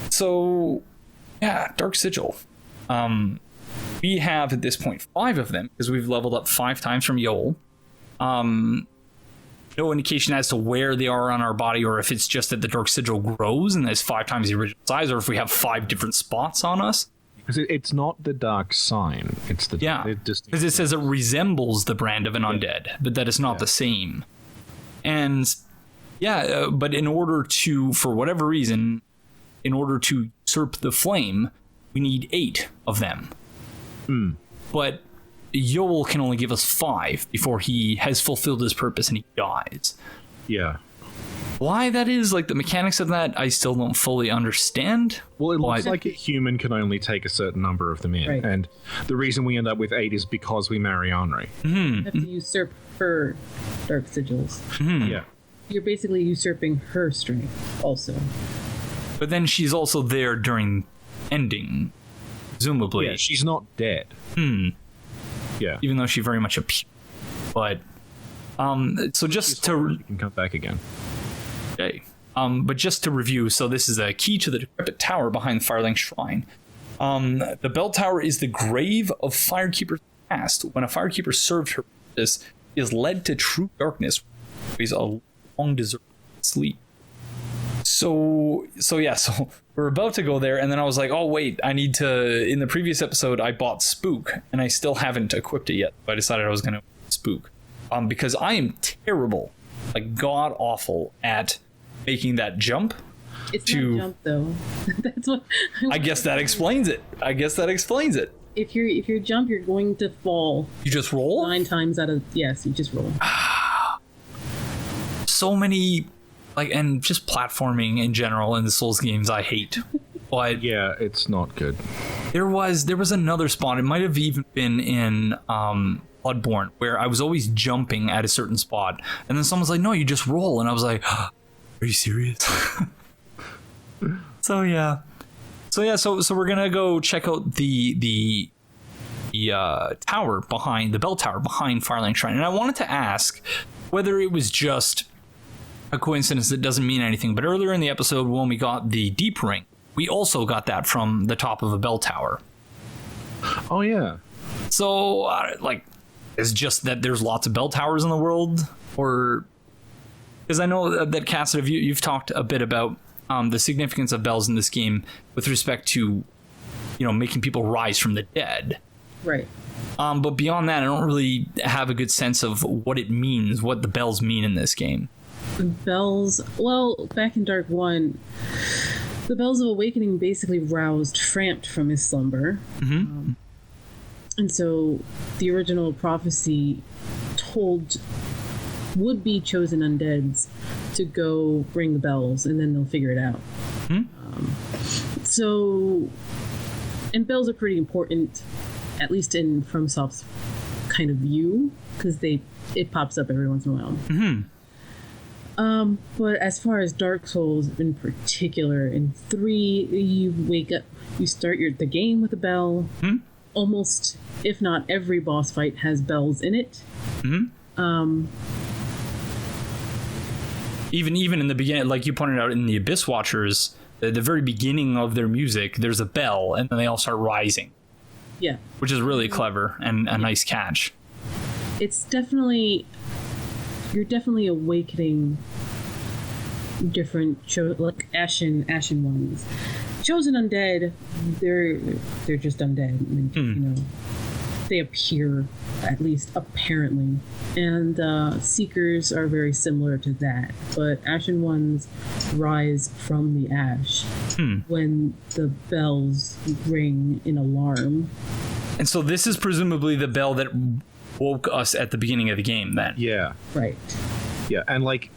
So, yeah, dark sigil. We have at this point 5 of them because we've leveled up 5 times from Yoel. No indication as to where they are on our body, or if it's just that the dark sigil grows and there's 5 times the original size, or if we have 5 different spots on us. Because it's not the dark sign. It's the because it says it resembles the brand of an undead, but that is not the same. And but in order to, for whatever reason, in order to usurp the flame, we need 8 of them. But Yoel can only give us 5 before he has fulfilled his purpose and he dies. Yeah. Why that is, like the mechanics of that, I still don't fully understand. Well, it looks like a human can only take a certain number of them in, Right. and the reason we end up with 8 is because we marry Anri. You have to usurp her dark sigils. Yeah. You're basically usurping her strength also. But then she's also there during ending, presumably. Yeah, she's not dead. Yeah. Even though she very much appears. But, so just to... She can come back again. Okay. But just to review, so this is a key to the decrepit tower behind the Firelink Shrine. The bell tower is the grave of Firekeeper's past. When a Firekeeper served her purpose, he is led to true darkness, where he's a long deserved sleep. So we're about to go there, and then I was like, oh wait, I need to, in the previous episode I bought Spook, and I still haven't equipped it yet, but I decided I was going to Spook. Because I am terrible, like god awful at making that jump. It's not jump though. That's what I guess that explains it. If you jump, you're going to fall. You just roll? 9 times out of yes, you just roll. So many, like, and just platforming in general in the Souls games I hate. But yeah, it's not good. There was another spot. It might have even been in Bloodborne, where I was always jumping at a certain spot, and then someone's like, "No, you just roll," and I was like, "Are you serious?" So we're gonna go check out the tower behind the bell tower behind Firelink Shrine, and I wanted to ask whether it was just a coincidence that doesn't mean anything. But earlier in the episode, when we got the deep ring, we also got that from the top of a bell tower. Oh yeah. So it's just that there's lots of bell towers in the world, or because I know that Casitive, you've talked a bit about the significance of bells in this game with respect to, making people rise from the dead. Right. But beyond that, I don't really have a good sense of what it means, what the bells mean in this game. The bells, well, back in Dark 1, the bells of awakening basically roused Frampt from his slumber. And so the original prophecy told would-be chosen undeads to go bring the bells, and then they'll figure it out. And bells are pretty important, at least in FromSoft's kind of view, because it pops up every once in a while. But as far as Dark Souls in particular, in 3, you wake up, you start the game with a bell. Almost, if not every boss fight has bells in it. Even in the beginning, like you pointed out in the Abyss Watchers, the very beginning of their music, there's a bell, and then they all start rising. Yeah. Which is really clever and a nice catch. It's definitely... You're definitely awakening different, like Ashen ones. Chosen undead, they're just undead. I mean, they appear, at least apparently. And Seekers are very similar to that. But Ashen ones rise from the ash when the bells ring in alarm. And so this is presumably the bell that woke us at the beginning of the game, then. Yeah. Right. Yeah, and like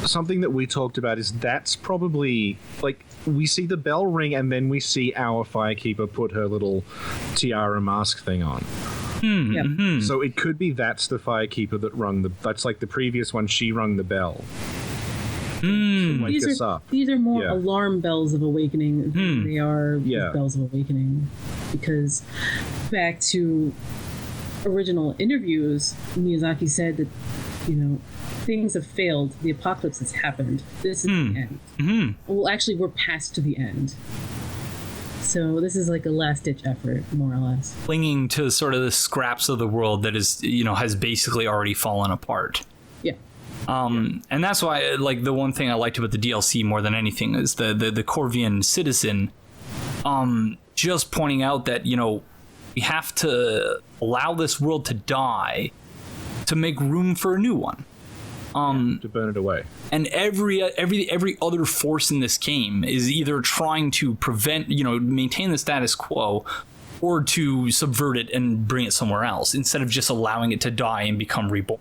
something that we talked about is that's probably like we see the bell ring and then we see our Firekeeper put her little tiara mask thing on. So it could be that's the Firekeeper that that's like the previous one, she rung the bell. These are more alarm bells of awakening than they are bells of awakening, because back to original interviews, Miyazaki said that things have failed, the apocalypse has happened, this is the end. Well, actually, we're past to the end, so this is like a last-ditch effort, more or less, clinging to sort of the scraps of the world that is has basically already fallen apart. And that's why, like, the one thing I liked about the DLC more than anything is the Corvian citizen just pointing out that we have to allow this world to die to make room for a new one. To burn it away. And every other force in this game is either trying to prevent, maintain the status quo, or to subvert it and bring it somewhere else instead of just allowing it to die and become reborn.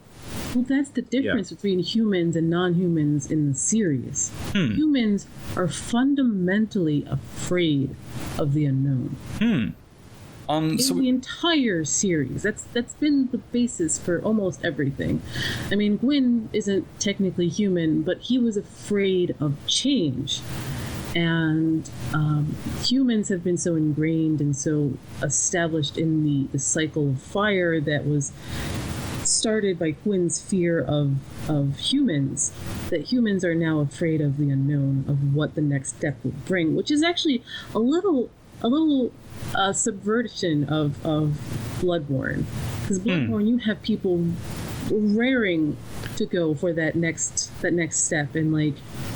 Well, that's the difference between humans and non-humans in the series. Humans are fundamentally afraid of the unknown. In the entire series, that's been the basis for almost everything. I mean, Gwyn isn't technically human, but he was afraid of change. And humans have been so ingrained and so established in the cycle of fire that was started by Gwyn's fear of humans, that humans are now afraid of the unknown, of what the next step will bring, which is actually a little subversion of Bloodborne, because Bloodborne you have people raring to go for that next step and like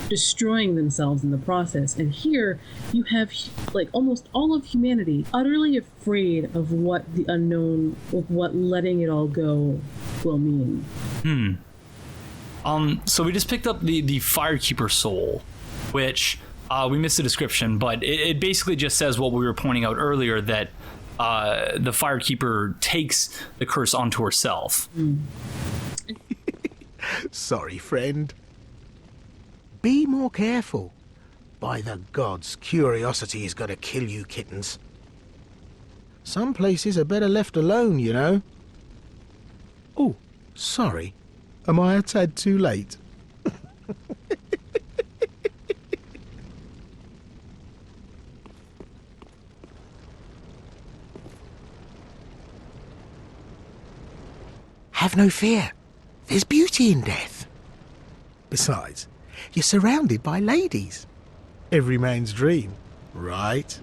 destroying themselves in the process, and here you have like almost all of humanity utterly afraid of what the unknown, of what letting it all go will mean. So we just picked up the Firekeeper soul, which we missed the description, but it basically just says what we were pointing out earlier, that the Firekeeper takes the curse onto herself. Sorry, friend. Be more careful. By the gods, curiosity is going to kill you, kittens. Some places are better left alone, you know. Oh, sorry. Am I a tad too late? Have no fear. There's beauty in death. Besides, you're surrounded by ladies. Every man's dream, right?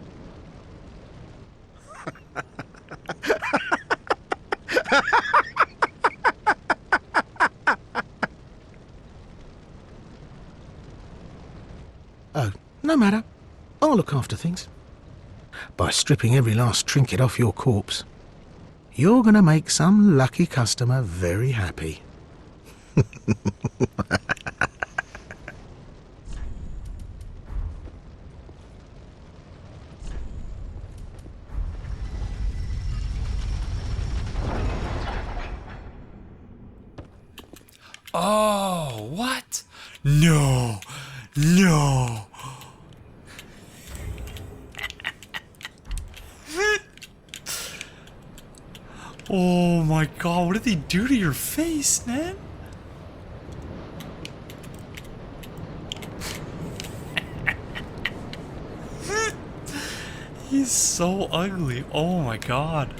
Oh, no matter. I'll look after things. By stripping every last trinket off your corpse, you're gonna make some lucky customer very happy. Oh, what? No. Oh my god, what did they do to your face, man? He's so ugly. Oh my god.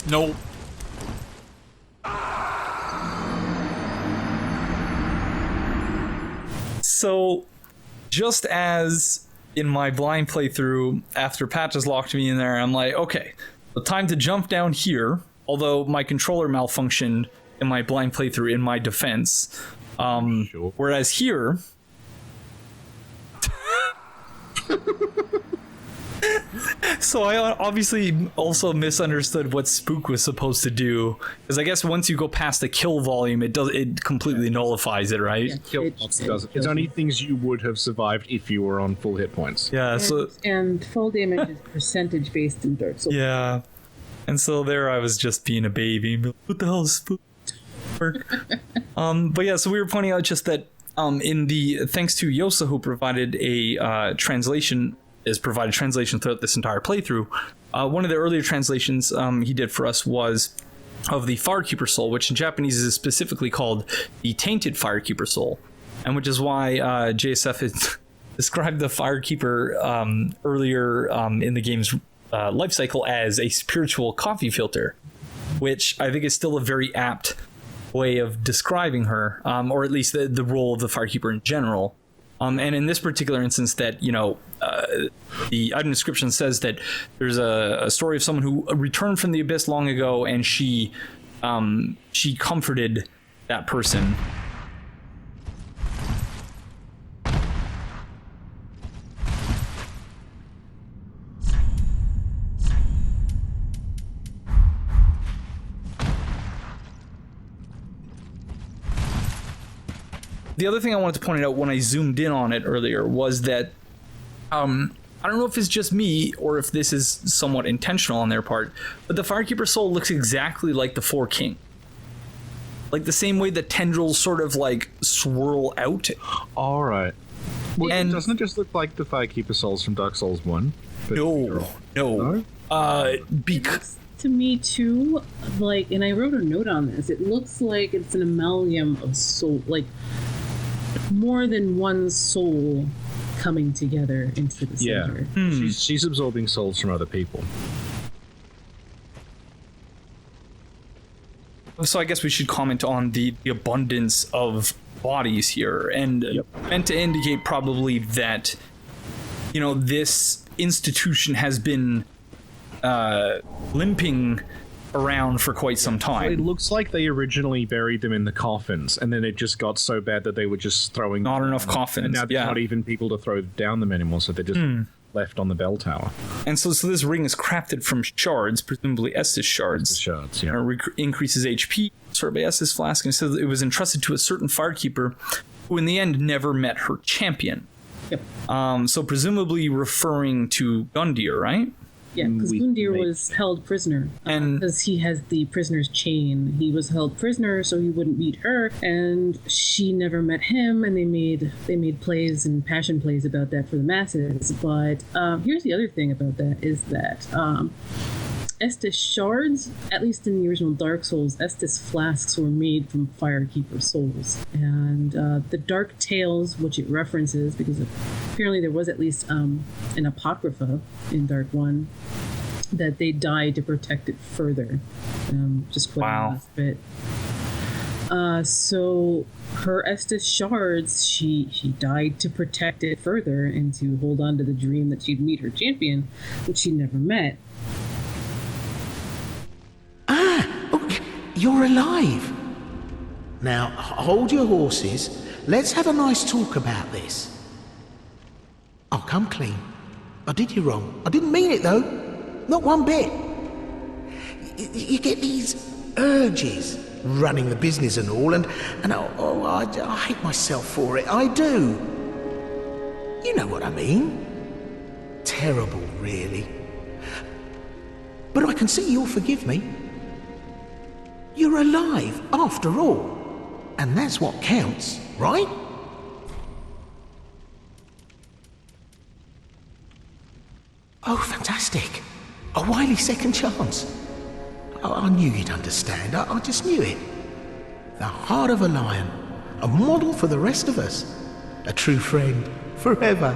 No. So, just as in my blind playthrough, after Patches locked me in there, I'm like, okay, the time to jump down here, although my controller malfunctioned in my blind playthrough in my defense. Sure. Whereas here... So I obviously also misunderstood what Spook was supposed to do, because I guess once you go past the kill volume, it completely nullifies it, right? Yeah, Kill box doesn't. It's only things you would have survived if you were on full hit points. Yeah. And full damage is percentage based in Dark Souls. Yeah. And so there I was just being a baby. What the hell is Spook? But yeah, so we were pointing out just that thanks to Yosa, who provided a translation throughout this entire playthrough. One of the earlier translations he did for us was of the Firekeeper soul, which in Japanese is specifically called the Tainted Firekeeper soul, and which is why JSF has described the Firekeeper earlier in the game's life cycle as a spiritual coffee filter, which I think is still a very apt way of describing her, or at least the role of the Firekeeper in general. And in this particular instance, that, you know, the item description says that there's a story of someone who returned from the abyss long ago, and she comforted that person. The other thing I wanted to point out when I zoomed in on it earlier was that I don't know if it's just me or if this is somewhat intentional on their part, but the Firekeeper soul looks exactly like the Four King. Like the same way the tendrils sort of like swirl out. All right. Well, And- doesn't it just look like the Firekeeper souls from Dark Souls 1? But No. Because To me too, like, and I wrote a note on this. It looks like it's an amalgam of soul, like more than one soul coming together into the Yeah. center. She's absorbing souls from other people. so I guess we should comment on the abundance of bodies here, and meant to indicate probably that, you know, this institution has been limping around for quite some It time. looks like they originally buried them in the coffins, and then it just got so bad that they were just throwing... Not enough coffins, And now there's not even people to throw down them anymore, so they're just left on the bell tower. And so this ring is crafted from shards, presumably Estus shards. The shards, yeah. Increases HP, sort of by Estus flask, and so it was entrusted to a certain Firekeeper who in the end never met her champion. Yep. So presumably referring to Gundyr, right? Yeah, because Gundyr was held prisoner. And- because he has the prisoner's chain. He was held prisoner so he wouldn't meet her, and she never met him, and they made plays and passion plays about that for the masses. But here's the other thing about that is that Estus shards, at least in the original Dark Souls, Estus flasks were made from Firekeeper souls. And the Dark Tales, which it references, because apparently there was at least an Apocrypha in Dark 1, that they died to protect it further. Just quite Wow. the last bit. So her Estus shards, she died to protect it further and to hold on to the dream that she'd meet her champion, which she never met. You're alive. Now, hold your horses. Let's have a nice talk about this. I'll come clean. I did you wrong. I didn't mean it, though. Not one bit. You get these urges running the business and all, and I hate myself for it. I do. You know what I mean. Terrible, really. But I can see you'll forgive me. You're alive, after all. And that's what counts, right? Oh, fantastic. A wily second chance. I knew you'd understand. I just knew it. The heart of a lion. A model for the rest of us. A true friend. Forever.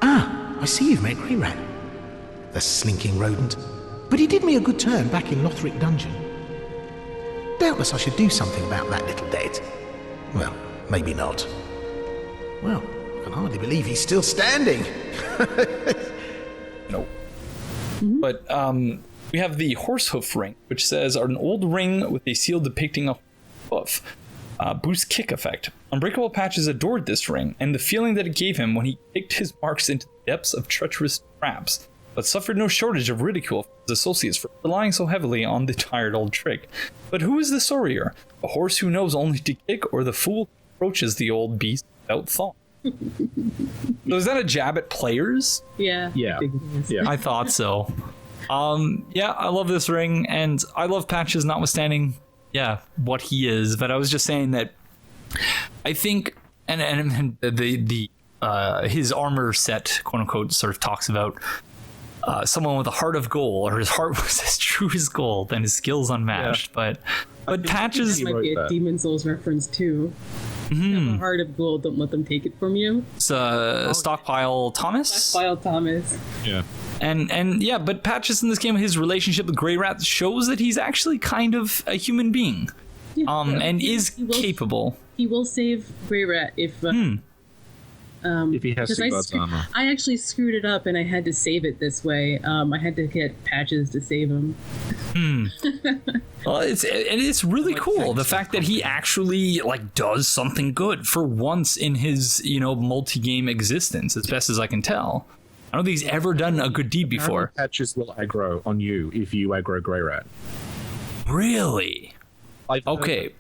I see you've met Greyrat. The slinking rodent. But he did me a good turn back in Lothric Dungeon. Doubtless I should do something about that little dead. Well, maybe not. Well, I can hardly believe he's still standing. No. But we have the Horsehoof ring, which says an old ring with a seal depicting a hoof. Boost kick effect. Unbreakable Patches adored this ring, and the feeling that it gave him when he kicked his marks into the depths of treacherous traps, but suffered no shortage of ridicule from his associates for relying so heavily on the tired old trick. But who is the sorrier? A horse who knows only to kick, or the fool who approaches the old beast without thought? So is that a jab at players? Yeah. Yeah. I think it is. Yeah. I thought so. Yeah, I love this ring, and I love Patches notwithstanding, what he is. But I was just saying that I think, and the his armor set, quote unquote, sort of talks about someone with a heart of gold, or his heart was as true as gold, and his skills unmatched. But Patches, This might be a Demon Souls reference too. Have a heart of gold, don't let them take it from you. Stockpile Thomas. Stockpile Thomas. Yeah. And yeah, but Patches in this game, his relationship with Greyrat shows that he's actually kind of a human being, and is capable. He will save Greyrat if If he has 'cause Siegward's armor. I actually screwed it up and I had to save it this way. I had to get Patches to save him. Well, it's really cool the fact that he actually does something good for once in his multi-game existence, as best as I can tell. I don't think he's ever done a good deed before. Patches will aggro on you if you aggro Greyrat. Really? I've Okay.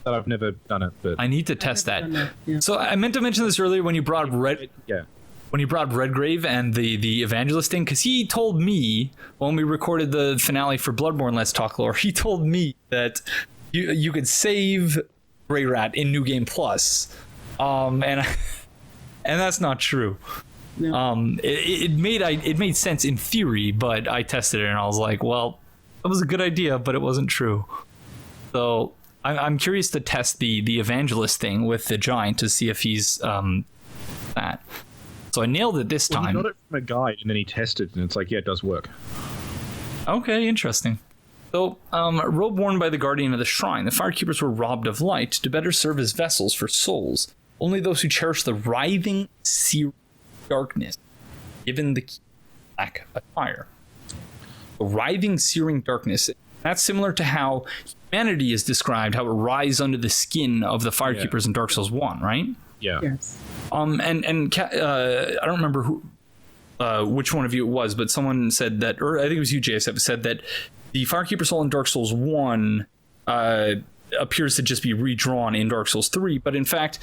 But I've never done it. But I need to test that. Yeah. So I meant to mention this earlier when you brought when you brought Redgrave and the evangelist thing, because he told me when we recorded the finale for Bloodborne Let's Talk Lore, he told me that you could save Grey Rat in New Game Plus, and that's not true. No. It made sense in theory, but I tested it and I was like, well, that was a good idea, but it wasn't true. So I'm curious to test the evangelist thing with the giant to see if he's that. So I nailed it this time. He got it from a guide and then he tested and it's like, yeah, it does work. Okay, interesting. So, robe worn by the guardian of the shrine, the firekeepers were robbed of light to better serve as vessels for souls. Only those who cherish the writhing searing darkness given the black fire. The writhing searing darkness. That's similar to how humanity is described, how it writhes under the skin of the firekeepers in Dark Souls 1, right? Yeah. Yes. I don't remember who, which one of you it was, but someone said that, or I think it was you, JSF, said that the Firekeeper soul in Dark Souls 1 appears to just be redrawn in Dark Souls 3, but in fact,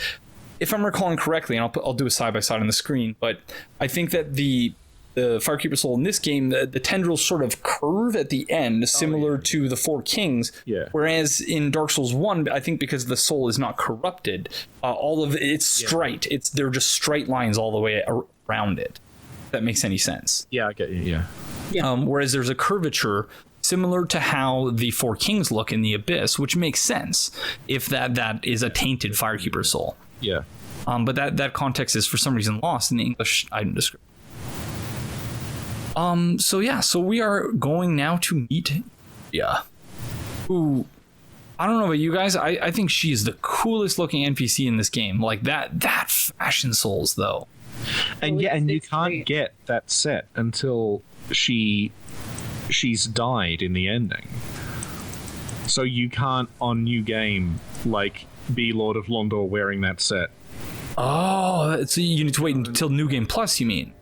if I'm recalling correctly, and I'll do a side-by-side on the screen, but I think that the Firekeeper soul in this game, the tendrils sort of curve at the end, similar to the Four Kings. Yeah. Whereas in Dark Souls 1, I think because the soul is not corrupted, all of it's straight. They're just straight lines all the way around it. If that makes any sense. Yeah, I get you. Yeah. Whereas there's a curvature similar to how the Four Kings look in the Abyss, which makes sense if that is a tainted Firekeeper soul. Yeah. But that context is for some reason lost in the English item description. So we are going now to meet who, I don't know about you guys, I think she is the coolest looking NPC in this game. Like that fashion souls though. And and you can't get that set until she's died in the ending. So you can't on new game like be Lord of Londor wearing that set. Oh, so you need to wait until New Game Plus, you mean?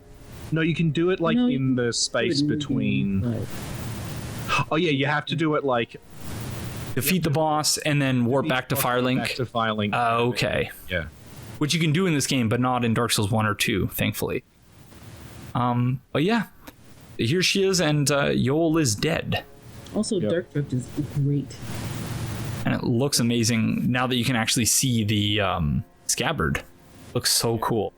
No, you can do it like in the space between. Oh yeah, you have to do it like defeat the boss and then warp back to Firelink. Back to Firelink. Okay. Yeah. Which you can do in this game, but not in Dark Souls 1 or 2, thankfully. But yeah, here she is, and Yoel is dead. Also, Dark Drift is great. And it looks amazing now that you can actually see the scabbard. Looks so cool.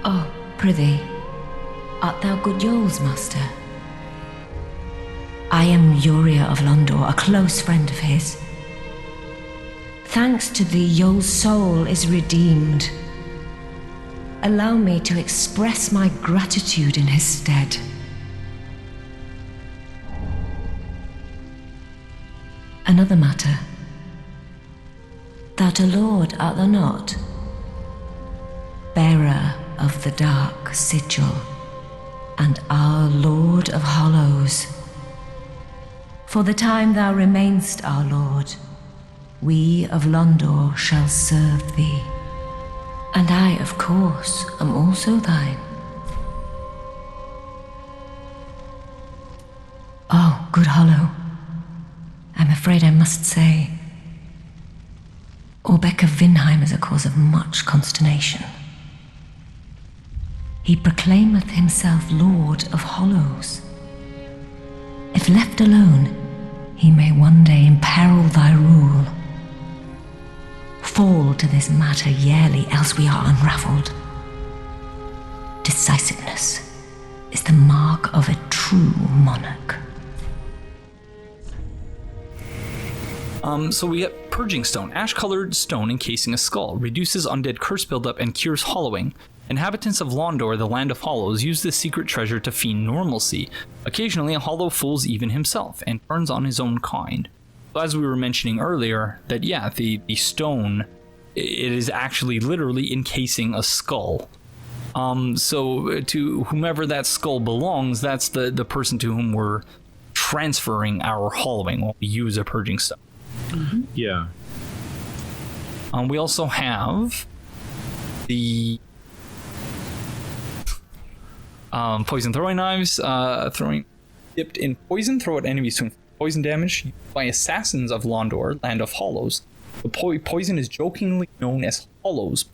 Oh, prithee, art thou good Yoel's master? I am Yuria of Londor, a close friend of his. Thanks to thee, Yoel's soul is redeemed. Allow me to express my gratitude in his stead. Another matter. Thou'rt a lord, art thou not? Bearer of the dark sigil, and our Lord of Hollows. For the time thou remainst our Lord, we of Londor shall serve thee. And I, of course, am also thine. Oh, good Hollow, I'm afraid I must say, Orbeck of Vinheim is a cause of much consternation. He proclaimeth himself Lord of Hollows. If left alone, he may one day imperil thy rule. Fall to this matter yearly, else we are unravelled. Decisiveness is the mark of a true monarch. So we get Purging Stone, ash-colored stone encasing a skull, reduces undead curse buildup and cures hollowing. Inhabitants of Londor, the land of hollows, use this secret treasure to feign normalcy. Occasionally, a hollow fools even himself and turns on his own kind. So as we were mentioning earlier, that the stone, it is actually literally encasing a skull. So to whomever that skull belongs, that's the person to whom we're transferring our hollowing when we use a Purging Stone. Mm-hmm. Yeah. We also have the Poison throwing knives, dipped in poison, throw at enemies to inflict poison damage used by assassins of Londor, Land of Hollows. The poison is jokingly known as Hollows.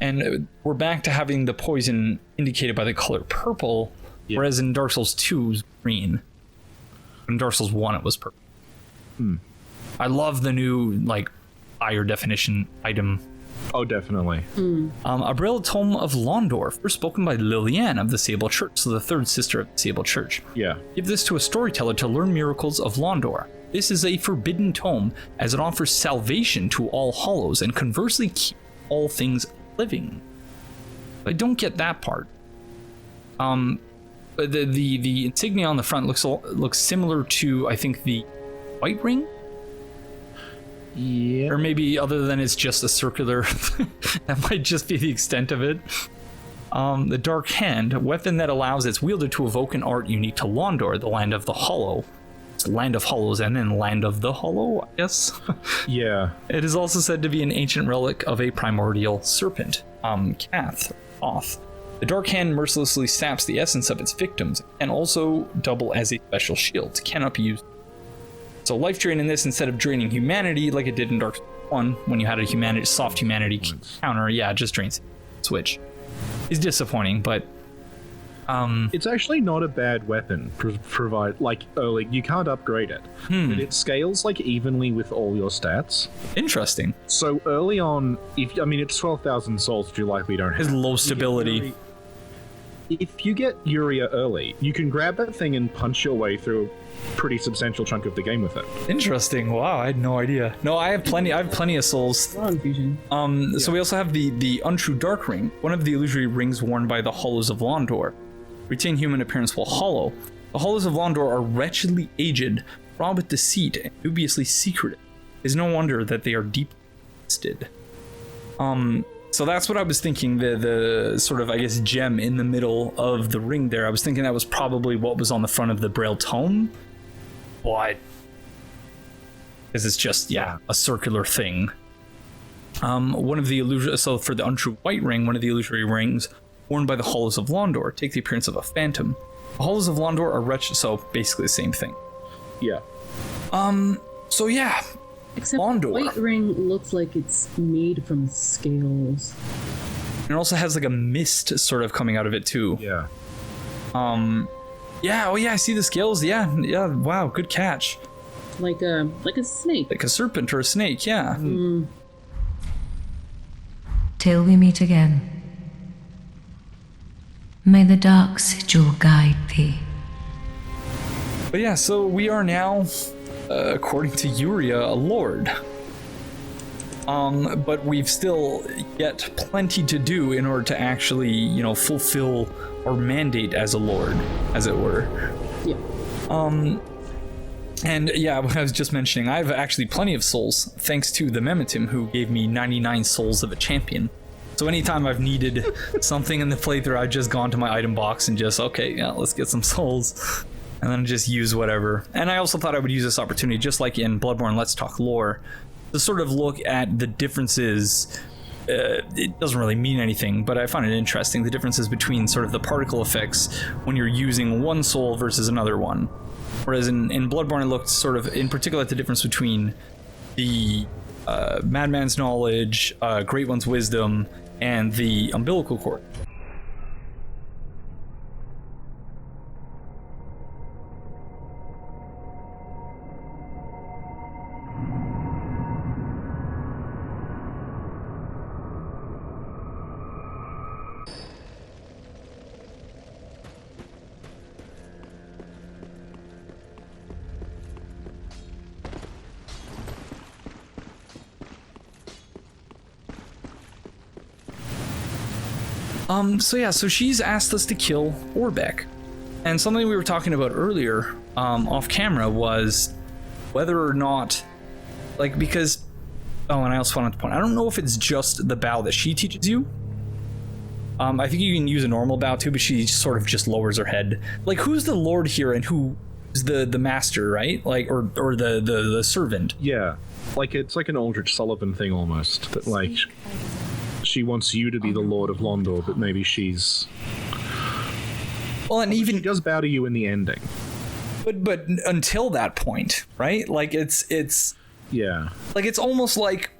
And we're back to having the poison indicated by the color purple, whereas in Dark Souls 2 is green. In Dark Souls 1 it was purple. I love the new, like, higher definition item. Oh, definitely. A Braille Tome of Londor, first spoken by Liliane of the Sable Church, so the third sister of the Sable Church. Yeah. Give this to a storyteller to learn miracles of Londor. This is a forbidden tome, as it offers salvation to all hollows and conversely keep all things living. I don't get that part. The insignia on the front looks similar to, I think, the White Ring. Yeah. Or maybe other than it's just a circular, that might just be the extent of it. The Dark Hand, a weapon that allows its wielder to evoke an art unique to Londor, the Land of the Hollow. It's Land of Hollows and then Land of the Hollow, I guess. Yeah. It is also said to be an ancient relic of a primordial serpent, Oth. The Dark Hand mercilessly saps the essence of its victims and also double as a special shield. Cannot be used. So life drain in this, instead of draining humanity like it did in Dark Souls 1 when you had a soft humanity counter, it just drains switch. It's disappointing, but it's actually not a bad weapon. Provide early, you can't upgrade it, but it scales like evenly with all your stats. Interesting. So early on, it's 12,000 souls, which you likely don't have. It's low stability. If you get Yuria early, you can grab that thing and punch your way through a pretty substantial chunk of the game with it. Interesting. Wow, I had no idea. No, I have plenty of souls. So we also have the Untrue Dark Ring, one of the illusory rings worn by the Hollows of Londor. Retain human appearance while hollow. The Hollows of Londor are wretchedly aged, fraught with deceit, and dubiously secretive. It is no wonder that they are deeply twisted. So that's what I was thinking, the sort of, I guess, gem in the middle of the ring there. I was thinking that was probably what was on the front of the Braille Tome. But because it's just, a circular thing. One of the so for the Untrue White Ring, one of the illusory rings worn by the Hollows of Londor take the appearance of a phantom. The Hollows of Londor are wretched, so basically the same thing. Yeah. So yeah. Except Londor. White Ring looks like it's made from scales. And it also has like a mist sort of coming out of it too. Yeah. I see the scales. Yeah, wow, good catch. Like a snake. Like a serpent or a snake, yeah. Till we meet again. May the dark sigil guide thee. But yeah, so we are now, according to Yuria, a lord. But we've still yet plenty to do in order to actually, fulfill our mandate as a lord, as it were. Yeah. And yeah, what I was just mentioning, I have actually plenty of souls, thanks to the Memetim, who gave me 99 souls of a champion. So anytime I've needed something in the playthrough, I've just gone to my item box and just, let's get some souls. And then just use whatever. And I also thought I would use this opportunity, just like in Bloodborne Let's Talk Lore, to sort of look at the differences. It doesn't really mean anything, but I find it interesting, the differences between sort of the particle effects when you're using one soul versus another one. Whereas in Bloodborne, it looked sort of, in particular, at the difference between the Madman's Knowledge, Great One's Wisdom, and the Umbilical Cord. So she's asked us to kill Orbeck. And something we were talking about earlier, off camera, was whether or not, because, and I also wanted to point, I don't know if it's just the bow that she teaches you. I think you can use a normal bow too, but she sort of just lowers her head. Who's the lord here and who's the master, right? Or the servant? Yeah. It's like an Aldrich Sullivan thing almost. That, she wants you to be the Lord of Londor, but maybe she's... Well, and even... She does bow to you in the ending. But until that point, right? Like, it's... Yeah. Like, it's almost like...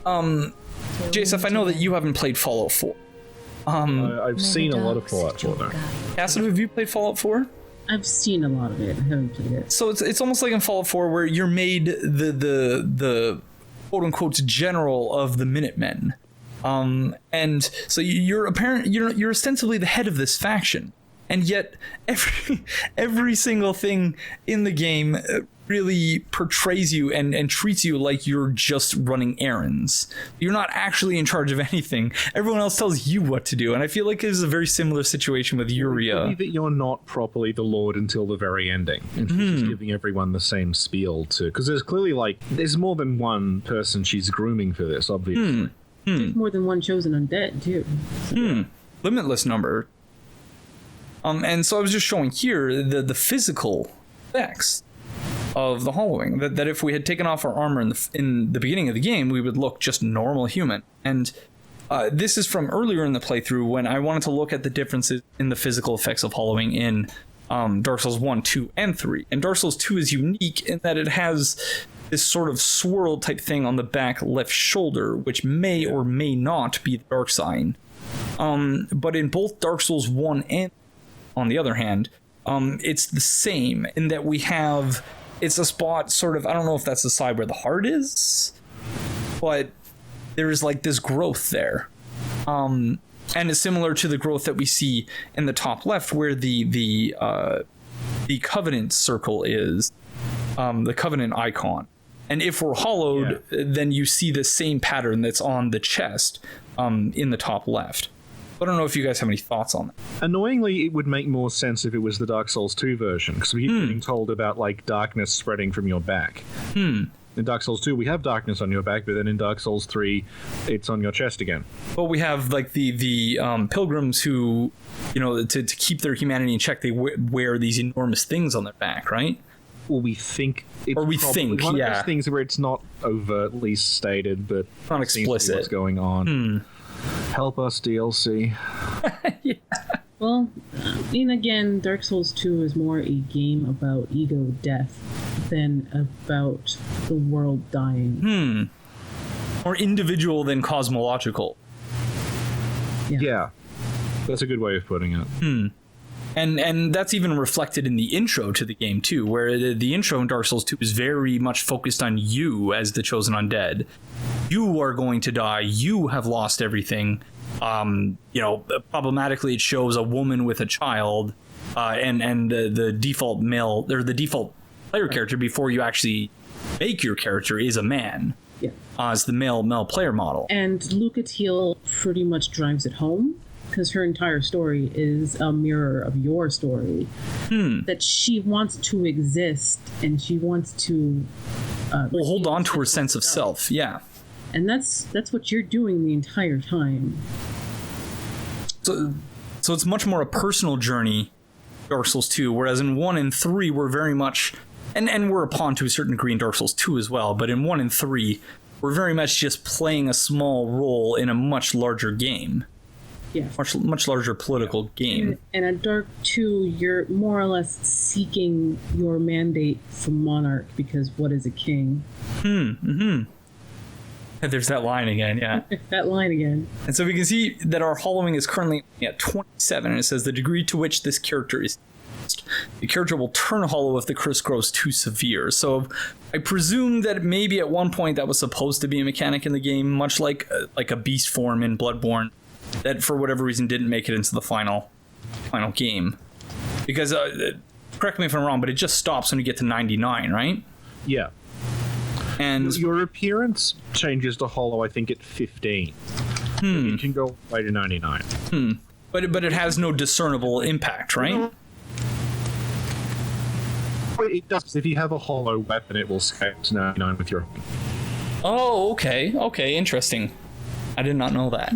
JSF, I know that you haven't played Fallout 4. I've seen a lot of Fallout 4, though. Casitive, have you played Fallout 4? I've seen a lot of it. I haven't played it. So it's almost like in Fallout 4 where you're made the quote unquote general of the Minutemen, and so you're ostensibly the head of this faction, and yet every single thing in the game really portrays you and treats you like you're just running errands. You're not actually in charge of anything. Everyone else tells you what to do, and I feel like it's a very similar situation with Yuria. That you're not properly the Lord until the very ending, and she's just giving everyone the same spiel to, because there's clearly there's more than one person she's grooming for this, obviously. There's more than one chosen undead too. So. Limitless number. And so I was just showing here the physical effects of the hollowing, that if we had taken off our armor in the beginning of the game, we would look just normal human. And this is from earlier in the playthrough when I wanted to look at the differences in the physical effects of hollowing in Dark Souls 1, 2, and 3. And Dark Souls 2 is unique in that it has this sort of swirl type thing on the back left shoulder, which may or may not be the dark sign. But in both Dark Souls 1 and, on the other hand, it's the same in that we have... It's a spot sort of, I don't know if that's the side where the heart is, but there's like this growth there. And it's similar to the growth that we see in the top left where the Covenant circle is, the Covenant icon. And if we're hollowed, then you see the same pattern that's on the chest in the top left. I don't know if you guys have any thoughts on that. Annoyingly, it would make more sense if it was the Dark Souls 2 version, because we keep getting told about darkness spreading from your back. In Dark Souls 2, we have darkness on your back, but then in Dark Souls 3, it's on your chest again. Well, we have the pilgrims who, to keep their humanity in check, they wear these enormous things on their back, right? Well, we think it's one of those things where it's not overtly stated, but not explicit. What's going on? Help us, DLC. Yeah. Well, again, Dark Souls 2 is more a game about ego death than about the world dying. More individual than cosmological. Yeah. That's a good way of putting it. And that's even reflected in the intro to the game too, where the intro in Dark Souls 2 is very much focused on you as the chosen undead. You are going to die. You have lost everything. Problematically, it shows a woman with a child, and the default male, or the default player character before you actually make your character is a man. Yeah. As the male player model. And Lucatiel pretty much drives it home, because her entire story is a mirror of your story. That she wants to exist, and she wants to hold on to her sense of self. Yeah. And that's what you're doing the entire time. So it's much more a personal journey, Dark Souls 2, whereas in 1 and 3 we're very much, and we're a pawn to a certain degree in Dark Souls 2 as well, but in 1 and 3 we're very much just playing a small role in a much larger game. Yeah. Much larger political game. And at Dark 2, you're more or less seeking your mandate from Monarch, because what is a king? There's that line again, yeah. That line again. And so we can see that our hollowing is currently at 27, and it says the degree to which this character is used. The character will turn hollow if the curse grows too severe. So I presume that maybe at one point that was supposed to be a mechanic in the game, much like a beast form in Bloodborne, that for whatever reason didn't make it into the final game. Because, correct me if I'm wrong, but it just stops when you get to 99, right? Yeah. And your appearance changes to hollow, I think, at 15. You can go all the way to 99. But it has no discernible impact, right? It does. If you have a hollow weapon, it will scale to 99 with your... Oh, okay. Okay, interesting. I did not know that.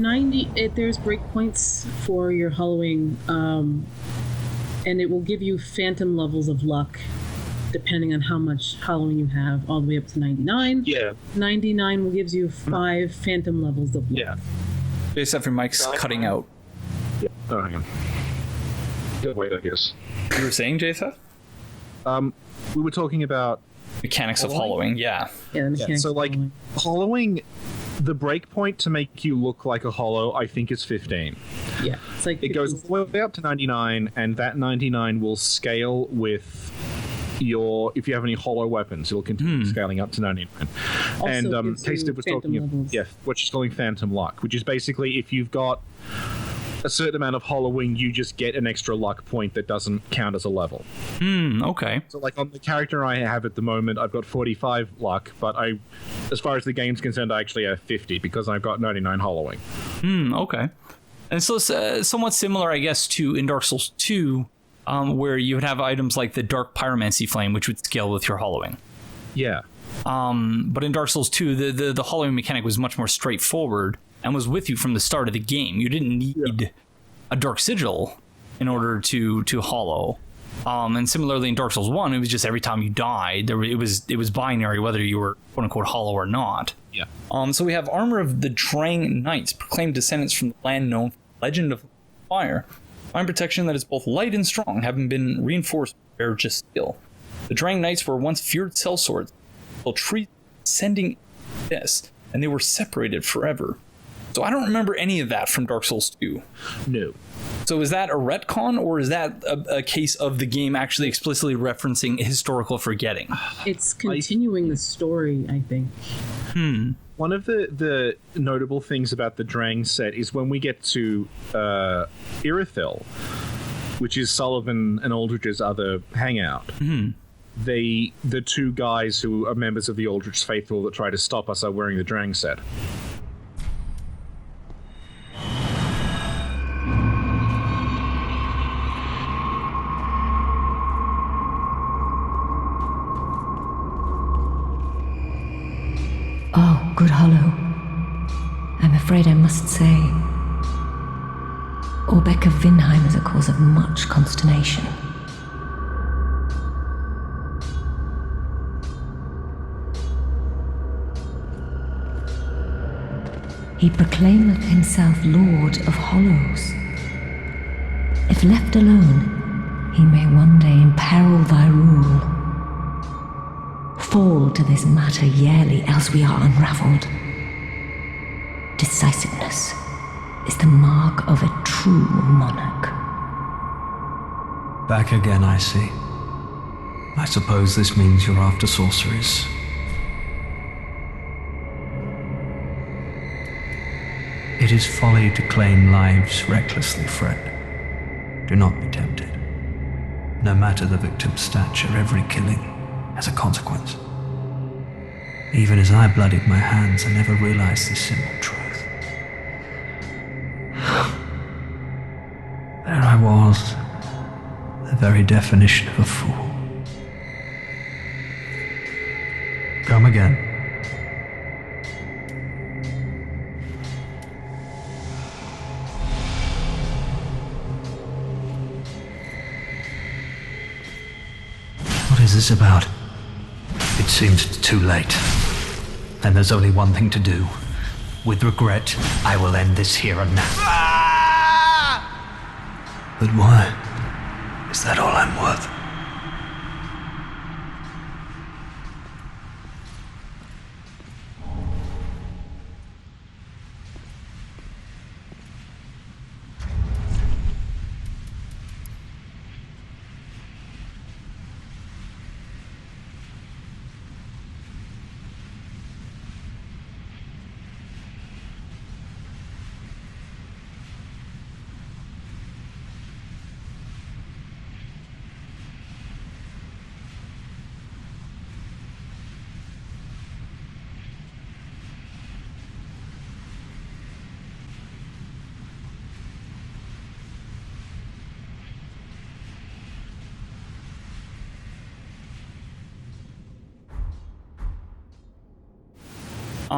There's breakpoints for your hollowing, and it will give you phantom levels of luck, depending on how much hollowing you have, all the way up to 99. Yeah. 99 gives you 5 phantom levels of luck. Yeah. JSF, your mic's cutting out. Yeah. Oh, hang on. Wait, I guess. You were saying, JSF? We were talking about mechanics of hollowing. Yeah. Yeah, the mechanics. So, like, hollowing, the breakpoint to make you look like a hollow, I think, is 15. Yeah, it's like it goes all the way up to 99, and that 99 will scale with if you have any hollow weapons, it'll continue scaling up to 99. Also And Casitive was talking about what she's calling Phantom Luck, which is basically if you've got a certain amount of hollowing, you just get an extra luck point that doesn't count as a level. Okay. So, like, on the character I have at the moment, I've got 45 luck, but as far as the game's concerned, I actually have 50 because I've got 99 hollowing. Okay. And so it's somewhat similar, I guess, to in Dark Souls 2, where you would have items like the Dark Pyromancy Flame, which would scale with your hollowing. Yeah. But in Dark Souls 2, the hollowing mechanic was much more straightforward and was with you from the start of the game. You didn't need a Dark Sigil in order to hollow. And similarly in Dark Souls 1, it was just every time you died, it was binary whether you were quote unquote hollow or not. Yeah. So we have Armor of the Drang Knights, proclaimed descendants from the land known for the legend of fire. Fine protection that is both light and strong, having been reinforced by Vergis steel. The Drang Knights were once feared sellswords, while trees ascending this, and they were separated forever. So I don't remember any of that from Dark Souls 2. No. So is that a retcon, or is that a case of the game actually explicitly referencing historical forgetting? It's continuing the story, I think. One of the notable things about the Drang set is when we get to Irithyll, which is Sullivan and Aldrich's other hangout. The two guys who are members of the Aldrich Faithful that try to stop us are wearing the Drang set. Oh, good hollow. I'm afraid I must say, Orbeck of Vinheim is a cause of much consternation. He proclaimeth himself Lord of Hollows. If left alone, he may one day imperil thy rule. Fall to this matter yearly, else we are unravelled. Decisiveness is the mark of a true monarch. Back again, I see. I suppose this means you're after sorceries. It is folly to claim lives recklessly, friend. Do not be tempted. No matter the victim's stature, every killing has a consequence. Even as I bloodied my hands, I never realized this simple truth. There I was, the very definition of a fool. Come again. What is this about? It seems too late. And there's only one thing to do. With regret, I will end this here and now. But why? Is that all I'm worth?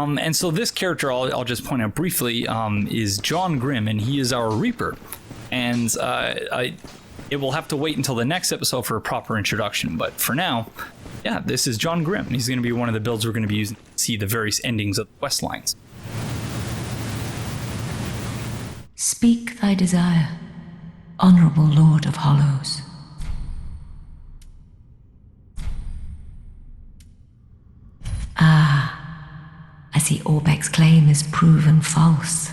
And so this character, I'll just point out briefly, is John Grimm, and he is our Reaper. And it will have to wait until the next episode for a proper introduction. But for now, yeah, this is John Grimm. He's going to be one of the builds we're going to be using to see the various endings of the quest lines. Speak thy desire, honorable Lord of Hollows. I see Orbeck's claim is proven false.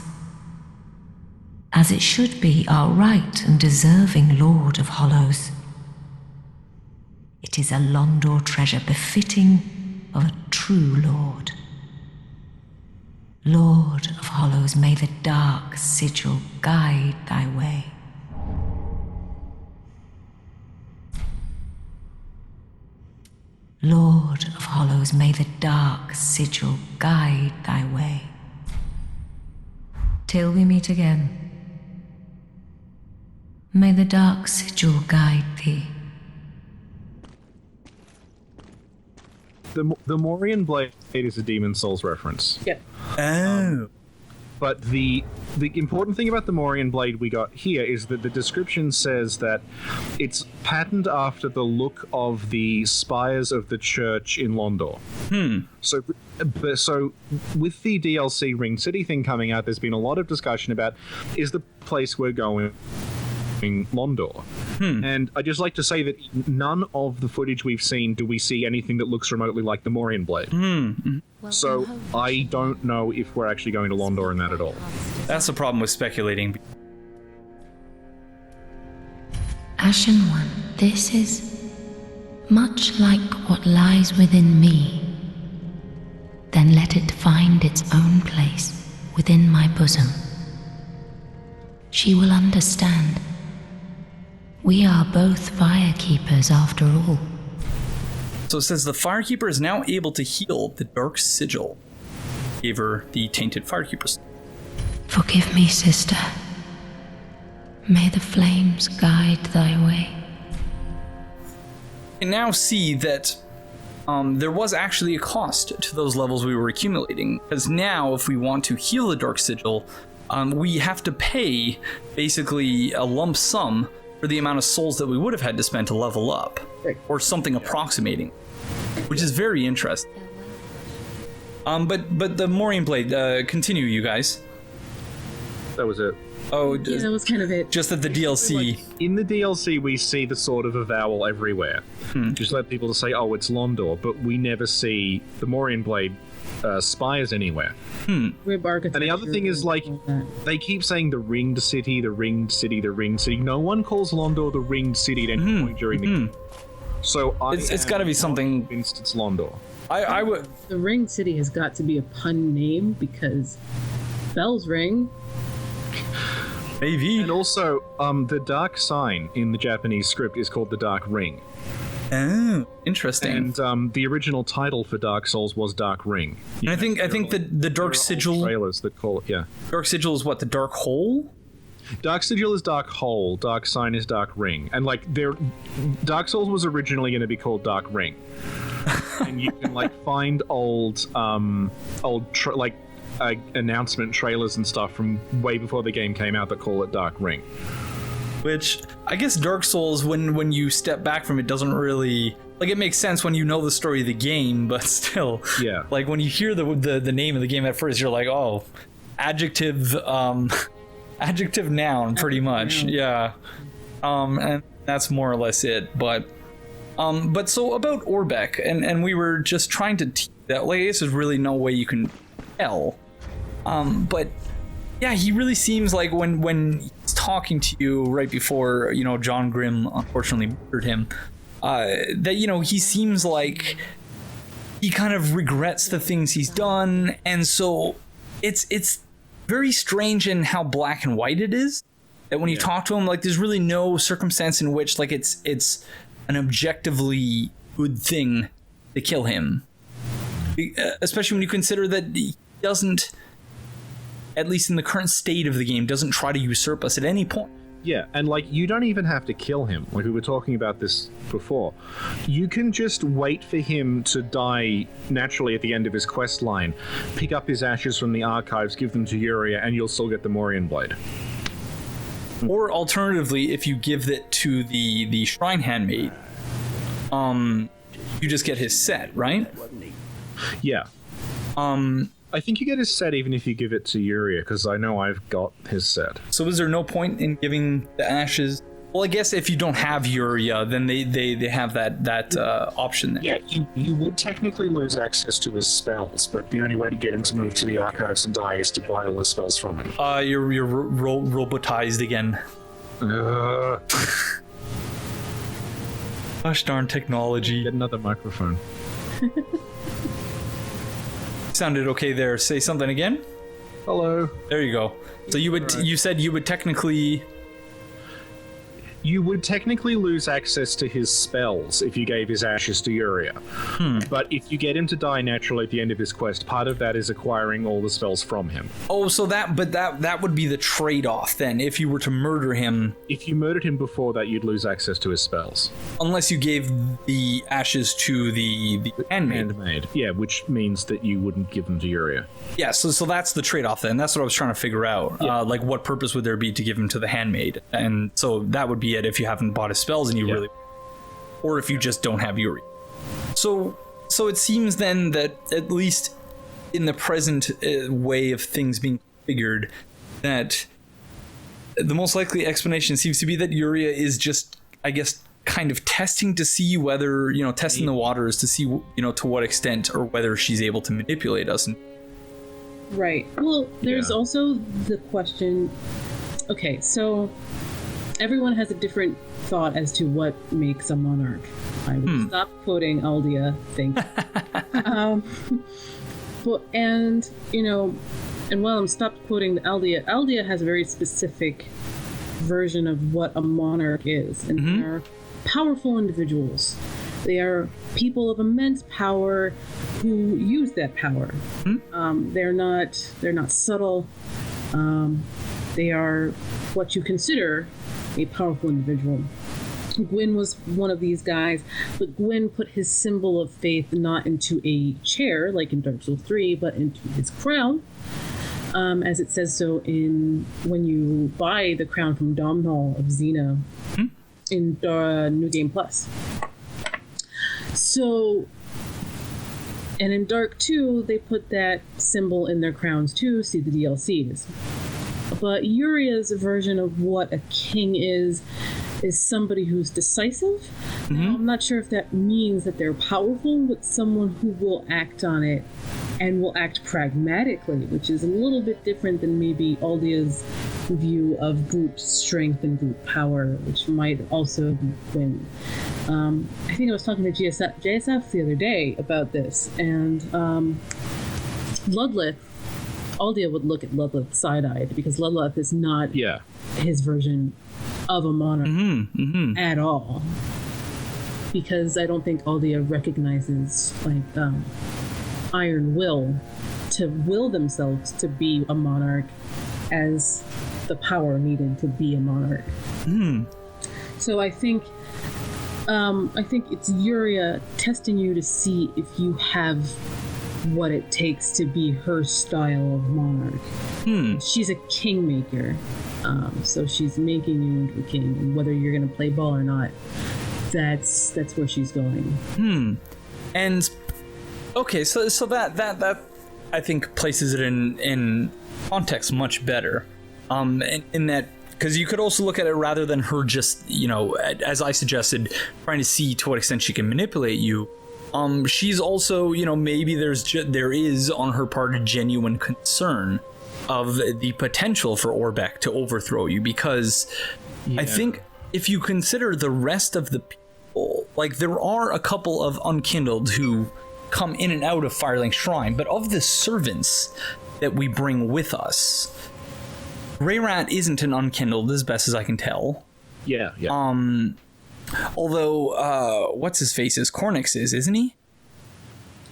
As it should be our right and deserving Lord of Hollows. It is a Londor treasure befitting of a true Lord. Lord of Hollows, may the dark sigil guide thy way. Lord of Hollows, may the dark sigil guide thy way. Till we meet again, may the dark sigil guide thee. The Morian Blade is a Demon Souls reference. Yeah. Oh. But the important thing about the Morian Blade we got here is that the description says that it's patterned after the look of the spires of the church in Londor. So with the DLC Ring City thing coming out, there's been a lot of discussion about, is the place we're going Londor? And I just like to say that none of the footage we've seen do we see anything that looks remotely like the Morian Blade. So I don't know if we're actually going to Londor in that at all. That's the problem with speculating. Ashen One, this is much like what lies within me. Then let it find its own place within my bosom. She will understand. We are both firekeepers after all. So it says the Firekeeper is now able to heal the Dark Sigil. Gave her the Tainted Firekeepers. Forgive me, sister. May the flames guide thy way. You can now see that there was actually a cost to those levels we were accumulating. Because now, if we want to heal the Dark Sigil, we have to pay basically a lump sum for the amount of souls that we would have had to spend to level up, or something approximating, which is very interesting. But the Morian Blade, continue, you guys. That was it. Oh, Yeah, that was kind of it. just that the DLC. In the DLC, we see the sort of avowal everywhere. Just let people say, oh, it's Londor, but we never see the Morian Blade spires anywhere. Rebirth. And the other thing is, like, they keep saying the Ringed City, the Ringed City, the Ringed City. No one calls Londor the Ringed City at any point during the game. So It's got to be something. convinced it's Londor. I would. The Ring City has got to be a pun name because bells ring. Maybe. And also, the dark sign in the Japanese script is called the Dark Ring. Oh, interesting. And the original title for Dark Souls was Dark Ring. And I think that the Dark Sigil. Trailers that call it, yeah. Dark Sigil is what, the Dark Hole? Dark Sigil is Dark Hole, Dark Sign is Dark Ring. And, like, Dark Souls was originally going to be called Dark Ring. And you can, like, find old announcement trailers and stuff from way before the game came out that call it Dark Ring. Which, I guess Dark Souls, when you step back from it, doesn't really... Like, it makes sense when you know the story of the game, but still... Yeah. Like, when you hear the name of the game at first, you're like, oh, adjective noun, pretty much. Yeah. And that's more or less it, but so about Orbeck, and we were just trying to tease that, like, I guess there's really no way you can tell. But yeah, he really seems like when he's talking to you right before, John Grimm unfortunately murdered him, that, he seems like he kind of regrets the things he's done. And so it's very strange in how black and white it is, that when you talk to him, like, there's really no circumstance in which, like, it's an objectively good thing to kill him. Especially when you consider that he doesn't, at least in the current state of the game, doesn't try to usurp us at any point. Yeah, and, like, you don't even have to kill him. Like, we were talking about this before. You can just wait for him to die naturally at the end of his quest line, pick up his ashes from the archives, give them to Yuria, and you'll still get the Morian Blade. Or alternatively, if you give it to the Shrine Handmaid, you just get his set, right? Yeah. I think you get his set even if you give it to Yuria, because I know I've got his set. So is there no point in giving the ashes? Well, I guess if you don't have Yuria, then they have that option there. Yeah, you would technically lose access to his spells, but the only way to get him to move to the Accursed and die is to buy all the spells from him. You're robotized again. Gosh darn technology. Get another microphone. Sounded okay there. Say something again. Hello. There you go. So you said you would technically... You would technically lose access to his spells if you gave his ashes to Yuria. But if you get him to die naturally at the end of his quest, part of that is acquiring all the spells from him. Oh, so that would be the trade-off then, if you were to murder him. If you murdered him before that, you'd lose access to his spells. Unless you gave the ashes to the handmaid. Yeah, which means that you wouldn't give them to Yuria. Yeah, so that's the trade-off then. That's what I was trying to figure out. Yeah. Like, what purpose would there be to give him to the handmaid? And so that would be it if you haven't bought his spells and you really... Or if you just don't have Yuria. So it seems then that, at least in the present way of things being figured, that the most likely explanation seems to be that Yuria is just, I guess, kind of testing to see whether, testing the waters to see, to what extent or whether she's able to manipulate us. Right. Well, there's also the question... Okay, so everyone has a different thought as to what makes a monarch. I would stop quoting Aldea, think. And while I'm stopped quoting Aldea has a very specific version of what a monarch is. And they are powerful individuals. They are people of immense power who use that power. They're not subtle. They are what you consider a powerful individual. Gwyn was one of these guys, but Gwyn put his symbol of faith not into a chair, like in Dark Souls 3, but into his crown, as it says so when you buy the crown from Domhnall of Xena in New Game Plus. So, and in Dark 2, they put that symbol in their crowns too, see the DLCs. But Yuria's version of what a king is somebody who's decisive. Now, I'm not sure if that means that they're powerful, but someone who will act on it and will act pragmatically, which is a little bit different than maybe Aldea's view of brute strength and brute power, which might also be Gwyn. I think I was talking to JSF the other day about this, and Ludleth, Aldea would look at Ludleth side-eyed because Ludleth is not his version of a monarch at all. Because I don't think Aldea recognizes iron will to will themselves to be a monarch as the power needed to be a monarch. So I think it's Yuria testing you to see if you have what it takes to be her style of monarch. She's a kingmaker, so she's making you into a king, and whether you're going to play ball or not, that's where she's going. And okay, so that I think places it in context much better. In that, because you could also look at it rather than her just, as I suggested, trying to see to what extent she can manipulate you. She's also, maybe there is on her part a genuine concern of the potential for Orbeck to overthrow you, because I think if you consider the rest of the people, like there are a couple of unkindled who come in and out of Firelink Shrine, but of the servants that we bring with us, Greyrat isn't an unkindled as best as I can tell. Although, what's his face is Cornix isn't he?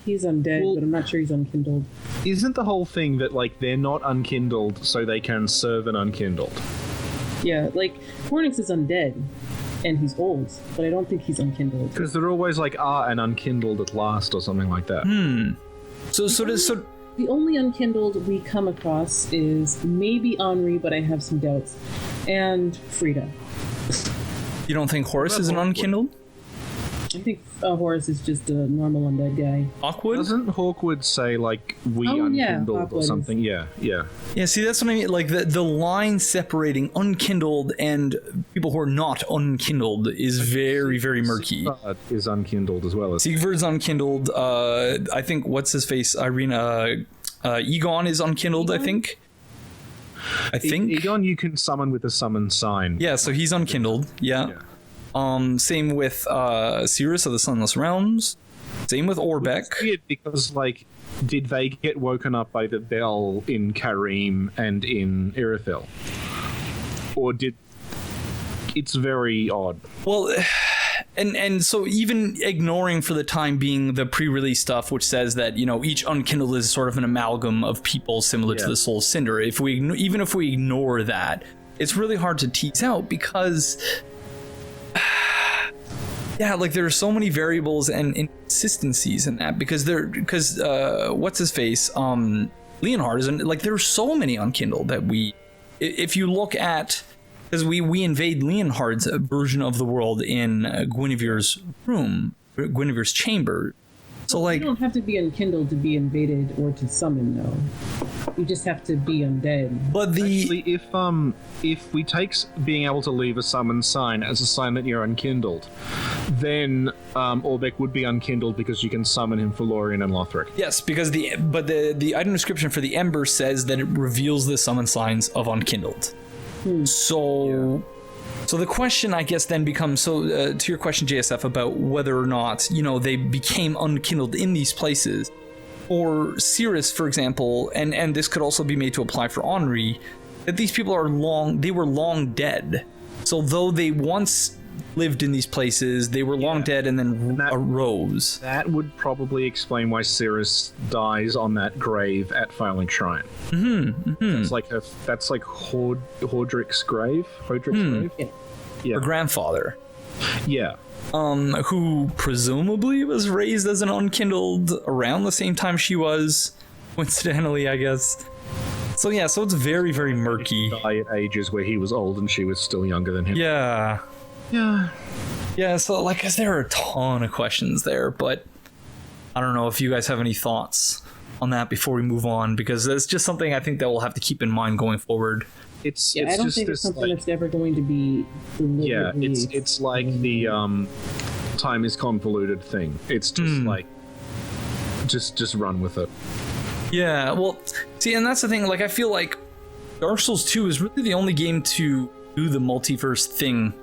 He's undead, but I'm not sure he's unkindled. Isn't the whole thing that, they're not unkindled so they can serve an unkindled? Yeah, Cornix is undead, and he's old, but I don't think he's unkindled. Because they're always an unkindled at last or something like that. So the only unkindled we come across is maybe Anri, but I have some doubts, and Frida. You don't think Horace is an unkindled? I think Horace is just a normal undead guy. Hawkwood? Doesn't Hawkwood say, like, we unkindled or something? Yeah. Yeah, see, that's what I mean. Like, the line separating unkindled and people who are not unkindled is very, very murky. Siegward is unkindled as well. Siegward's unkindled. I think, what's his face? Aegon is unkindled, I think. Aegon you can summon with a summon sign. Yeah, so he's unkindled. Yeah. Same with Cirrus of the Sunless Realms. Same with Orbeck. It's weird because, like, did they get woken up by the bell in Karim and in Irithyll? Or did... It's very odd. Well, and so even ignoring for the time being the pre-release stuff, which says that, you know, each unkindled is sort of an amalgam of people similar to the Soul Cinder. Even if we ignore that, it's really hard to tease out because... Yeah, like there are so many variables and inconsistencies in that because what's his face? Leonhard is like there are so many unkindled that if you look at, because we invade Leonhard's version of the world in Guinevere's chamber. So like you don't have to be unkindled to be invaded or to summon though. You just have to be undead. But actually, if we take being able to leave a summon sign as a sign that you're unkindled, then Orbeck would be unkindled because you can summon him for Lorien and Lothric. Yes, because the item description for the Ember says that it reveals the summon signs of unkindled. So the question, I guess, then becomes, to your question, JSF, about whether or not, you know, they became unkindled in these places, or Cirrus, for example, and this could also be made to apply for Anri, that these people were long dead. So though they once lived in these places, they were long dead and then arose. That would probably explain why Cirrus dies on that grave at Firelink Shrine. That's like Hodric's grave. Grave? Her grandfather. Yeah. Who presumably was raised as an unkindled around the same time she was, coincidentally, I guess. So yeah, so it's very, very murky. Die at ages where he was old and she was still younger than him. Yeah. So like, there are a ton of questions there, but I don't know if you guys have any thoughts on that before we move on, because it's just something I think that we'll have to keep in mind going forward. I don't think it's something that's ever going to be delivered. It's like the time is convoluted thing. It's just like just run with it. Yeah, well, see, and that's the thing, like, I feel like Dark Souls 2 is really the only game to do the multiverse thing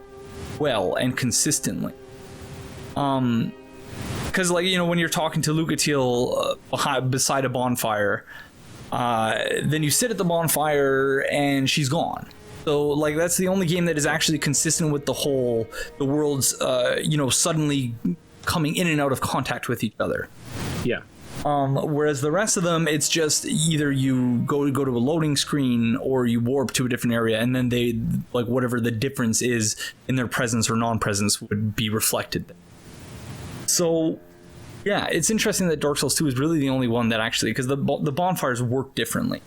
well and consistently. Because, like, you know, when you're talking to Lucatiel beside a bonfire, then you sit at the bonfire and she's gone. So, like, that's the only game that is actually consistent with the world's, suddenly coming in and out of contact with each other. Yeah. Whereas the rest of them, it's just either you go to a loading screen or you warp to a different area, and then they, like, whatever the difference is in their presence or non-presence would be reflected. So, yeah, it's interesting that Dark Souls 2 is really the only one that actually, because the bonfires work differently.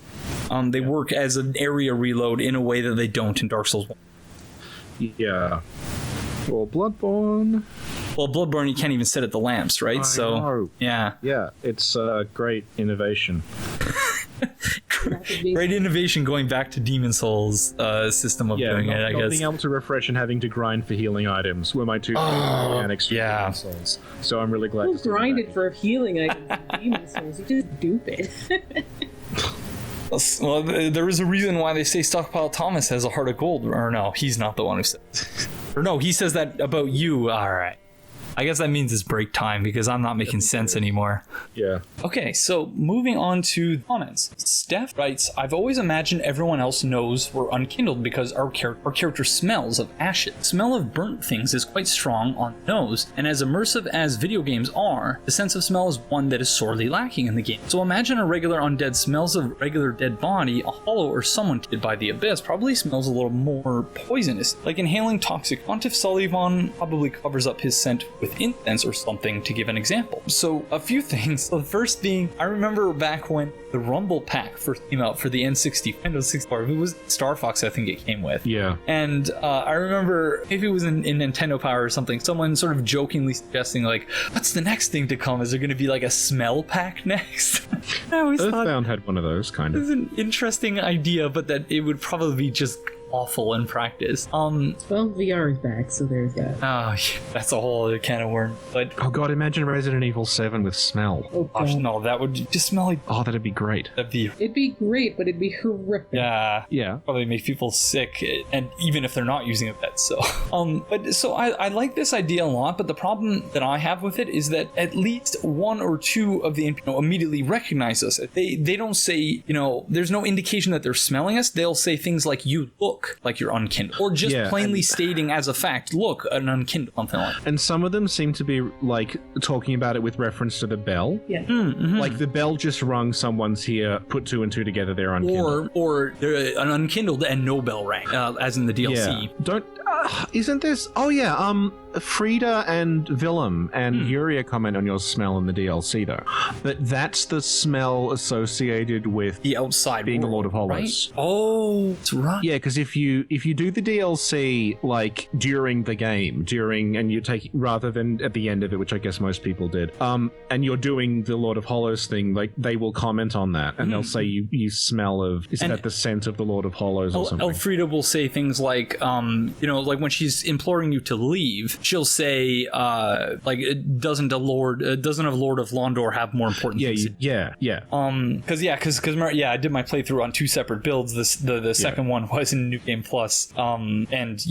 They work as an area reload in a way that they don't in Dark Souls 1. Yeah. Well, Bloodborne, you can't even sit at the lamps, right? I know. Yeah. Yeah, it's a great innovation. Great innovation going back to Demon Souls' system of doing it, I guess. Not being able to refresh and having to grind for healing items were my two mechanics for Demon Souls. So I'm really glad to grinded for healing items in Demon Souls. You just dupe it. Well, there is a reason why they say Stockpile Thomas has a heart of gold. Or no, he's not the one who says. Or no, he says that about you. All right. I guess that means it's break time because I'm not making sense anymore. Yeah. Okay, so moving on to comments. Steph writes, I've always imagined everyone else knows we're unkindled because our character smells of ashes. The smell of burnt things is quite strong on the nose, and as immersive as video games are, the sense of smell is one that is sorely lacking in the game. So imagine a regular undead smells of regular dead body, a hollow or someone killed by the abyss probably smells a little more poisonous. Like inhaling toxic Pontiff Sullivan probably covers up his scent with incense or something, to give an example. So a few things. So the first being, I remember back when the Rumble pack first came out for the N60, Windows 64, it was Star Fox, I think it came with. Yeah. And I remember, maybe it was in Nintendo Power or something, someone sort of jokingly suggesting, like, what's the next thing to come? Is there going to be like a smell pack next? I always thought Earthbound had one of those, kind it of. was an interesting idea, but that it would probably be just awful in practice. Well, VR is back, so there's that. Oh, that's a whole other can of worms. But Oh god, imagine Resident Evil 7 with smell. Oh, gosh, God. no, that would just smell like. Oh, that'd be great. That'd be. It'd be great, but it'd be horrific. Yeah. Yeah. Probably make people sick, and even if they're not using it, that's so. But so I like this idea a lot, but the problem that I have with it is that at least one or two of the immediately recognize us. They don't say, there's no indication that they're smelling us. They'll say things like, "You look like you're unkindled," or just plainly stating as a fact, "Look, an unkindled," something like that. And some of them seem to be like talking about it with reference to the bell. Yeah. Mm-hmm. Like the bell just rung, someone's here, put two and two together, they're unkindled. Or they're an unkindled and no bell rang, as in the DLC. Yeah. Isn't this? Oh yeah. Frida and Willem and Yuria comment on your smell in the DLC though. That's the smell associated with The outside being world, a Lord of Hollows. Right? Oh, that's right. Yeah, because if you do the DLC like during the game, and you take rather than at the end of it, which I guess most people did, and you're doing the Lord of Hollows thing, like they will comment on that and they'll say you smell of that the scent of the Lord of Hollows or something. Elfrida will say things like, like when she's imploring you to leave, she'll say, doesn't a Lord of Londor have more important things? Yeah. Because I did my playthrough on two separate builds. The second one was in New Game Plus, and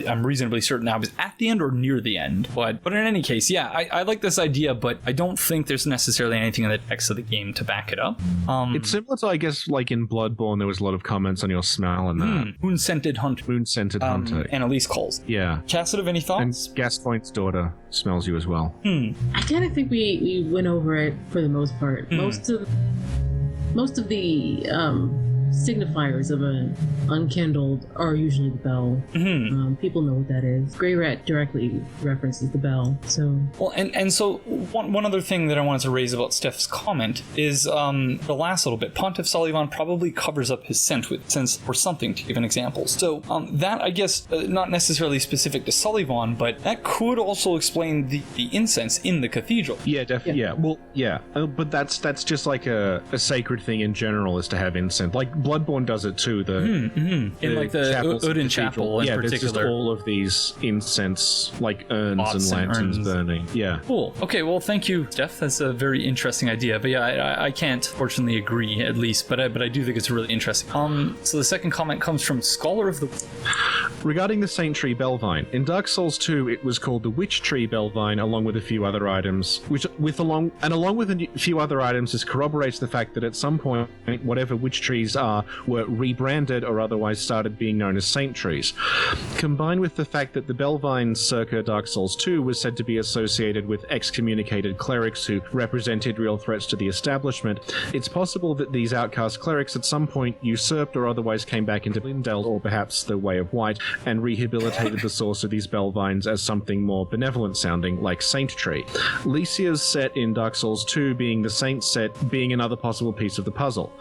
I'm reasonably certain I was at the end or near the end. But in any case, I like this idea, but I don't think there's necessarily anything in the text of the game to back it up. It's similar to, I guess, like in Bloodborne, there was a lot of comments on your smell and that. Moon-scented hunter. And Annalise calls. Yeah. Casitive, any thoughts? And Gaspoint's daughter smells you as well. I kind of think we went over it for the most part. Most of the signifiers of an unkindled are usually the bell. People know what that is. Grey Rat directly references the bell. So well, and so one other thing that I wanted to raise about Steph's comment is the last little bit. Pontiff Sullivan probably covers up his scent with sense or something, to give an example. So that, I guess, not necessarily specific to Sullivan, but that could also explain the incense in the cathedral. Yeah, definitely. Yeah. Well, yeah, but that's just like a sacred thing in general, is to have incense. Like Bloodborne does it too. In like the Odin Chapel in particular. There's just all of these incense, like urns Pots and lanterns urns. burning. Yeah. Cool. Okay, well, thank you, Steph. That's a very interesting idea. But yeah, I can't fortunately agree, at least, but I do think it's really interesting. So the second comment comes from Scholar of the... Regarding the Saint Tree Bellvine, in Dark Souls 2, it was called the Witch Tree Bellvine, along with a few other items, along with a few other items, this corroborates the fact that at some point, whatever witch trees were rebranded or otherwise started being known as saint trees. Combined with the fact that the Bellvine circa Dark Souls 2 was said to be associated with excommunicated clerics who represented real threats to the establishment, it's possible that these outcast clerics at some point usurped or otherwise came back into Lindell, or perhaps the Way of White, and rehabilitated the source of these Bellvines as something more benevolent sounding, like Saint Tree. Lycia's set in Dark Souls 2 being the Saint set being another possible piece of the puzzle.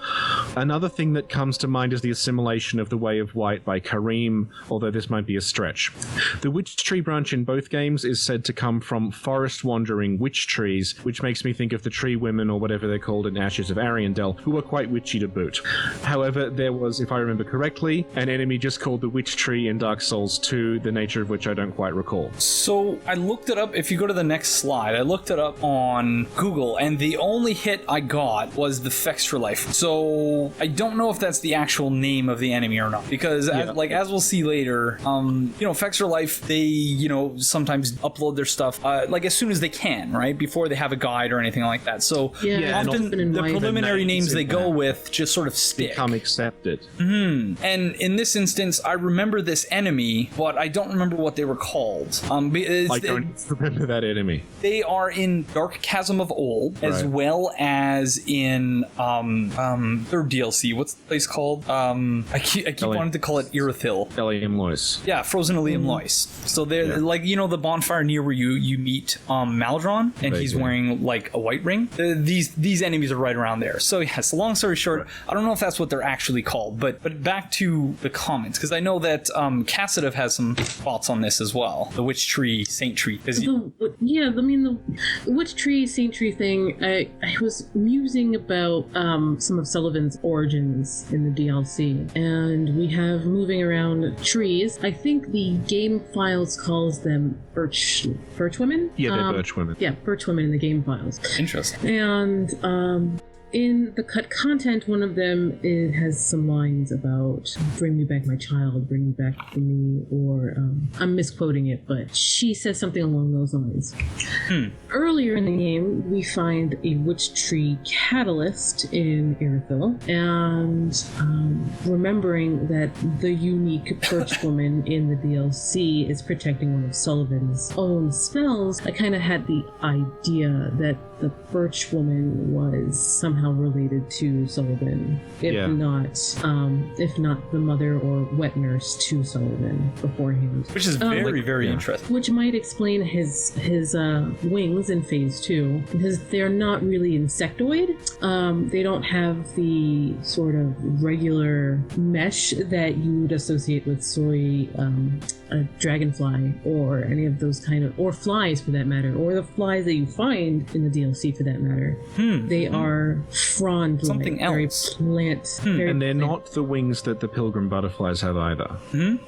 Another thing that comes to mind is the assimilation of the Way of White by Karim, although this might be a stretch. The witch tree branch in both games is said to come from forest-wandering witch trees, which makes me think of the tree women, or whatever they're called in Ashes of Ariandel, who were quite witchy to boot. However, there was, if I remember correctly, an enemy just called the witch tree in Dark Souls 2, the nature of which I don't quite recall. So I looked it up. If you go to the next slide, I looked it up on Google, and the only hit I got was the Fextra Life. So I don't know if that's the actual name of the enemy or not, because as we'll see later, Fextra Life, they sometimes upload their stuff like as soon as they can, right, before they have a guide or anything like that. So often the preliminary names they go with just sort of stick, become accepted. And in this instance, I remember this enemy, but I don't remember what they were called. I don't remember that enemy. They are in Dark Chasm of Old, as well as in third DLC. What's what's the place called? I keep wanting to call it Irithyll. Eliam Lois. Yeah, Frozen Eliam Lois. So they're like, the bonfire near where you meet Maladron, and he's wearing like a white ring. These enemies are right around there. So yes, long story short, I don't know if that's what they're actually called, but back to the comments, because I know that Casitive has some thoughts on this as well. The witch tree, saint tree. The witch tree, saint tree thing. I was musing about some of Sullivan's origins in the DLC, and we have moving around trees. I think the game files calls them birch women. Yeah, they're birch women. Yeah, birch women in the game files. Interesting. And in the cut content, one of them, it has some lines about "bring me back my child, bring me back for me," or I'm misquoting it, but she says something along those lines. Earlier in the game, we find a witch tree catalyst in Irithyll, and remembering that the unique birch woman in the DLC is protecting one of Sullivan's own spells, I kind of had the idea that the birch woman was somehow related to Sullivan, if not the mother or wet nurse to Sullivan beforehand, which is very interesting. Which might explain his wings in Phase 2, because they're not really insectoid. They don't have the sort of regular mesh that you would associate with a dragonfly or any of those or flies for that matter, or the flies that you find in the DLC for that matter. They are frond, something else. Very plant. And they're not the wings that the pilgrim butterflies have either.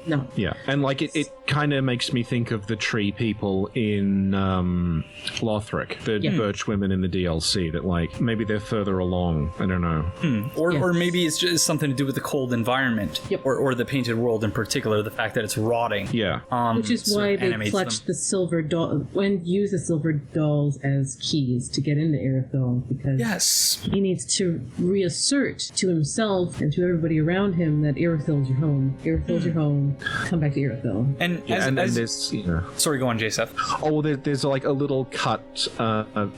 No. Yeah, and like it kind of makes me think of the tree people in Lothric, the birch women in the DLC, that like maybe they're further along. I don't know. Or maybe it's just something to do with the cold environment, or the painted world in particular, the fact that it's rotting. Yeah. Which is why they clutch the silver doll and use the silver dolls as keys to get into Irithyll, because he needs to reassert to himself and to everybody around him that Irithyll's your home. Irithyll's your home. Come back to Irithyll. And there's sorry, go on, JSF. Oh, there's like a little cut.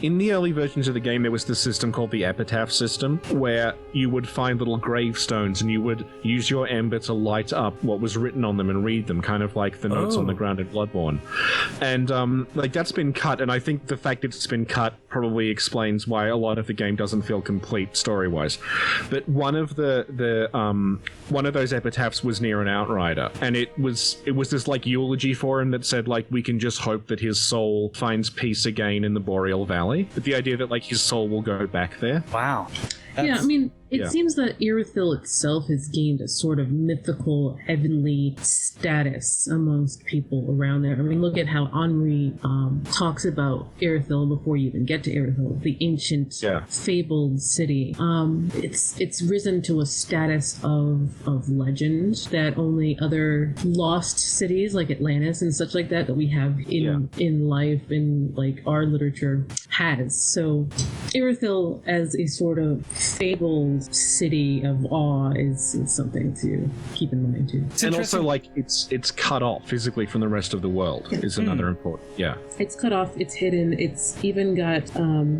In the early versions of the game, there was this system called the Epitaph system, where you would find little gravestones and you would use your ember to light up what was written on them and read them, kind of like the notes on the ground in Bloodborne. And like that's been cut, and I think the fact it's been cut probably explains why a lot of the game doesn't feel complete story-wise. But one of those epitaphs was near an outrider, and it was this like eulogy for him that said like, we can just hope that his soul finds peace again in the Boreal Valley. But the idea that like his soul will go back there. Wow. I mean, it seems that Irithyll itself has gained a sort of mythical, heavenly status amongst people around there. I mean, look at how Anri talks about Irithyll before you even get to Irithyll, the ancient, fabled city. It's risen to a status of legend that only other lost cities like Atlantis and such like that we have in life, in like our literature, has. So Irithyll as a sort of fabled city of awe is something to keep in mind too. And also like it's cut off physically from the rest of the world is another important. It's cut off, it's hidden, it's even got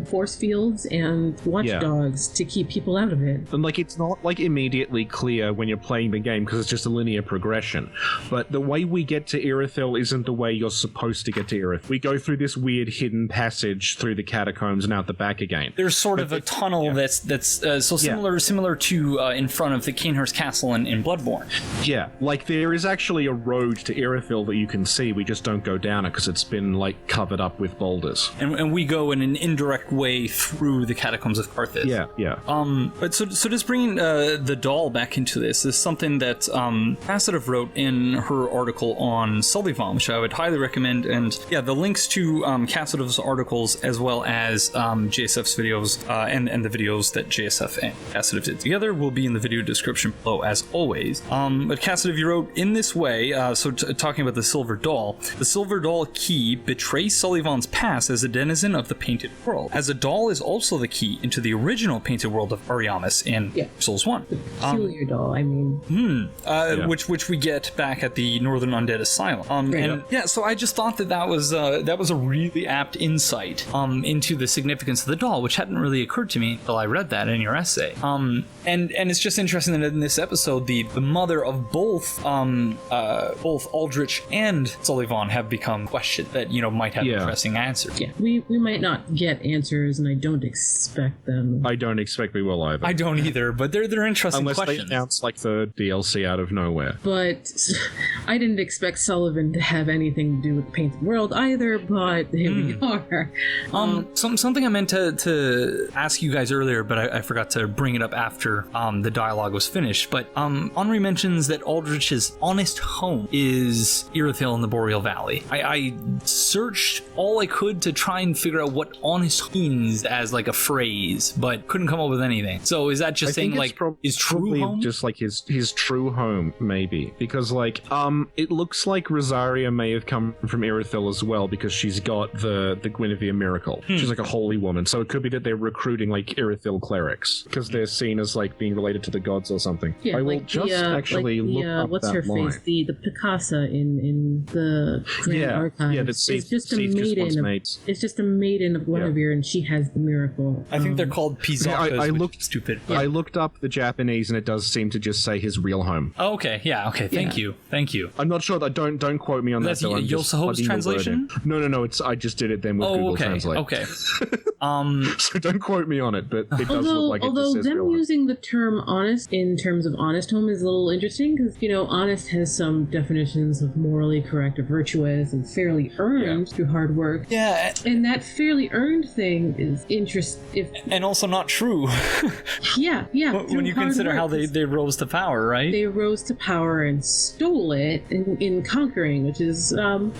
force fields and watchdogs to keep people out of it. And like it's not like immediately clear when you're playing the game because it's just a linear progression, but the way we get to Irithyll isn't the way you're supposed to get to Irithyll. We go through this weird hidden passage through the catacombs and out the back again. There's sort of a tunnel that's similar to in front of the Cainhurst Castle in Bloodborne. Yeah, like there is actually a road to Irithyll that you can see. We just don't go down it because it's been like covered up with boulders. And we go in an indirect way through the catacombs of Carthage. Yeah. But so just bringing the doll back into this is something that Casitive wrote in her article on Sullivan, which I would highly recommend. And the links to Casitive's articles as well as JSF's videos and the videos that JSF and Casitive did together will be in the video description below as always. But Casitive, you wrote, in this way, talking about the Silver Doll key betrays Sullivan's past as a denizen of the Painted World, as a doll is also the key into the original Painted World of Ariamis in Souls 1. The peculiar doll, I mean. Which we get back at the Northern Undead Asylum. So I just thought that was a really apt insight into the significance of the doll, which hadn't really occurred to me until I read that in your essay. And it's just interesting that in this episode, the mother of both Aldrich and Sullivan have become questioned that, might have interesting answers. Yeah, we might not get answers, and I don't expect them. I don't expect we will either. I don't either, but they're interesting Unless questions. they announce like the DLC out of nowhere. But I didn't expect Sullivan to have anything to do with the Painted World either, but here we are. Something I meant to ask you guys earlier, but I forgot to bring it up after the dialogue was finished. But Anri mentions that Aldrich's honest home is Irithyll in the Boreal Valley. I searched all I could to try and figure out what honest means as like a phrase, but couldn't come up with anything. So is that just saying like his true home? Just like his true home, maybe, because like it looks like Rosaria may have come from Irithyll as well, because she's got the Guinevere miracle. She's like a holy woman, so it could be that they're recruiting like Irithyll clerics because they're seen as like being related to the gods or something. Yeah, I will like just actually look up what's that her line. face? The Picasa in the Grand Archives. Yeah, it's just a maiden. It's just a maiden of Guinevere, and she has the miracle. I think they're called Pizakas. Stupid. I looked up the Japanese, and it does seem to just say his real home. Oh, okay. Yeah. Okay. Thank you. I'm not sure. Don't quote me on That's that. Though. Yosaho's translation? No. I just did it then with Google Translate. Okay. So don't quote me on it, but it does look like it although says them real home. using the term honest in terms of honest home is a little interesting because honest has some definitions of morally correct or virtuous and fairly earned through hard work. Yeah, and that fairly earned thing is interesting. And also not true. Yeah. When you consider how they rose to power, right? They rose to power and stole it in conquering, which is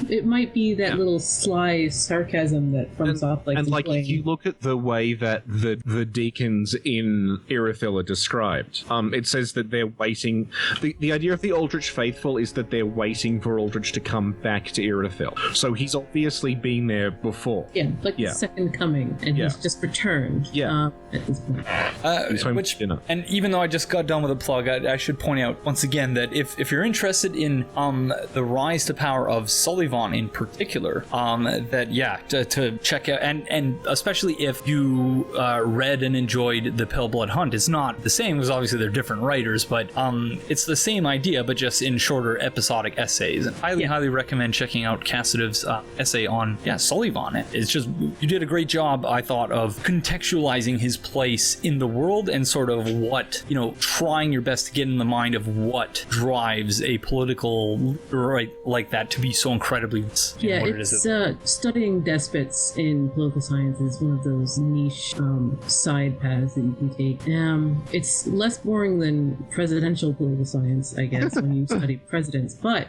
it might be that little sly sarcasm that comes off like. And like playing. if you look at the way that the deacons in Irithyll are described, it says that they're waiting. The idea of the Aldrich faithful is that they're waiting for Aldrich to come back to Irithyll. So he's obviously been there before. Yeah, like the second coming, and he's just returned. Yeah. At this point. He's home for dinner. And even though I just got done with a plug, I should point out once again that if you're interested in the rise to power of Sullivan in particular, to check out, and especially if you read and enjoyed the Pale Blood Hunt, it's not the same because obviously they're different writers, but it's the same idea, but just in shorter episodic essays. And highly recommend checking out Casitive's essay on Sullivan. It's just, you did a great job, I thought, of contextualizing his place in the world and sort of what, trying your best to get in the mind of what drives a political right like that to be so incredibly studying despots in political science is one of those niche side paths that you can take. It's less boring than presidential political science, I guess, when you study presidents, but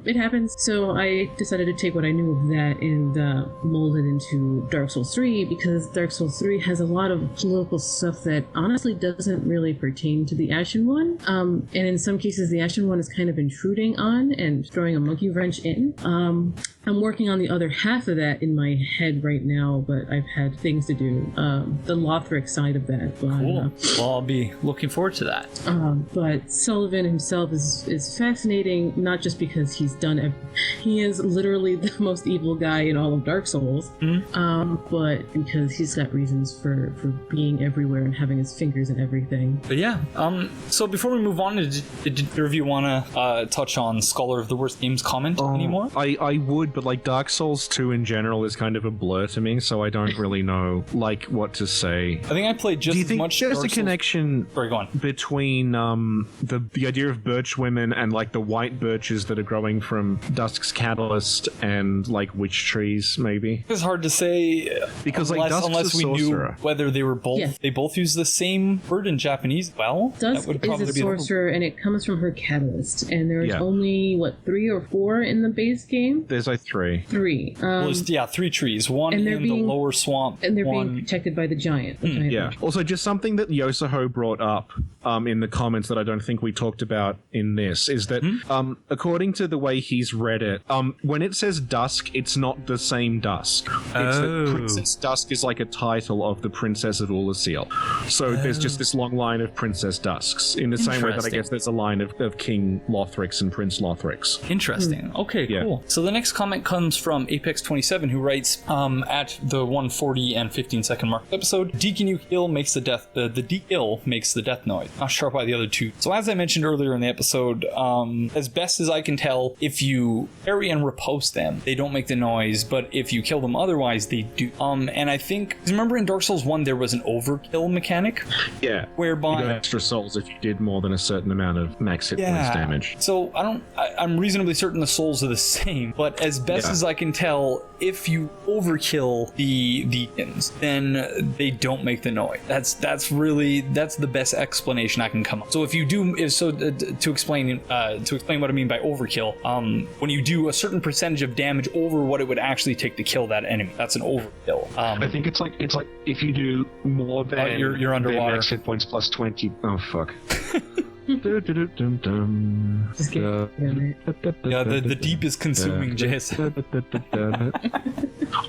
it happens. So I decided to take what I knew of that and mold it into Dark Souls 3, because Dark Souls 3 has a lot of political stuff that honestly doesn't really pertain to the Ashen One, and in some cases the Ashen One is kind of intruding on and throwing a monkey wrench in. I'm working on the other half of that in my head right now, but I've had things to do. The Lothric side of that. Cool. Well, I'll be looking forward to that. But Sullivan himself is fascinating, not just because he is literally the most evil guy in all of Dark Souls, but because he's got reasons for being everywhere and having his fingers in everything. But so before we move on, did either of you want to touch on Scholar of the Worst Games comment anymore? I would, but like Dark Souls 2 in general is kind of a blur to me, so I don't really know like what to say. I think I played just as much. Do you think there's a connection between the idea of birch women and like the white birches that are growing from Dusk's Catalyst and like witch trees, maybe? It's hard to say because unless we knew whether they were both. Yeah. They both use the same word in Japanese. Well, Dusk is a sorcerer, and it comes from her catalyst. And there's only 3 or 4 in the base game. There's like 3. 3. There's 3 trees. One in the lower swamp, and they're being protected by the giant. Also, just something that Yosaho brought up in the comments that I don't think we talked about in this is that according to the way he's read it, when it says Dusk, it's not the same Dusk. It's that Princess Dusk is like a title of the Princess of Ulasil. So there's just this long line of Princess Dusks, in the same way that I guess there's a line of King Lothrix and Prince Lothrix. Interesting. Okay, cool. So the next comment comment comes from Apex27, who writes, at the 140 and 15 second mark episode, Deacon you kill makes the de-ill makes the death noise. Not sure why the other two. So as I mentioned earlier in the episode, as best as I can tell, if you parry and riposte them, they don't make the noise, but if you kill them otherwise, they do. And I think, remember in Dark Souls 1, there was an overkill mechanic? Yeah. Whereby you got extra souls if you did more than a certain amount of max hit points damage. So I'm reasonably certain the souls are the same, but as best as I can tell, if you overkill the Deacons, then they don't make the noise. That's the best explanation I can come up. So if you do, to explain what I mean by overkill, when you do a certain percentage of damage over what it would actually take to kill that enemy, that's an overkill. I think it's like if you do more than you're underwater. Max hit points plus 20. Oh fuck. Just the deep is consuming JSF.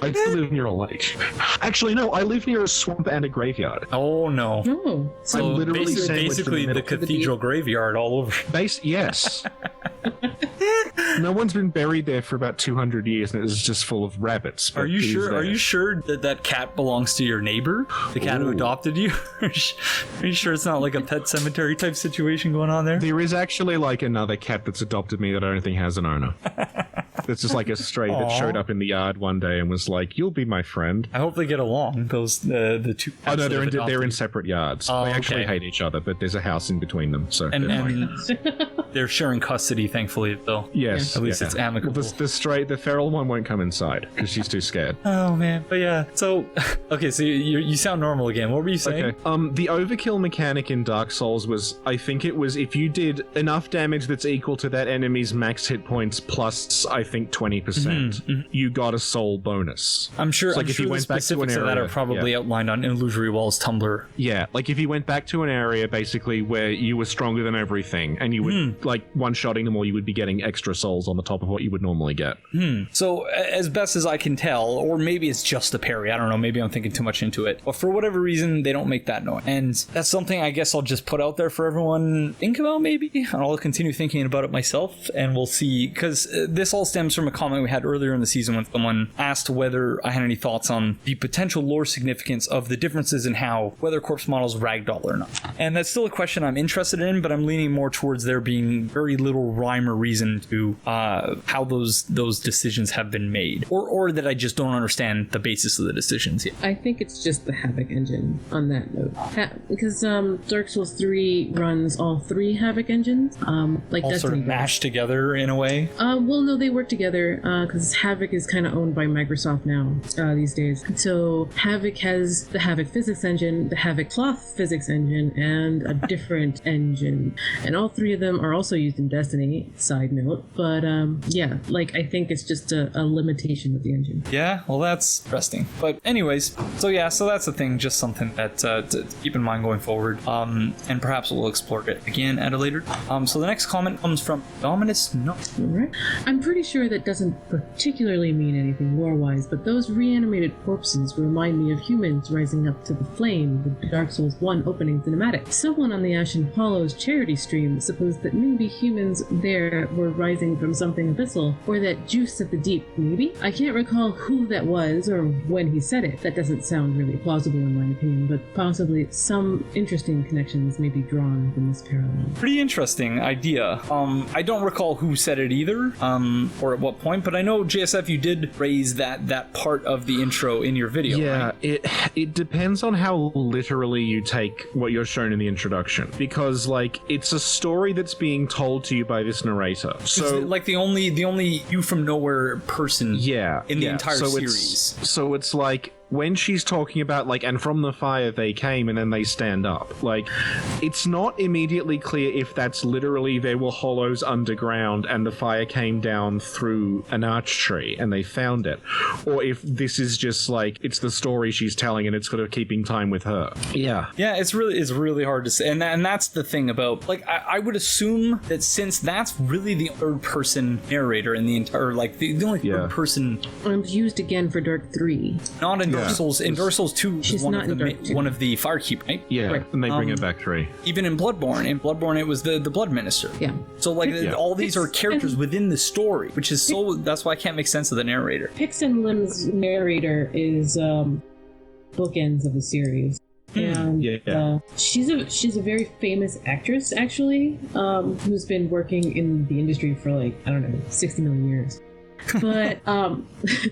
I live near a lake. Actually, no, I live near a swamp and a graveyard. Oh no. Oh. So I'm literally basically the cathedral graveyard all over. Yes. No one's been buried there for about 200 years, and it's just full of rabbits. Are you sure that cat belongs to your neighbor, the cat who adopted you? Are you sure it's not like a pet cemetery type situation going on there? There is actually like another cat that's adopted me that I don't think has an owner. It's just like a stray that showed up in the yard one day and was like, "You'll be my friend." I hope they get along. Those the two. Oh no, they're in separate yards. They actually hate each other, but there's a house in between them. So and they're sharing custody, thankfully, though. Yes, at least it's amicable. The feral one won't come inside because she's too scared. Oh man, but yeah. So okay, so you sound normal again. What were you saying? Okay. The overkill mechanic in Dark Souls was, I think it was, if you did enough damage that's equal to that enemy's max hit points plus, I think 20%, you got a soul bonus. I'm sure. Like I'm sure the specifics of that are probably outlined on Illusory Walls Tumblr. Yeah, like if you went back to an area basically where you were stronger than everything, and you would like one-shotting them, or you would be getting extra souls on the top of what you would normally get. So as best as I can tell, or maybe it's just a parry, I don't know, maybe I'm thinking too much into it, but for whatever reason they don't make that noise, and that's something I guess I'll just put out there for everyone to think about. Maybe and I'll continue thinking about it myself, and we'll see, because this all stems from a comment we had earlier in the season when someone asked whether I had any thoughts on the potential lore significance of the differences in how whether corpse models ragdoll or not, and that's still a question I'm interested in, but I'm leaning more towards there being very little rhyme or reason to how those decisions have been made, or that I just don't understand the basis of the decisions yet. I think it's just the Havoc engine on that note, because Dark Souls 3 runs all three Havoc engines, like all Destiny sort of mashed together in a way. Well, no, they work together because Havoc is kind of owned by Microsoft now these days. So Havoc has the Havoc physics engine, the Havoc cloth physics engine, and a different engine, and all three of them are also used in Destiny. Side note, but yeah, like I think it's just a limitation of the engine. Yeah, well, that's interesting. But anyways, so that's the thing. Just something that to keep in mind going forward. And perhaps we'll explore it again at a later time. So the next comment comes from Dominus. No. Right. I'm pretty sure that doesn't particularly mean anything lore-wise, but those reanimated corpses remind me of humans rising up to the flame with the Dark Souls 1 opening cinematic. Someone on the Ashen Hollows charity stream supposed that maybe humans there were rising from something abyssal, or that juice of the deep, maybe? I can't recall who that was or when he said it. That doesn't sound really plausible in my opinion, but possibly some interesting connections may be drawn from this parallel. Pretty interesting idea. I don't recall who said it either, or at what point, but I know JSF, you did raise that part of the intro in your video. Yeah, right? It depends on how literally you take what you're shown in the introduction, because like it's a story that's being told to you by this narrator. So like the only you from nowhere person in the entire so series. So it's like when she's talking about like, and from the fire they came and then they stand up, like it's not immediately clear if that's literally there were hollows underground and the fire came down through an arch tree and they found it, or if this is just like it's the story she's telling and it's sort of keeping time with her. Yeah, it's really hard to say, and that's the thing about, like, I would assume that since that's really the third person narrator in the entire, like the only third person used again for Dark 3, not in Dark Souls, in Dark Souls 2, She's one not of one of the Firekeep, right? Yeah, Right. and they bring her back 3. Even in Bloodborne, it was the Blood Minister. Yeah. So like all these are characters within the story, which is that's why I can't make sense of the narrator. Pix and Lim's narrator is bookends of the series. And she's a very famous actress, actually, who's been working in the industry for like, I don't know, 60 million years. But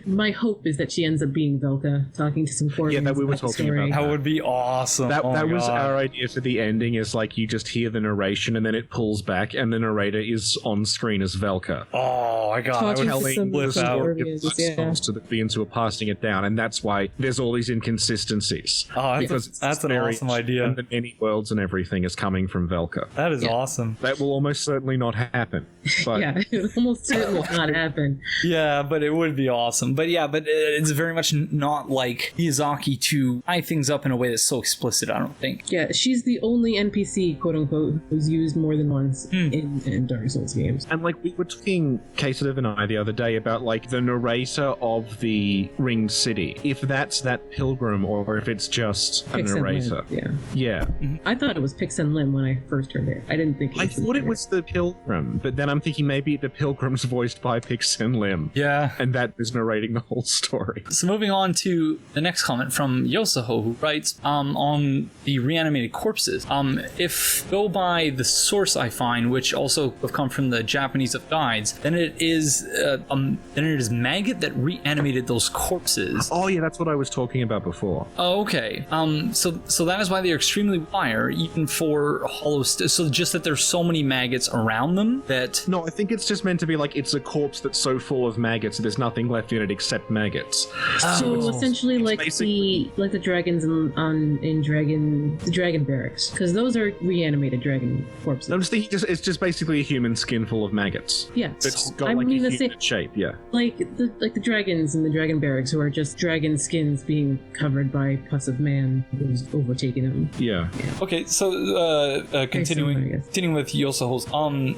my hope is that she ends up being Velka, talking to some Corvins. Yeah, that we were talking about. That would be awesome. That was our idea for the ending, is like you just hear the narration and then it pulls back and the narrator is on screen as Velka. Oh my god, I would Telling flip some out. Corvins, To the beings who are passing it down, and that's why there's all these inconsistencies. Oh, because that's an awesome idea. And the many worlds and everything is coming from Velka. That is awesome. That will almost certainly not happen. But Yeah, it almost certainly will not happen. Yeah, but it would be awesome. But it's very much not like Miyazaki to tie things up in a way that's so explicit, I don't think. Yeah, she's the only NPC, quote unquote, who's used more than once in Dark Souls games. And like we were talking, Casitive and I, the other day about like the narrator of the Ringed City. If that's that pilgrim or if it's just a Pix and narrator. Lim, Yeah. I thought it was Pix and Lim when I first heard it. I didn't think I thought it was the pilgrim, but then I'm thinking maybe the pilgrim's voiced by Pix and Lim. Yeah. And that is narrating the whole story. So moving on to the next comment from Yosaho, who writes on the reanimated corpses. If go by the source I find, which also have come from the Japanese of guides, then it is Maggot that reanimated those corpses. Oh yeah, that's what I was talking about before. Oh, okay. So that is why they're extremely rare, even for hollow. So just that there's so many maggots around them that. No, I think it's just meant to be like it's a corpse that's so full of maggots there's nothing left in it except maggots. So essentially like the dragons in the dragon barracks, because those are reanimated dragon corpses. I'm just thinking it's just basically a human skin full of maggots. Yeah. It's got like a human shape, yeah. Like the dragons in the dragon barracks, who are just dragon skins being covered by pus of man who's overtaken them. Yeah. Okay, so continuing with Yosaho's,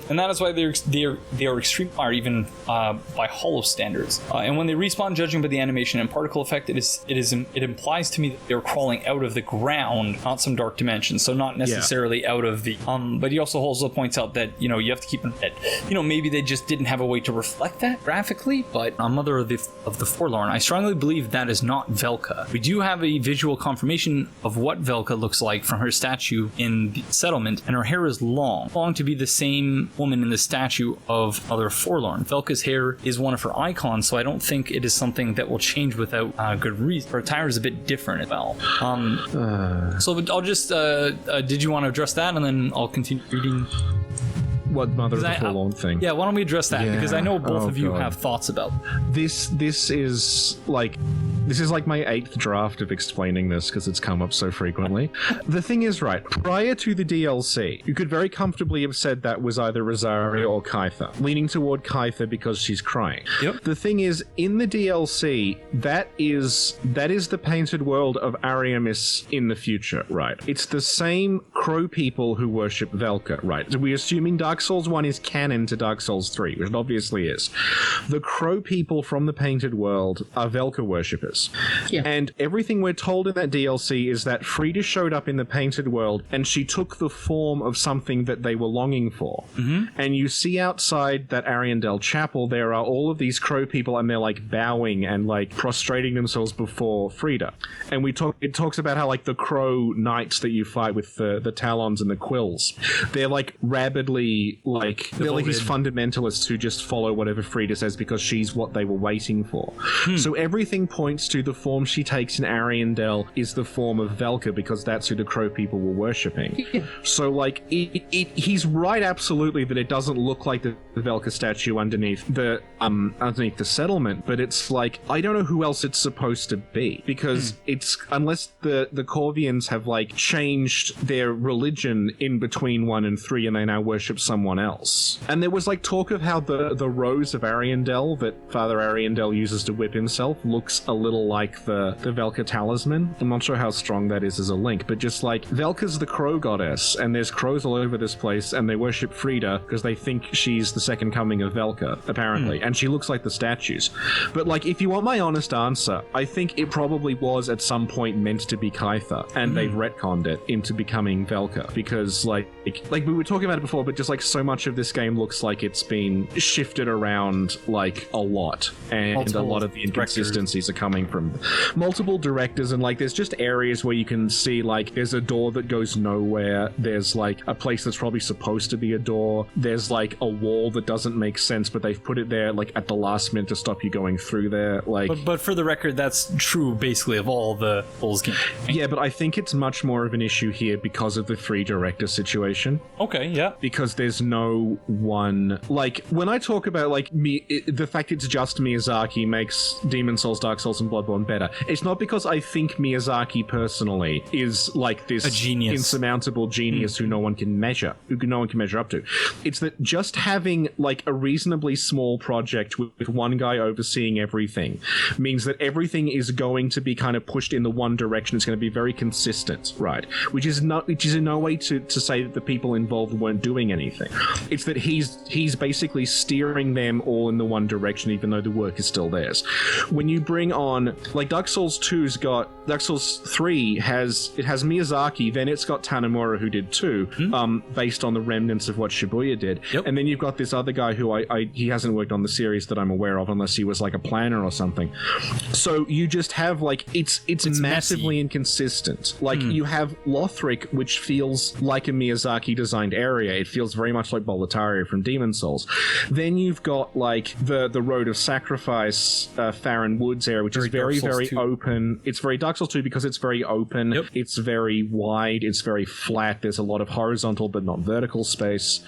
and that is why they are extreme fire even by hollow standards. And when they respawn, judging by the animation and particle effect, it implies to me that they're crawling out of the ground, not some dark dimension. So not necessarily out of the. But he also points out that you have to keep in head. Maybe they just didn't have a way to reflect that graphically. But Mother of the Forlorn, I strongly believe that is not Velka. We do have a visual confirmation of what Velka looks like from her statue in the settlement, and her hair is long to be the same woman in the statue of Mother Forlorn. Velka's hair is one of her icons, so I don't think it is something that will change without good reason. Her attire is a bit different as well. So I'll just did you want to address that, and then I'll continue reading. What Mother of the Forlorn thing? Yeah, why don't we address that? Because I know both of you have thoughts about this. This is like my 8th draft of explaining this because it's come up so frequently. The thing is, right, prior to the DLC, you could very comfortably have said that was either Rosaria or Kaitha, leaning toward Kaitha because she's crying. Yep. The thing is, in the DLC, that is the painted world of Ariamis in the future, right? It's the same crow people who worship Velka, right? So we're assuming Dark Souls 1 is canon to Dark Souls 3, which it obviously is. The crow people from the painted world are Velka worshippers. Yeah. And everything we're told in that DLC is that Frida showed up in the painted world and she took the form of something that they were longing for. Mm-hmm. And you see outside that Ariandel chapel, there are all of these crow people and they're like bowing and like prostrating themselves before Frida. And it talks about how like the crow knights that you fight with the talons and the quills, they're like rabidly like they're like these fundamentalists who just follow whatever Frida says because she's what they were waiting for. So everything points to the form she takes in Ariandel is the form of Velka because that's who the crow people were worshipping. So like he's right absolutely that it doesn't look like the Velka statue underneath the settlement, but it's like I don't know who else it's supposed to be because it's unless the Corvians have like changed their religion in between 1 and 3 and they now worship someone else. And there was like talk of how the rose of Ariandel that Father Ariandel uses to whip himself looks a little like the Velka talisman. I'm not sure how strong that is as a link, but just like Velka's the crow goddess and there's crows all over this place and they worship Frida because they think she's the second coming of Velka, apparently, and she looks like the statues. But like, if you want my honest answer, I think it probably was at some point meant to be Kaitha, and they've retconned it into becoming Velka, because like we were talking about it before, but just like so much of this game looks like it's been shifted around like a lot, and multiple a lot of the inconsistencies are coming from multiple directors, and like there's just areas where you can see like there's a door that goes nowhere, there's like a place that's probably supposed to be a door, there's like a wall that doesn't make sense, but they've put it there like at the last minute to stop you going through there. Like, but for the record, that's true basically of all the Souls games. Yeah, but I think it's much more of an issue here because of the 3 director situation. Okay, yeah. Because there's no one, like, when I talk about like the fact it's just Miyazaki makes Demon Souls, Dark Souls, and Bloodborne better, it's not because I think Miyazaki personally is like this insurmountable genius who no one can measure up to. It's that just having like a reasonably small project with one guy overseeing everything means that everything is going to be kind of pushed in the one direction. It's going to be very consistent, right? Which is in no way to say that the people involved weren't doing anything. It's that he's basically steering them all in the one direction, even though the work is still theirs. When you bring on, like, Dark Souls 2's got, Dark Souls 3 has Miyazaki, then it's got Tanamura, who did 2, based on the remnants of what Shibuya did. Yep. And then you've got this other guy who he hasn't worked on the series that I'm aware of, unless he was like a planner or something. So you just have like, it's massively inconsistent. Like, you have Lothric, which feels like a Miyazaki designed area. It feels very much like Boletaria from Demon Souls. Then you've got like the Road of Sacrifice, Farron Woods area, which is very open. It's very Dark Souls 2 because it's very open. Yep. It's very wide. It's very flat. There's a lot of horizontal but not vertical space,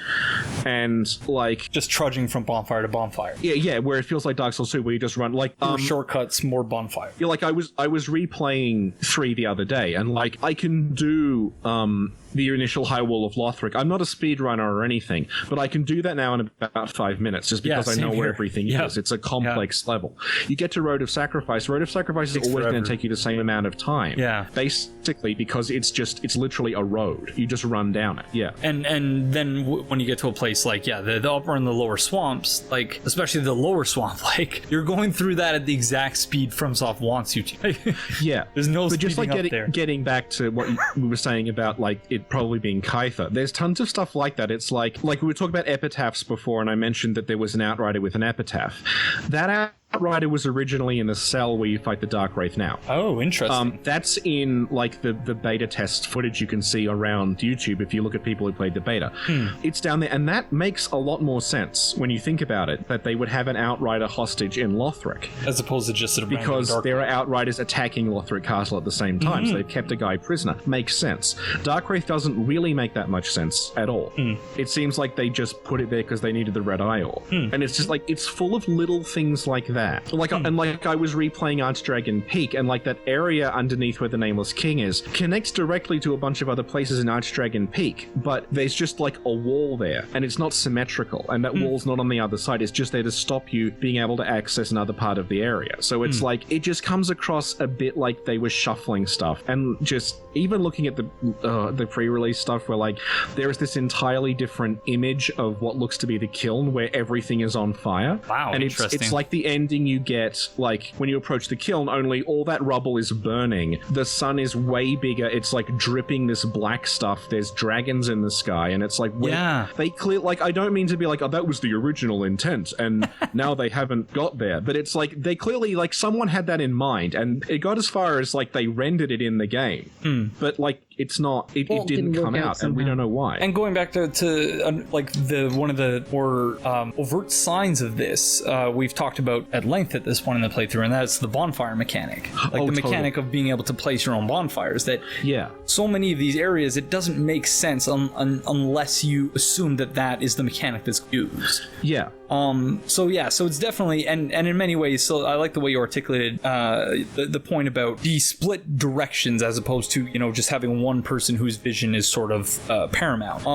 and like just trudging from bonfire to bonfire. Yeah, where it feels like Dark Souls 2, where you just run like shortcuts, more bonfire. Yeah, like I was replaying 3 the other day, and like I can do the initial High Wall of Lothric. I'm not a speedrunner or anything, but I can do that now in about 5 minutes, just because I know where everything is. It's a complex level. You get to Road of Sacrifice. Road of Sacrifice is always going to take you the same amount of time. Yeah. Basically, because it's literally a road. You just run down it. Yeah. And then when you get to a place like, the upper and the lower swamps, like, especially the lower swamp, like, you're going through that at the exact speed FromSoft wants you to. Yeah. There's no but just like up there. Getting back to what we were saying about, like, it probably being Kaitha, there's tons of stuff like that. It's like we were talking about epitaphs before, and I mentioned that there was an Outrider with an epitaph. That Outrider was originally in the cell where you fight the Dark Wraith now. Oh, interesting. That's in like the beta test footage you can see around YouTube if you look at people who played the beta. It's down there, and that makes a lot more sense when you think about it, that they would have an Outrider hostage in Lothric. As opposed to just a because there are Outriders attacking Lothric Castle at the same time, so they've kept a guy prisoner. Makes sense. Dark Wraith doesn't really make that much sense at all. It seems like they just put it there because they needed the Red Eye Ore. And it's just like, it's full of little things like that. Like, and like I was replaying Archdragon Peak, and like that area underneath where the Nameless King is connects directly to a bunch of other places in Archdragon Peak, but there's just like a wall there, and it's not symmetrical, and that wall's not on the other side. It's just there to stop you being able to access another part of the area. So it's like, it just comes across a bit like they were shuffling stuff, and just even looking at the pre-release stuff where like there is this entirely different image of what looks to be the kiln where everything is on fire. Wow, and interesting. It's like the ending you get like when you approach the kiln, only all that rubble is burning. The sun is way bigger. It's like dripping this black stuff. There's dragons in the sky, and it's like, they clear, like, I don't mean to be like, oh, that was the original intent and now they haven't got there, but it's like they clearly, like, someone had that in mind, and it got as far as like they rendered it in the game, but like it's not, it didn't come out, and we don't know why. And going back to like one of the more overt signs of this, we've talked about at length at this point in the playthrough, and that's the bonfire mechanic. Like the mechanic of being able to place your own bonfires. That so many of these areas, it doesn't make sense unless you assume that is the mechanic that's used. So it's definitely, and in many ways, so I like the way you articulated the point about the split directions as opposed to, just having one person whose vision is sort of paramount.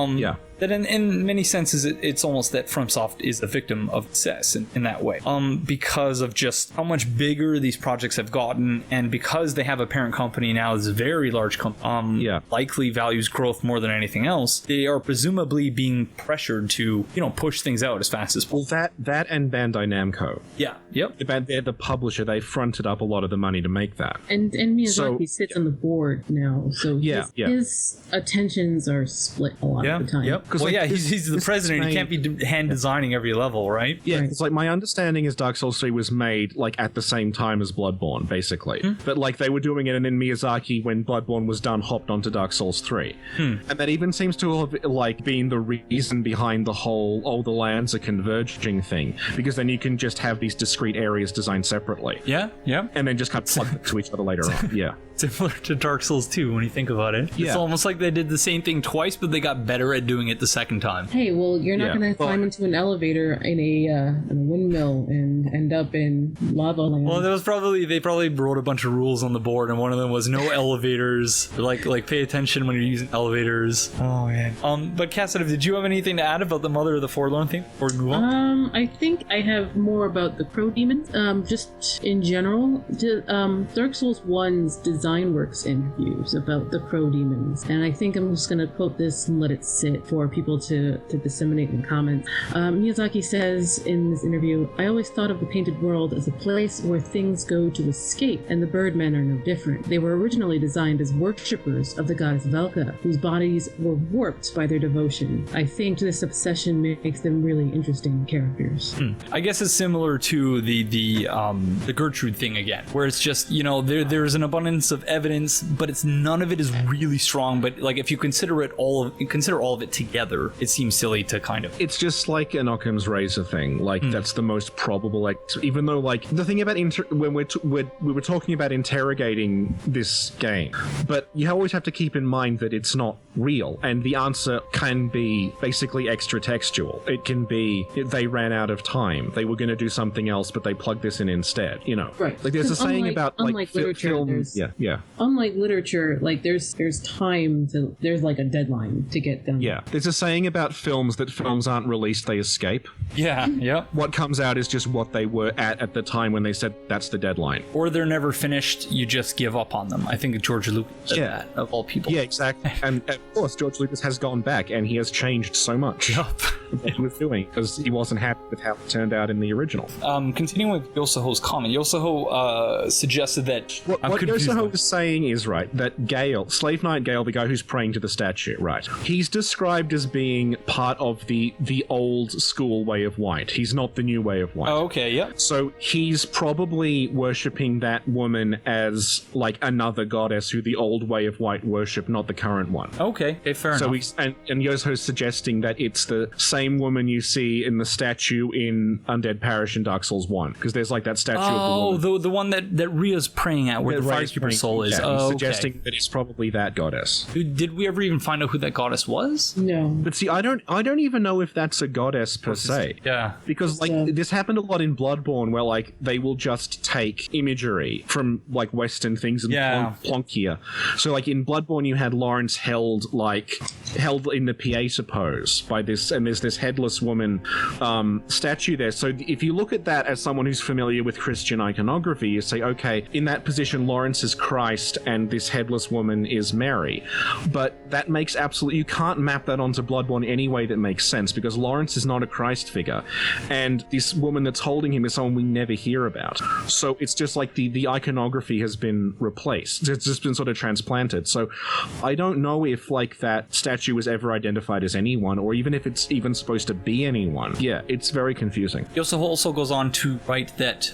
that in many senses it's almost that FromSoft is a victim of success in that way, because of just how much bigger these projects have gotten, and because they have a parent company now, this very large company, likely values growth more than anything else. They are presumably being pressured to push things out as fast as possible. Well, that and Bandai Namco. Yeah. Yep. They're the publisher. They fronted up a lot of the money to make that. And Miyazaki sits on the board now, so his attentions are split a lot of the time. Yep. Well, he's the president. He can't be hand designing every level, right? Yeah. Right. It's like my understanding is Dark Souls 3 was made like at the same time as Bloodborne, basically. But like they were doing it, and then Miyazaki, when Bloodborne was done, hopped onto Dark Souls 3. And that even seems to have like been the reason behind the whole all the lands are converging thing, because then you can just have these discrete areas designed separately. Yeah. And then just kind of plug them to each other later on. Yeah. Similar to Dark Souls 2 when you think about it. It's almost like they did the same thing twice, but they got better at doing it the second time. Hey, well, you're not going to climb into an elevator in a windmill and end up in lava land. Well, they probably wrote a bunch of rules on the board, and one of them was no elevators. Like pay attention when you're using elevators. Oh man. But Casitive, did you have anything to add about the Mother of the Forlorn thing? Or move on? I think I have more about the Crow Demons. Just in general, Dark Souls 1's design works interviews about the Crow Demons, and I think I'm just going to quote this and let it sit for people to disseminate in comments. Miyazaki says in this interview, "I always thought of the painted world as a place where things go to escape, and the Birdmen are no different. They were originally designed as worshippers of the goddess Velka, whose bodies were warped by their devotion. I think this obsession makes them really interesting characters." I guess it's similar to the Gertrude thing again, where it's just there's an abundance of evidence, but none of it is really strong. But like if you consider all of it together, it seems silly to kind of. It's just like an Occam's razor thing. Like that's the most probable. Even though like the thing about when we were talking about interrogating this game, but you always have to keep in mind that it's not real, and the answer can be basically extra textual. It can be they ran out of time. They were going to do something else, but they plugged this in instead. Right. Like there's a saying about like literature, film. Unlike literature, like there's time to there's like a deadline to get done. Yeah. There's a saying about films that films aren't released, they escape. Yeah. What comes out is just what they were at the time when they said that's the deadline. Or they're never finished, you just give up on them. I think George Lucas said that, of all people. Yeah, exactly. And of course, George Lucas has gone back, and he has changed so much what he was doing, because he wasn't happy with how it turned out in the original. Continuing with Yosaho's comment, Yosaho suggested that... What Yosaho was saying is, right, that Gale, Slave Knight Gale, the guy who's praying to the statue, right, he's described as being part of the old school way of white. He's not the new way of white. Oh, okay, yeah. So he's probably worshipping that woman as like another goddess who the old way of white worship, not the current one. Okay, fair enough. So and Yosaho's suggesting that it's the same woman you see in the statue in Undead Parish in Dark Souls 1, because there's like that statue of the woman. the one that Ria's praying at, where the Firekeeper's soul is. He's suggesting that it's probably that goddess. Did we ever even find out who that goddess was? No. But see, I don't even know if that's a goddess per se. Yeah. Because this happened a lot in Bloodborne, where like they will just take imagery from like Western things and plonk here. So like in Bloodborne, you had Lawrence held in the Pieta pose by this, and there's this headless woman statue there. So if you look at that as someone who's familiar with Christian iconography, you say, okay, in that position, Lawrence is Christ and this headless woman is Mary. But that makes you can't map that onto Bloodborne any way that makes sense, because Lawrence is not a Christ figure, and this woman that's holding him is someone we never hear about. So it's just like the iconography has been replaced. It's just been sort of transplanted. So I don't know if like that statue was ever identified as anyone, or even if it's even supposed to be anyone. Yeah, it's very confusing. He also goes on to write that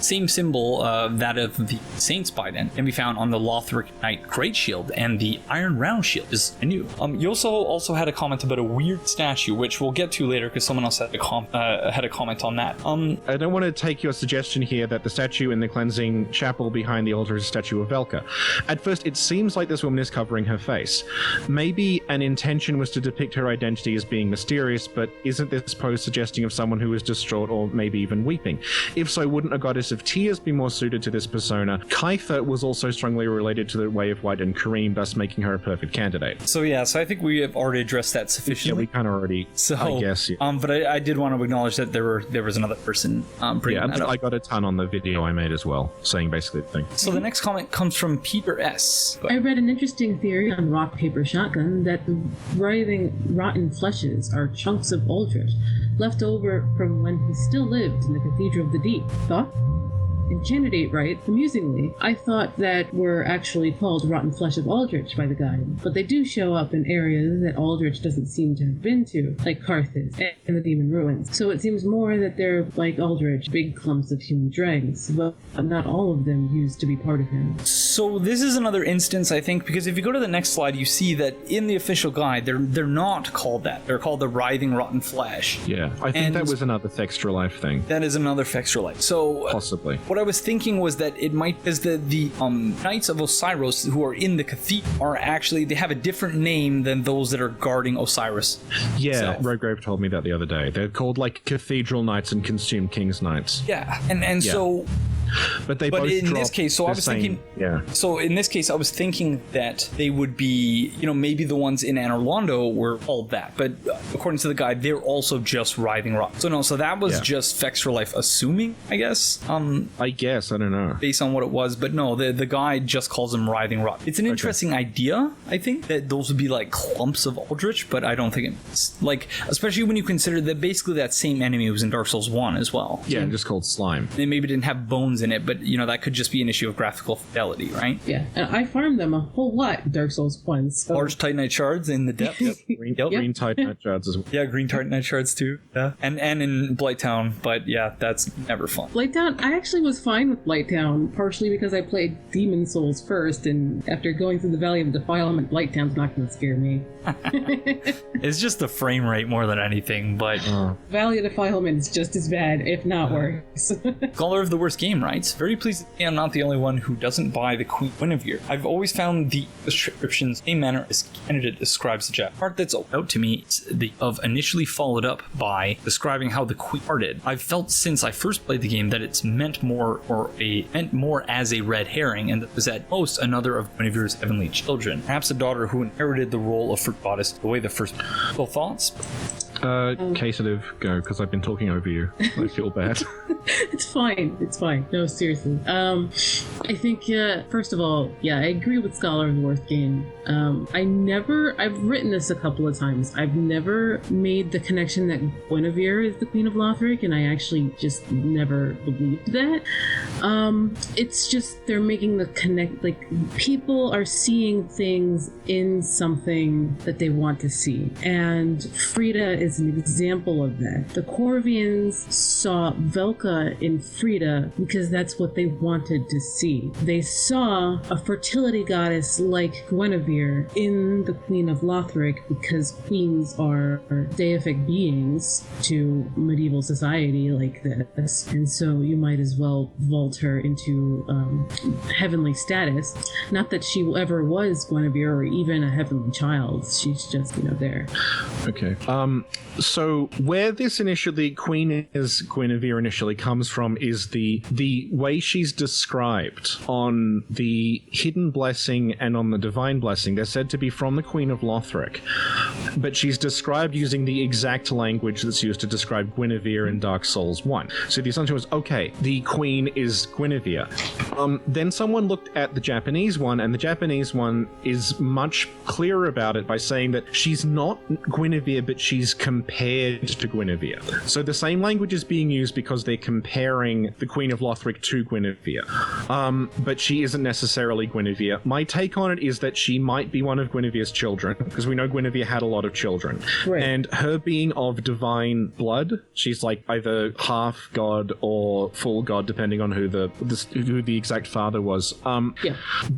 same symbol, that of the Saints Bident, can be found on the Lothric Knight Great Shield, and the Iron Round Shield is new. Yoso also had a comment about a weird statue, which we'll get to later because someone else had a comment on that. I don't want to take your suggestion here that the statue in the cleansing chapel behind the altar is a statue of Velka. At first, it seems like this woman is covering her face. Maybe an intention was to depict her identity as being mysterious, voice, but isn't this pose suggesting of someone who is distraught or maybe even weeping? If so, wouldn't a goddess of tears be more suited to this persona? Kaitha was also strongly related to the Way of White and Kareem, thus making her a perfect candidate. So I think we have already addressed that sufficiently. Yeah, we kind of already, I guess. Yeah. But I did want to acknowledge that there was another person bringing that up. I got a ton on the video I made as well, saying basically the thing. So the next comment comes from Peter S. I read an interesting theory on Rock, Paper, Shotgun that the writhing, rotten fleshes are chunks of Aldrich, left over from when he still lived in the Cathedral of the Deep. Thought? And candidate writes, amusingly, I thought that were actually called rotten flesh of Aldrich by the guide, but they do show up in areas that Aldrich doesn't seem to have been to, like Carthage and the Demon Ruins. So it seems more that they're like Aldrich, big clumps of human dregs, but not all of them used to be part of him. So this is another instance, I think, because if you go to the next slide, you see that in the official guide, they're not called that. They're called the writhing rotten flesh. Yeah, I think that was another Extra Life thing. That is another Extra Life. So possibly. What I was thinking was that it might, because the Knights of Osiris who are in the cathedral are actually, they have a different name than those that are guarding Osiris. Yeah, Rograve told me that the other day. They're called like Cathedral Knights and Consumed King's Knights. Yeah, and so... But in this case, so I was thinking, yeah. So in this case, I was thinking that they would be, maybe the ones in Anri Horace were called that, but according to the guide, they're also just writhing rock. So that was just Extra Life assuming, I guess. I guess, I don't know. Based on what it was, but no, the guide just calls them writhing rock. It's an interesting idea, I think, that those would be like clumps of Aldrich, but I don't think it's like, especially when you consider that basically that same enemy was in Dark Souls 1 as well. Yeah, just called slime. They maybe didn't have bones in it, but that could just be an issue of graphical fidelity, right? Yeah, and I farmed them a whole lot in Dark Souls 1. So. Large Titanite shards in the depths. Green Titanite shards as well. Yeah, green Titanite shards too. Yeah, and in Blighttown, but yeah, that's never fun. Blighttown, I actually was fine with Blighttown, partially because I played Demon Souls first, and after going through the Valley of Defilement, Blighttown's not going to scare me. It's just the frame rate more than anything, but Valley of Defilement is just as bad, if not worse. Scholar of the Worst Game writes, very pleased that I'm not the only one who doesn't buy the Queen Guinevere. I've always found the descriptions same manner as candidate describes the Jack. The part that's out to me is the of initially followed up by describing how the Queen parted. I've felt since I first played the game that it's meant more as a red herring, and that was at most another of Guinevere's heavenly children, perhaps a daughter who inherited the role of fruit goddess the way the first thoughts. Casitive, go, because I've been talking over you. I feel bad. It's fine. No, seriously. I think, first of all, I agree with Scholar of the Worst Game. I've written this a couple of times. I've never made the connection that Guinevere is the Queen of Lothric, and I actually just never believed that. It's just, they're making the connect, like, people are seeing things in something that they want to see. And Frida is an example of that. The Corvians saw Velka in Frida because that's what they wanted to see. They saw a fertility goddess like Guinevere in the Queen of Lothric because queens are deific beings to medieval society like this, and so you might as well vault her into heavenly status. Not that she ever was Guinevere or even a heavenly child. She's just, there. Okay. So where this initially, Queen is Guinevere initially comes from is the way she's described on the Hidden Blessing and on the Divine Blessing. They're said to be from the Queen of Lothric, but she's described using the exact language that's used to describe Guinevere in Dark Souls 1. So the assumption was, okay, the Queen is Guinevere. Then someone looked at the Japanese one, and the Japanese one is much clearer about it by saying that she's not Guinevere, but she's compared to Guinevere. So the same language is being used because they're comparing the Queen of Lothric to Guinevere. But she isn't necessarily Guinevere. My take on it is that she might be one of Guinevere's children, because we know Guinevere had a lot of children. Right. And her being of divine blood, she's like either half god or full god, depending on who the exact father was.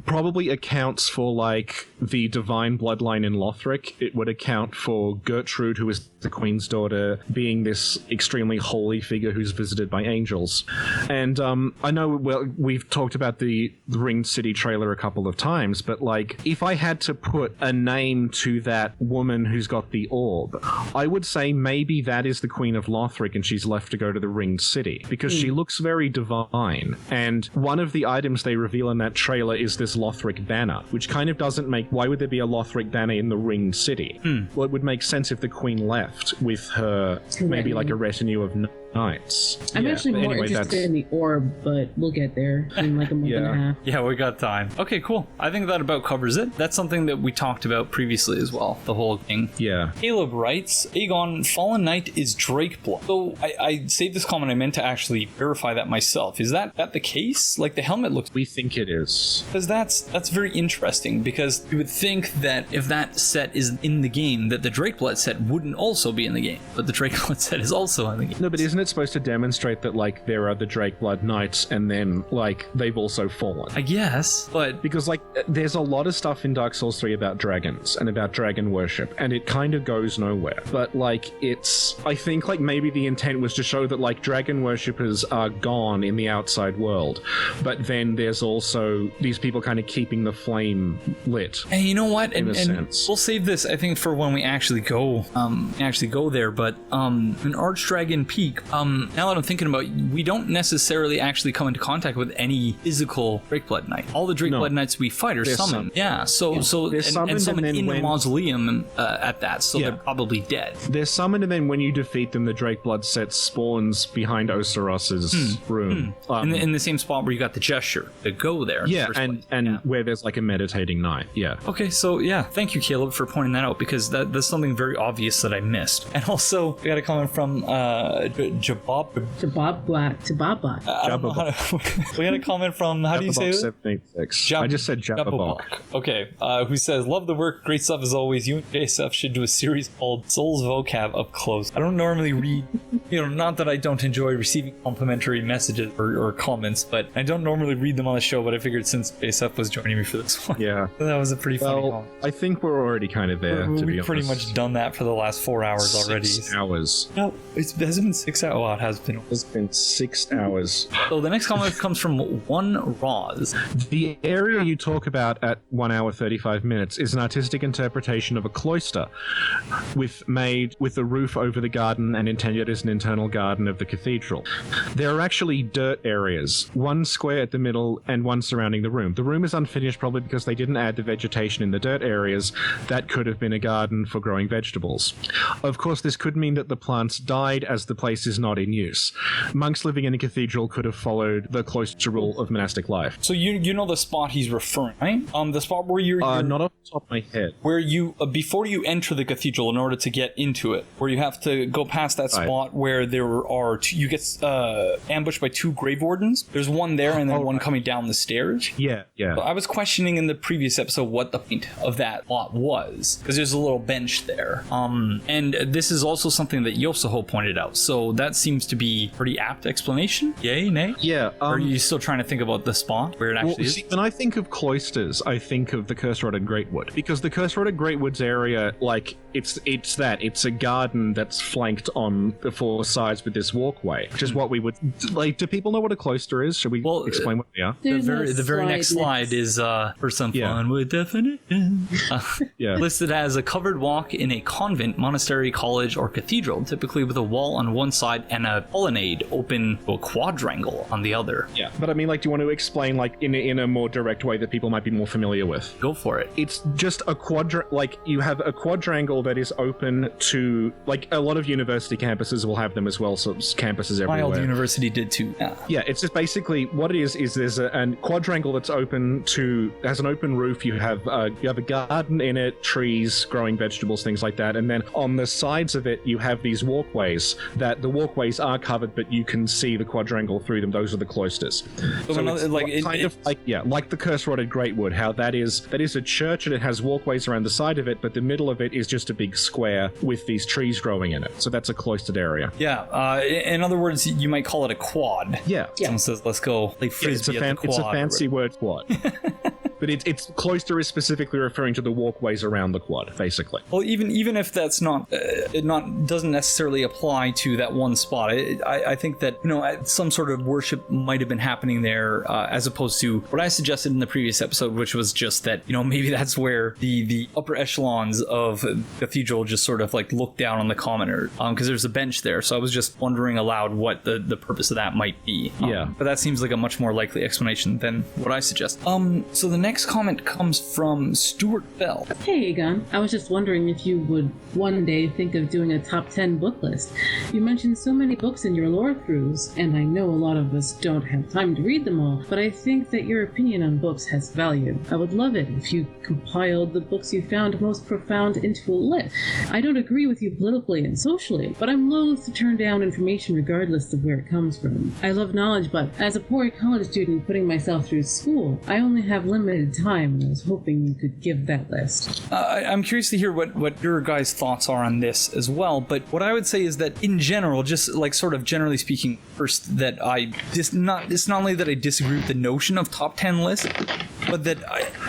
Probably accounts for like the divine bloodline in Lothric. It would account for Gertrude, who is the queen's daughter, being this extremely holy figure who's visited by angels. And I know we've talked about the Ringed City trailer a couple of times, but like, if I had to put a name to that woman who's got the orb, I would say maybe that is the Queen of Lothric, and she's left to go to the Ringed City, because she looks very divine. And one of the items they reveal in that trailer is this Lothric banner, which kind of doesn't make... Why would there be a Lothric banner in the Ringed City? Well, it would make sense if the Queen left with her, maybe like a retinue of knights. I'm actually more interested in the orb, but we'll get there in like a month and a half. Yeah, we got time. Okay, cool. I think that about covers it. That's something that we talked about previously as well, the whole thing. Yeah. Caleb writes, Aegon, Fallen Knight is Drake blood. So I saved this comment. I meant to actually verify that myself. Is that the case? Like, the helmet looks... We think it is. Because that's very interesting, because you would think that if that set is in the game, that the Drake blood set wouldn't also be in the game. But the Drake blood set is also in the game. No, but isn't it supposed to demonstrate that, like, there are the Drakeblood Knights and then, like, they've also fallen? I guess, but... Because, like, there's a lot of stuff in Dark Souls 3 about dragons and about dragon worship, and it kind of goes nowhere. But, like, I think, like, maybe the intent was to show that, like, dragon worshippers are gone in the outside world, but then there's also these people kind of keeping the flame lit. And you know what? And we'll save this, I think, for when we actually go there, but in Archdragon Peak, now that I'm thinking about it, we don't necessarily actually come into contact with any physical Drakeblood Knight. All the Drakeblood Knights we fight are summoned. Yeah, so summoned in a mausoleum at that, so they're probably dead. They're summoned, and then when you defeat them, the Drakeblood set spawns behind Osiros's room. In the same spot where you got the gesture to go there. Where there's like a meditating knight. Yeah. Okay, so yeah, thank you, Caleb, for pointing that out, because that's something very obvious that I missed. And also, we got a comment from Jabab Black. I don't know how to... We got a comment from, how do you say it? 786. I just said Jababok. Okay, who says, love the work, great stuff as always. You and JSF should do a series called Souls Vocab Up Close. I don't normally read, not that I don't enjoy receiving complimentary messages or comments, but I don't normally read them on the show, but I figured since JSF was joining me for this one. Yeah. That was a pretty funny comment. I think we're already kind of there, to be honest. We've pretty much done that for the last 4 hours already. 6 hours. No, it hasn't been 6 hours. Oh, it has been. It's been 6 hours. So the next comment comes from One Roz. The area you talk about at 1 hour 35 minutes is an artistic interpretation of a cloister made with a roof over the garden and intended as an internal garden of the cathedral. There are actually dirt areas, one square at the middle and one surrounding the room. The room is unfinished probably because they didn't add the vegetation in the dirt areas. That could have been a garden for growing vegetables. Of course, this could mean that the plants died as the place is not in use. Monks living in a cathedral could have followed the cloister rule of monastic life. So you know the spot he's referring, right? The spot where you're not off the top of my head. Where you before you enter the cathedral in order to get into it, where you have to go past that spot where there are you get ambushed by 2 grave wardens. There's one there and then one coming down the stairs. Yeah. So I was questioning in the previous episode what the point of that lot was, because there's a little bench there. And this is also something that Yosaho pointed out. So that seems to be pretty apt explanation. Yay, nay? Yeah. Or are you still trying to think about the spot where it actually is? See, when I think of cloisters, I think of the Cursed Rod and Greatwood, because the Cursed Rod and Greatwood's area, like, it's a garden that's flanked on the 4 sides with this walkway, which is what we would like. Do people know what a cloister is? Should we explain what they are? The very next slide is for some fun with definition. Listed as a covered walk in a convent, monastery, college, or cathedral, typically with a wall on one side and a colonnade open to a quadrangle on the other. Yeah, but I mean, like, do you want to explain, like, in a more direct way that people might be more familiar with? Go for it. It's just a you have a quadrangle that is open to, like, a lot of university campuses will have them as well, so campuses everywhere. My old university did too. Yeah, it's just basically what it is there's a quadrangle that's open to, has an open roof, you have a garden in it, trees, growing vegetables, things like that, and then on the sides of it you have these walkways that the walkways are covered, but you can see the quadrangle through them. Those are the cloisters. So like the Cursed Rod at Greatwood, how that is a church and it has walkways around the side of it, but the middle of it is just a big square with these trees growing in it. So that's a cloistered area. Yeah. In other words, you might call it a quad. Yeah. Someone says, let's go play frisbee at the quad. It's a fancy word, quad. But it's cloister is specifically referring to the walkways around the quad, basically. Well, even if that's not doesn't necessarily apply to that one spot, I think that some sort of worship might have been happening there, as opposed to what I suggested in the previous episode, which was just that maybe that's where the upper echelons of Cathedral just sort of like look down on the commoner, because there's a bench there. So I was just wondering aloud what the purpose of that might be. But that seems like a much more likely explanation than what I suggest. So the next comment comes from Stuart Bell. Hey, Aegon. I was just wondering if you would one day think of doing a top 10 book list. You mentioned so many books in your lore throughs, and I know a lot of us don't have time to read them all, but I think that your opinion on books has value. I would love it if you compiled the books you found most profound into a list. I don't agree with you politically and socially, but I'm loath to turn down information regardless of where it comes from. I love knowledge, but as a poor college student putting myself through school, I only have limited time, and I was hoping you could give that list. I'm curious to hear what your guys' thoughts are on this as well, but what I would say is that in general, just like sort of generally speaking, first, that it's not only that I disagree with the notion of top 10 lists, but that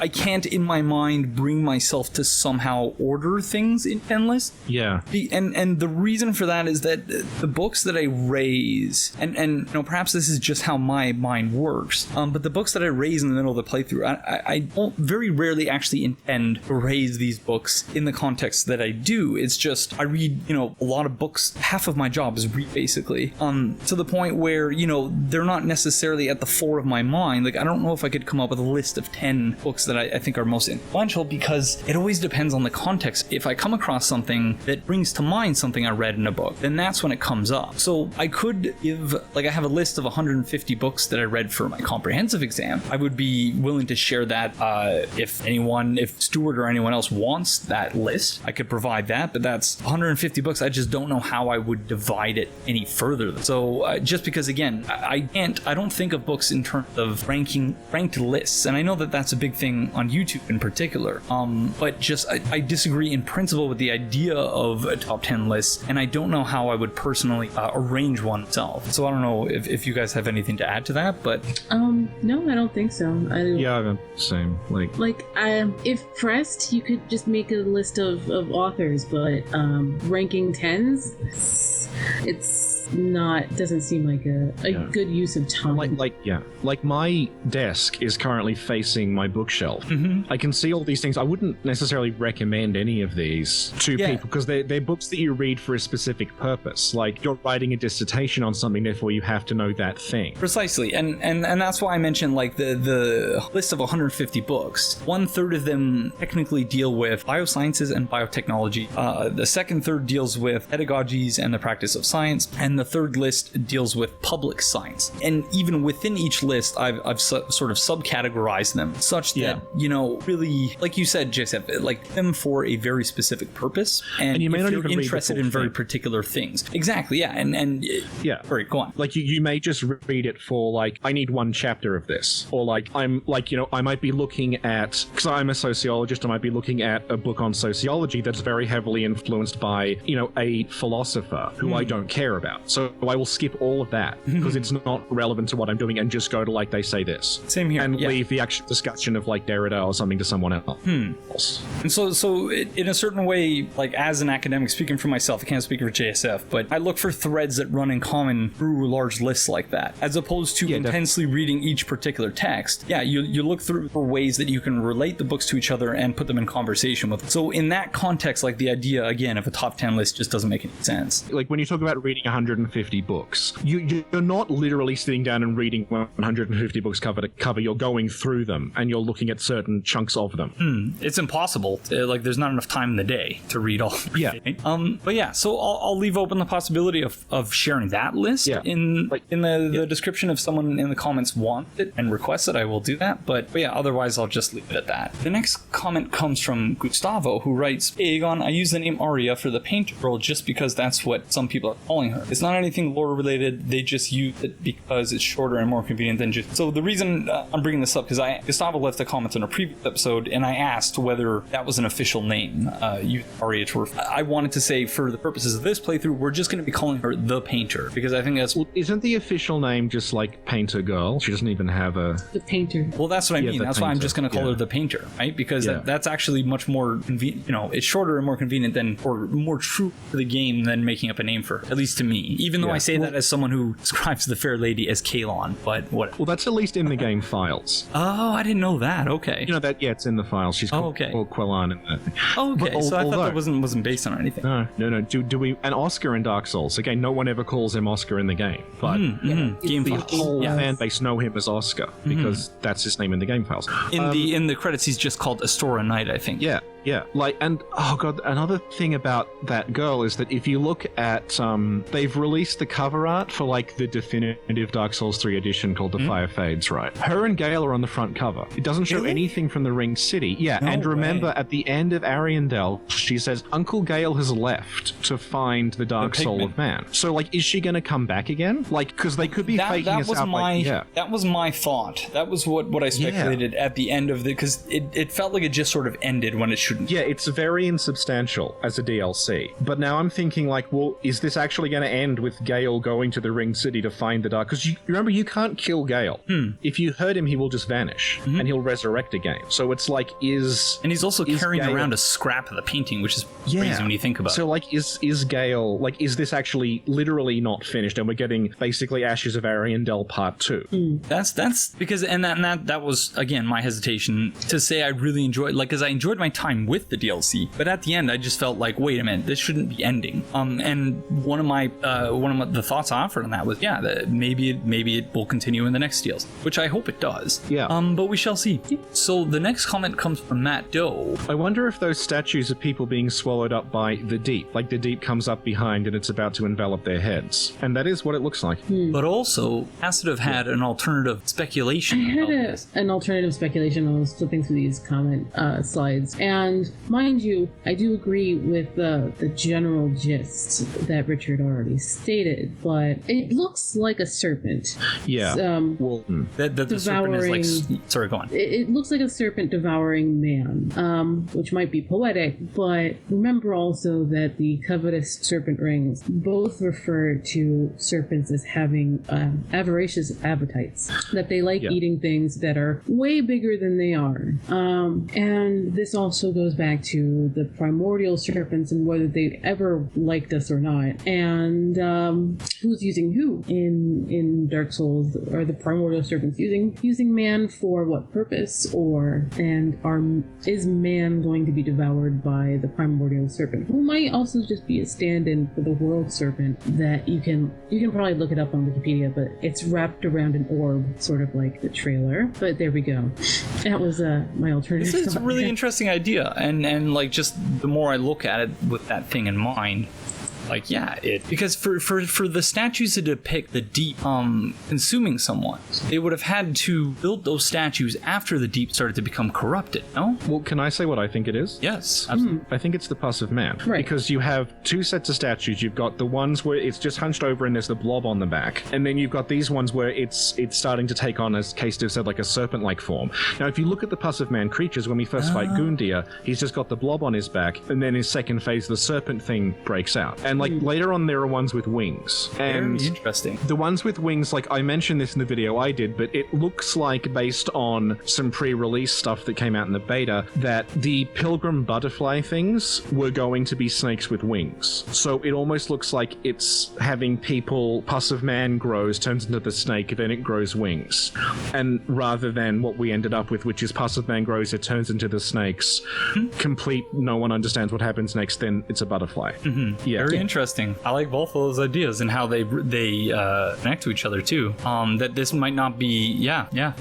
I can't in my mind bring myself to somehow order things in 10 lists. Yeah. And the reason for that is that the books that I raise, and perhaps this is just how my mind works, but the books that I raise in the middle of the playthrough, I don't very rarely actually intend to raise these books in the context that I do. It's just I read, a lot of books. Half of my job is read, basically, to the point where, they're not necessarily at the fore of my mind. Like, I don't know if I could come up with a list of 10 books that I think are most influential, because it always depends on the context. If I come across something that brings to mind something I read in a book, then that's when it comes up. So I could give, I have a list of 150 books that I read for my comprehensive exam. I would be willing to share that if Stuart or anyone else wants that list, I could provide that, but that's 150 books. I just don't know how I would divide it any further. So just because, again, I don't think of books in terms of ranked lists, and I know that that's a big thing on YouTube in particular, but just I disagree in principle with the idea of a top 10 list, and I don't know how I would personally arrange one myself. So I don't know if you guys have anything to add to that, but no, I don't think so. I'm same. If pressed, you could just make a list of authors, but ranking 10s, doesn't seem like a good use of time. Like my desk is currently facing my bookshelf. I can see all these things. I wouldn't necessarily recommend any of these to people, because they're books that you read for a specific purpose. Like, you're writing a dissertation on something, therefore you have to know that thing. Precisely, and that's why I mentioned the list of 150 books. 1/3 of them technically deal with biosciences and biotechnology. The third deals with pedagogies and the practice of science, and the third list deals with public science. And even within each list, I've sort of subcategorized them such that really, like you said, JSF, like them for a very specific purpose, and you may not even interested in very particular things. Exactly, yeah, and sorry, go on. Like you may just read it for I need one chapter of this, or I might be looking at, because I'm a sociologist, I might be looking at a book on sociology that's very heavily influenced by a philosopher who I don't care about. So I will skip all of that because it's not relevant to what I'm doing, and just go to they say this. Same here. And leave the actual discussion of Derrida or something to someone else. And so in a certain way, as an academic, speaking for myself, I can't speak for JSF, but I look for threads that run in common through large lists like that, as opposed to intensely reading each particular text. You look through for ways that you can relate the books to each other and put them in conversation with. So in that context, the idea, again, of a top 10 list just doesn't make any sense. When you talk about reading 150 books, you're not literally sitting down and reading 150 books cover to cover. You're going through them, and you're looking at certain chunks of them. It's impossible. There's not enough time in the day to read all. But so I'll leave open the possibility of sharing that list in the description. If someone in the comments wants it and requests it, I will do that. But otherwise I'll just leave it at that. The next comment comes from Gustavo, who writes, "Hey, Aegon, I use the name Aria for the painter girl just because that's what some people are calling her. It's It's not anything lore related. They just use it because it's shorter and more convenient than just. So the reason I'm bringing this up because Gustavo left a comment on a previous episode, and I asked whether that was an official name. I wanted to say for the purposes of this playthrough, we're just going to be calling her the Painter because I think that's. Well, isn't the official name just like Painter Girl? She doesn't even have a. The Painter. Well, that's what I mean. That's why I'm just going to call her the Painter, right? Because that's actually much more convenient. You know, it's shorter and more convenient than, or more true to the game than making up a name for her, at least to me. Even though I say that as someone who describes the fair lady as Kalon, but what? Well, that's at least in the game files. Oh, I didn't know that. Okay. You know that? Yeah, it's in the files. She's called Quellan in that. Oh, okay. So I thought that wasn't based on anything. No. Do we? And Oscar in Dark Souls. Again, no one ever calls him Oscar in the game, but game the files. whole fan base know him as Oscar because that's his name in the game files. In the credits, he's just called Astora Knight, I think. Yeah. Like, and oh god, another thing about that girl is that if you look at they've released the cover art for like the definitive Dark Souls 3 edition called the Fire Fades, right? Her and Gale are on the front cover. It doesn't show anything from the Ringed City. Yeah, no and remember way. At the end of Ariandel, she says Uncle Gale has left to find the Dark Soul of Man. So like, is she going to come back again? Like, because they could be faking us out. That was my thought. That was what I speculated at the end of the, because it felt like it just sort of ended when it shouldn't. Yeah, it's very insubstantial as a DLC. But now I'm thinking like, well, is this actually going to end with Gale going to the Ringed City to find the Dark? Because you remember, you can't kill Gale. If you hurt him, he will just vanish and he'll resurrect again. So it's like, and he's also carrying around a scrap of the painting, which is crazy when you think about it. So like, is Gale, like, is this actually literally not finished and we're getting basically Ashes of Ariandel Part 2? That's because, and that was, again, my hesitation to say I really enjoyed, like, because I enjoyed my time with the DLC, but at the end I just felt like, wait a minute, this shouldn't be ending. And one of the thoughts I offered on that was, that maybe it will continue in the next DLC, which I hope it does. Yeah. But we shall see. So the next comment comes from Matt Doe. I wonder if those statues are people being swallowed up by the deep, like the deep comes up behind and it's about to envelop their heads, and that is what it looks like. But also, Casitive had an alternative speculation. I had an alternative speculation. I was flipping through these comment slides, and mind you, I do agree with the general gist that Richard already stated, but it looks like a serpent. Yeah. That the serpent is like... Sorry, go on. It looks like a serpent devouring man, which might be poetic, but remember also that the covetous serpent rings both refer to serpents as having avaricious appetites, that they like eating things that are way bigger than they are. And this also goes back to the primordial serpents and whether they ever liked us or not, and who's using who in Dark Souls. Are the primordial serpents using man for what purpose, is man going to be devoured by the primordial serpent, who might also just be a stand-in for the world serpent? That you can probably look it up on Wikipedia, but it's wrapped around an orb, sort of like the trailer. But there we go. That was my alternative. This is a really interesting idea, and like, just the more I look at it with that thing in mind, like, because for the statues to depict the deep consuming someone, they would have had to build those statues after the deep started to become corrupted, no? Well, can I say what I think it is? Yes, absolutely. I think it's the pus of man. Right. Because you have two sets of statues. You've got the ones where it's just hunched over and there's the blob on the back. And then you've got these ones where it's starting to take on, as Casitive said, like a serpent-like form. Now, if you look at the pus of man creatures, when we first fight Gundia, he's just got the blob on his back, and then his second phase, the serpent thing breaks out. And like later on, there are ones with wings. And very interesting. The ones with wings, like I mentioned this in the video I did, but it looks like, based on some pre-release stuff that came out in the beta, that the pilgrim butterfly things were going to be snakes with wings. So it almost looks like it's having people, pus of man grows, turns into the snake, then it grows wings. And rather than what we ended up with, which is pus of man grows, it turns into the snakes, complete, no one understands what happens next, then it's a butterfly. Very interesting. I like both of those ideas and how they connect to each other too. That this might not be,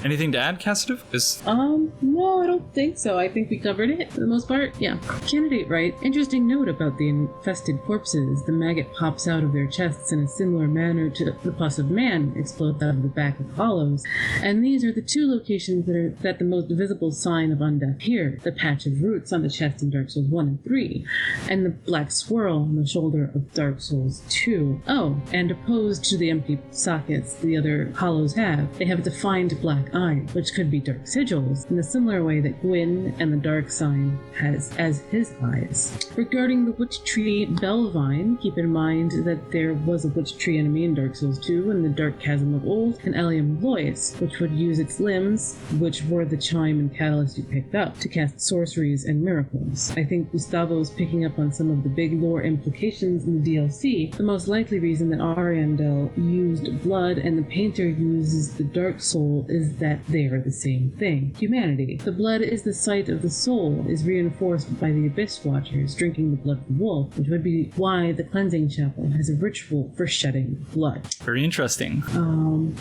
Anything to add, Casitive? No, I don't don't think so. I think we covered it for the most part. Yeah. Candidate right. Interesting note about the infested corpses. The maggot pops out of their chests in a similar manner to the pus of man explodes out of the back of hollows. And these are the two locations that the most visible sign of undeath here. The patch of roots on the chest in Dark Souls 1 and 3, and the black swirl on the shoulder of Dark Souls 2. Oh, and opposed to the empty sockets the other hollows have, they have a defined black eye, which could be dark sigils, in a similar way that Gwyn and the Dark Sign has as his eyes. Regarding the witch tree Belvine, keep in mind that there was a witch tree enemy in Dark Souls 2 in the Dark Chasm of Old, and Eliam Lois, which would use its limbs, which were the chime and catalyst you picked up, to cast sorceries and miracles. I think Gustavo's picking up on some of the big lore implications in the DLC. The most likely reason that Ariandel used blood and the painter uses the dark soul is that they are the same thing. Humanity. The blood is the sight of the soul, is reinforced by the Abyss Watchers drinking the blood of the wolf, which would be why the cleansing chapel has a ritual for shedding blood. Very interesting.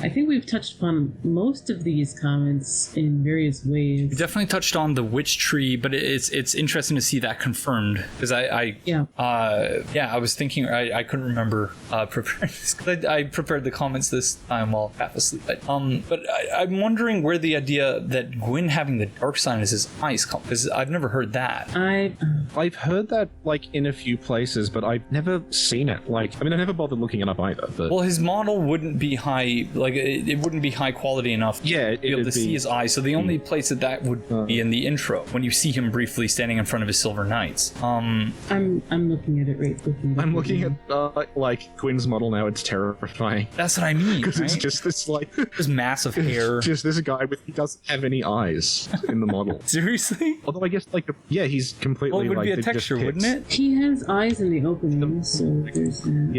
I think we've touched upon most of these comments in various ways. We definitely touched on the witch tree, but it's interesting to see that confirmed, because I was thinking I couldn't remember preparing this, 'cause I prepared the comments this time while half asleep. But I'm wondering where the idea that Gwyn having the dark sign as his eyes come, because I've never heard that. I've heard that like in a few places, but I've never seen it. I never bothered looking it up either. But well, his model wouldn't be high, it wouldn't be high quality enough to be able to see his eyes. So the only place that would be in the intro, when you see him briefly standing in front of his Silver Knights. I'm looking at it right. I'm looking at Gwyn's model now. It's terrifying. That's what I mean. Because right? it's just this this massive hair. Just this guy he doesn't have any eyes in the model. Seriously? Although I guess he's completely well, it would be a texture, wouldn't it? He has eyes in the opening, so there's that.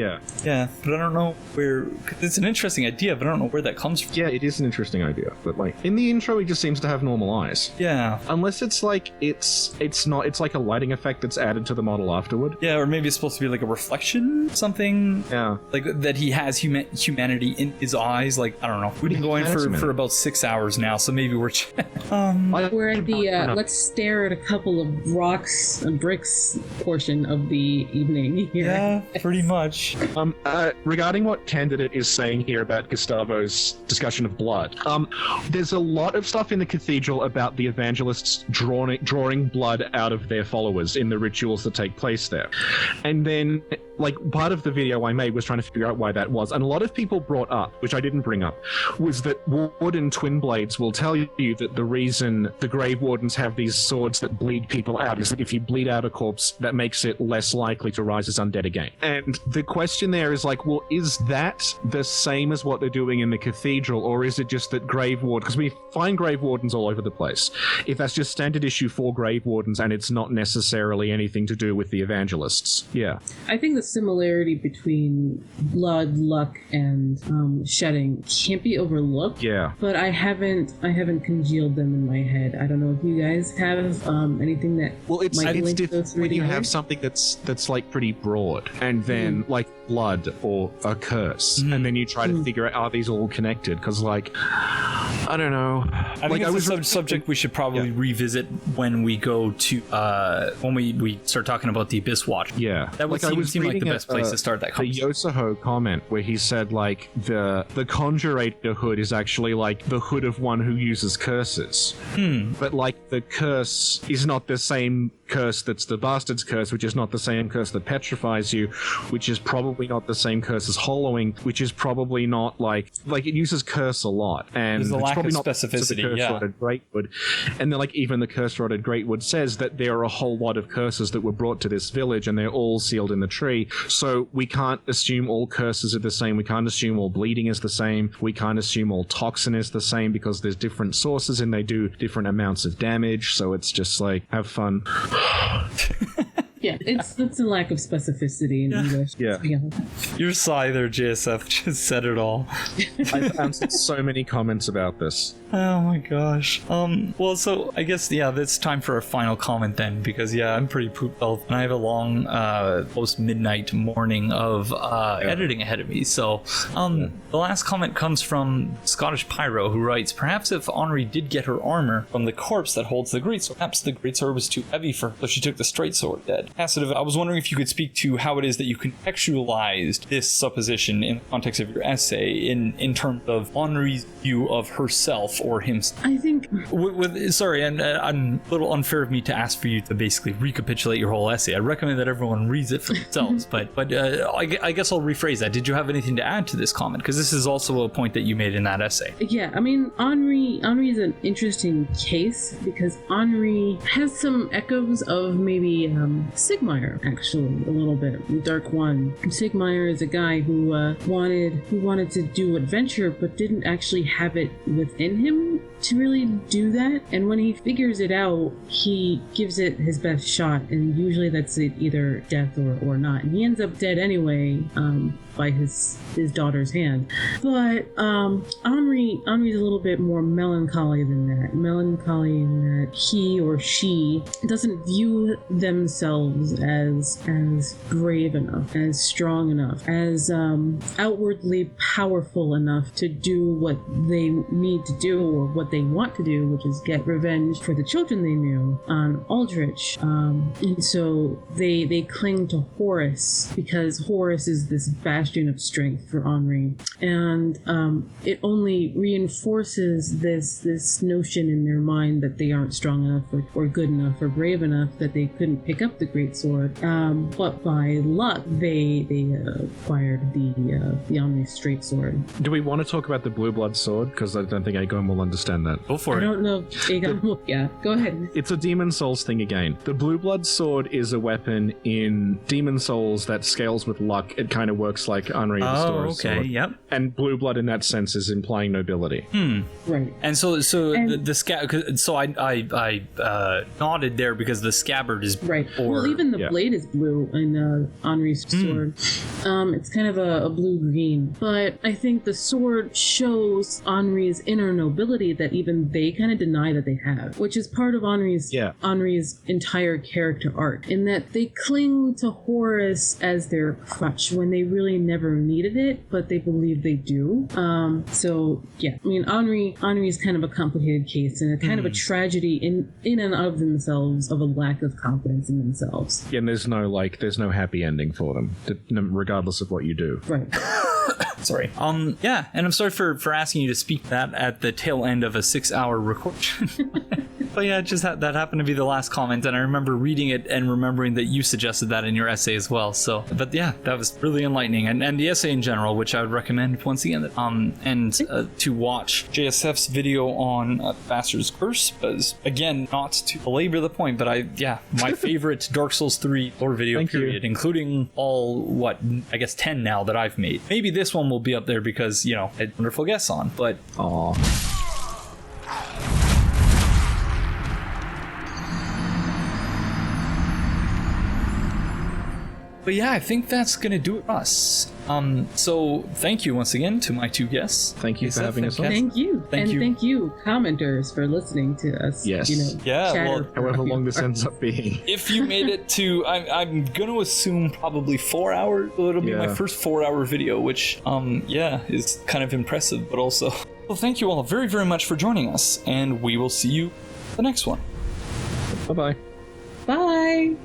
Yeah, but I don't know where. It's an interesting idea, but I don't know where that comes from. Yeah, it is an interesting idea, but in the intro, he just seems to have normal eyes. Yeah, unless it's not. It's like a lighting effect that's added to the model afterward. Yeah, or maybe it's supposed to be like a reflection, something. Yeah, like that he has humanity in his eyes. I don't know. We've been going for about 6 hours now, so maybe we're. We're at the let's stare at a couple of rocks and bricks portion of the evening here. Yeah, pretty much. Regarding what Candidate is saying here about Gustavo's discussion of blood, there's a lot of stuff in the Cathedral about the evangelists drawing blood out of their followers in the rituals that take place there. And then, part of the video I made was trying to figure out why that was. And a lot of people brought up, which I didn't bring up, was that Wooden Twin Blades will tell you that the reason the Grave Wardens have these swords that bleed people out is that if you bleed out a corpse, that makes it less likely to rise as undead again. And the question there is well, is that the same as what they're doing in the Cathedral, or is it just that Grave Ward, because we find Grave Wardens all over the place, if that's just standard issue for Grave Wardens and it's not necessarily anything to do with the evangelists? Yeah. I think the similarity between blood, luck, and shedding can't be overlooked. Yeah. But I haven't congealed them in my head. I don't know if you guys have anything that. Well, it's different when you have something that's pretty broad, and then blood or a curse, and then you try to figure out, are these all connected? Because I don't know. I think it's a subject we should probably revisit when we go to when we start talking about the Abyss Watch. Yeah, that would seem like the best place to start that conversation. The Yosaho comment where he said the Conjurator hood is actually the hood of one who uses curses, but the curse is not the same curse that's the Bastard's Curse, which is not the same curse that petrifies you, which is probably not the same curse as Hollowing, which is probably not it uses curse a lot, and there's a lack probably of not specificity. Curse-rotted Greatwood, and then even the Curse-rotted Greatwood says that there are a whole lot of curses that were brought to this village, and they're all sealed in the tree. So we can't assume all curses are the same. We can't assume all bleeding is the same. We can't assume all toxin is the same, because there's different sources and they do different amounts of damage. So it's just have fun. Yeah, it's a lack of specificity in English. Yeah. To be honest. Your sigh there, JSF, just said it all. I've answered so many comments about this. Oh my gosh. Well, so I guess, yeah, it's time for a final comment then, because, yeah, I'm pretty pooped out, and I have a long post-midnight morning of editing ahead of me. So, the last comment comes from Scottish Pyro, who writes, perhaps if Anri did get her armor from the corpse that holds the greatsword, perhaps the greatsword was too heavy for her, so she took the straight sword dead. Casitive, I was wondering if you could speak to how it is that you contextualized this supposition in the context of your essay in terms of Anri's view of herself or himself. I think... Sorry, and I'm a little unfair of me to ask for you to basically recapitulate your whole essay. I recommend that everyone reads it for themselves, but I guess I'll rephrase that. Did you have anything to add to this comment? Because this is also a point that you made in that essay. Yeah, I mean, Anri is an interesting case because Anri has some echoes of maybe Sigmire, actually, a little bit. Dark One. Sigmire is a guy who wanted to do adventure, but didn't actually have it within him to really do that. And when he figures it out, he gives it his best shot, and usually that's either death or not. And he ends up dead anyway, by his daughter's hand. But Anri's a little bit more melancholy than that. Melancholy in that he or she doesn't view themselves as brave enough, as strong enough, as outwardly powerful enough to do what they need to do or what they want to do, which is get revenge for the children they knew on Aldrich. And so they cling to Horace because Horace is this bastion of strength for Anri, and it only reinforces this notion in their mind that they aren't strong enough or good enough or brave enough that they couldn't pick up the great sword. But by luck, they acquired the Anri straight sword. Do we want to talk about the blue blood sword? Because I don't think Aegon will understand that. Go for it. I don't know if Aegon will. Yeah, go ahead. It's a Demon Souls thing again. The blue blood sword is a weapon in Demon Souls that scales with luck. It kind of works like Anri Astora's sword. Yep. And blue blood in that sense is implying nobility. Right. And so I nodded there because the scabbard is right. Well, even the blade is blue in Anri's sword. It's kind of a blue-green. But I think the sword shows Anri's inner nobility that even they kind of deny that they have, which is part of Anri's entire character arc, in that they cling to Horace as their crutch when they really never needed it, but they believe they do. So yeah, I mean, Anri is kind of a complicated case and a kind of a tragedy in and of themselves, of a lack of confidence in themselves. Yeah, and there's no happy ending for them, regardless of what you do. Right. Sorry. Yeah, and I'm sorry for asking you to speak that at the tail end of a 6-hour recording. But yeah, just that happened to be the last comment, and I remember reading it and remembering that you suggested that in your essay as well. So, but yeah, that was really enlightening, and the essay in general, which I would recommend once again, to watch JSF's video on Bastard's Curse, because again, not to belabor the point, but my favorite Dark Souls 3 lore video period, including all 10 now that I've made. Maybe this one will be up there because I had wonderful guests on, but But yeah, I think that's going to do it for us. So thank you once again to my two guests. Thank you for having us on. Thank you. Thank you, commenters, for listening to us. Yes. However long this ends up being. If you made it to, I'm going to assume probably 4 hours. So it'll be my first 4-hour video, which, is kind of impressive, but also... Well, thank you all very, very much for joining us, and we will see you the next one. Bye-bye. Bye.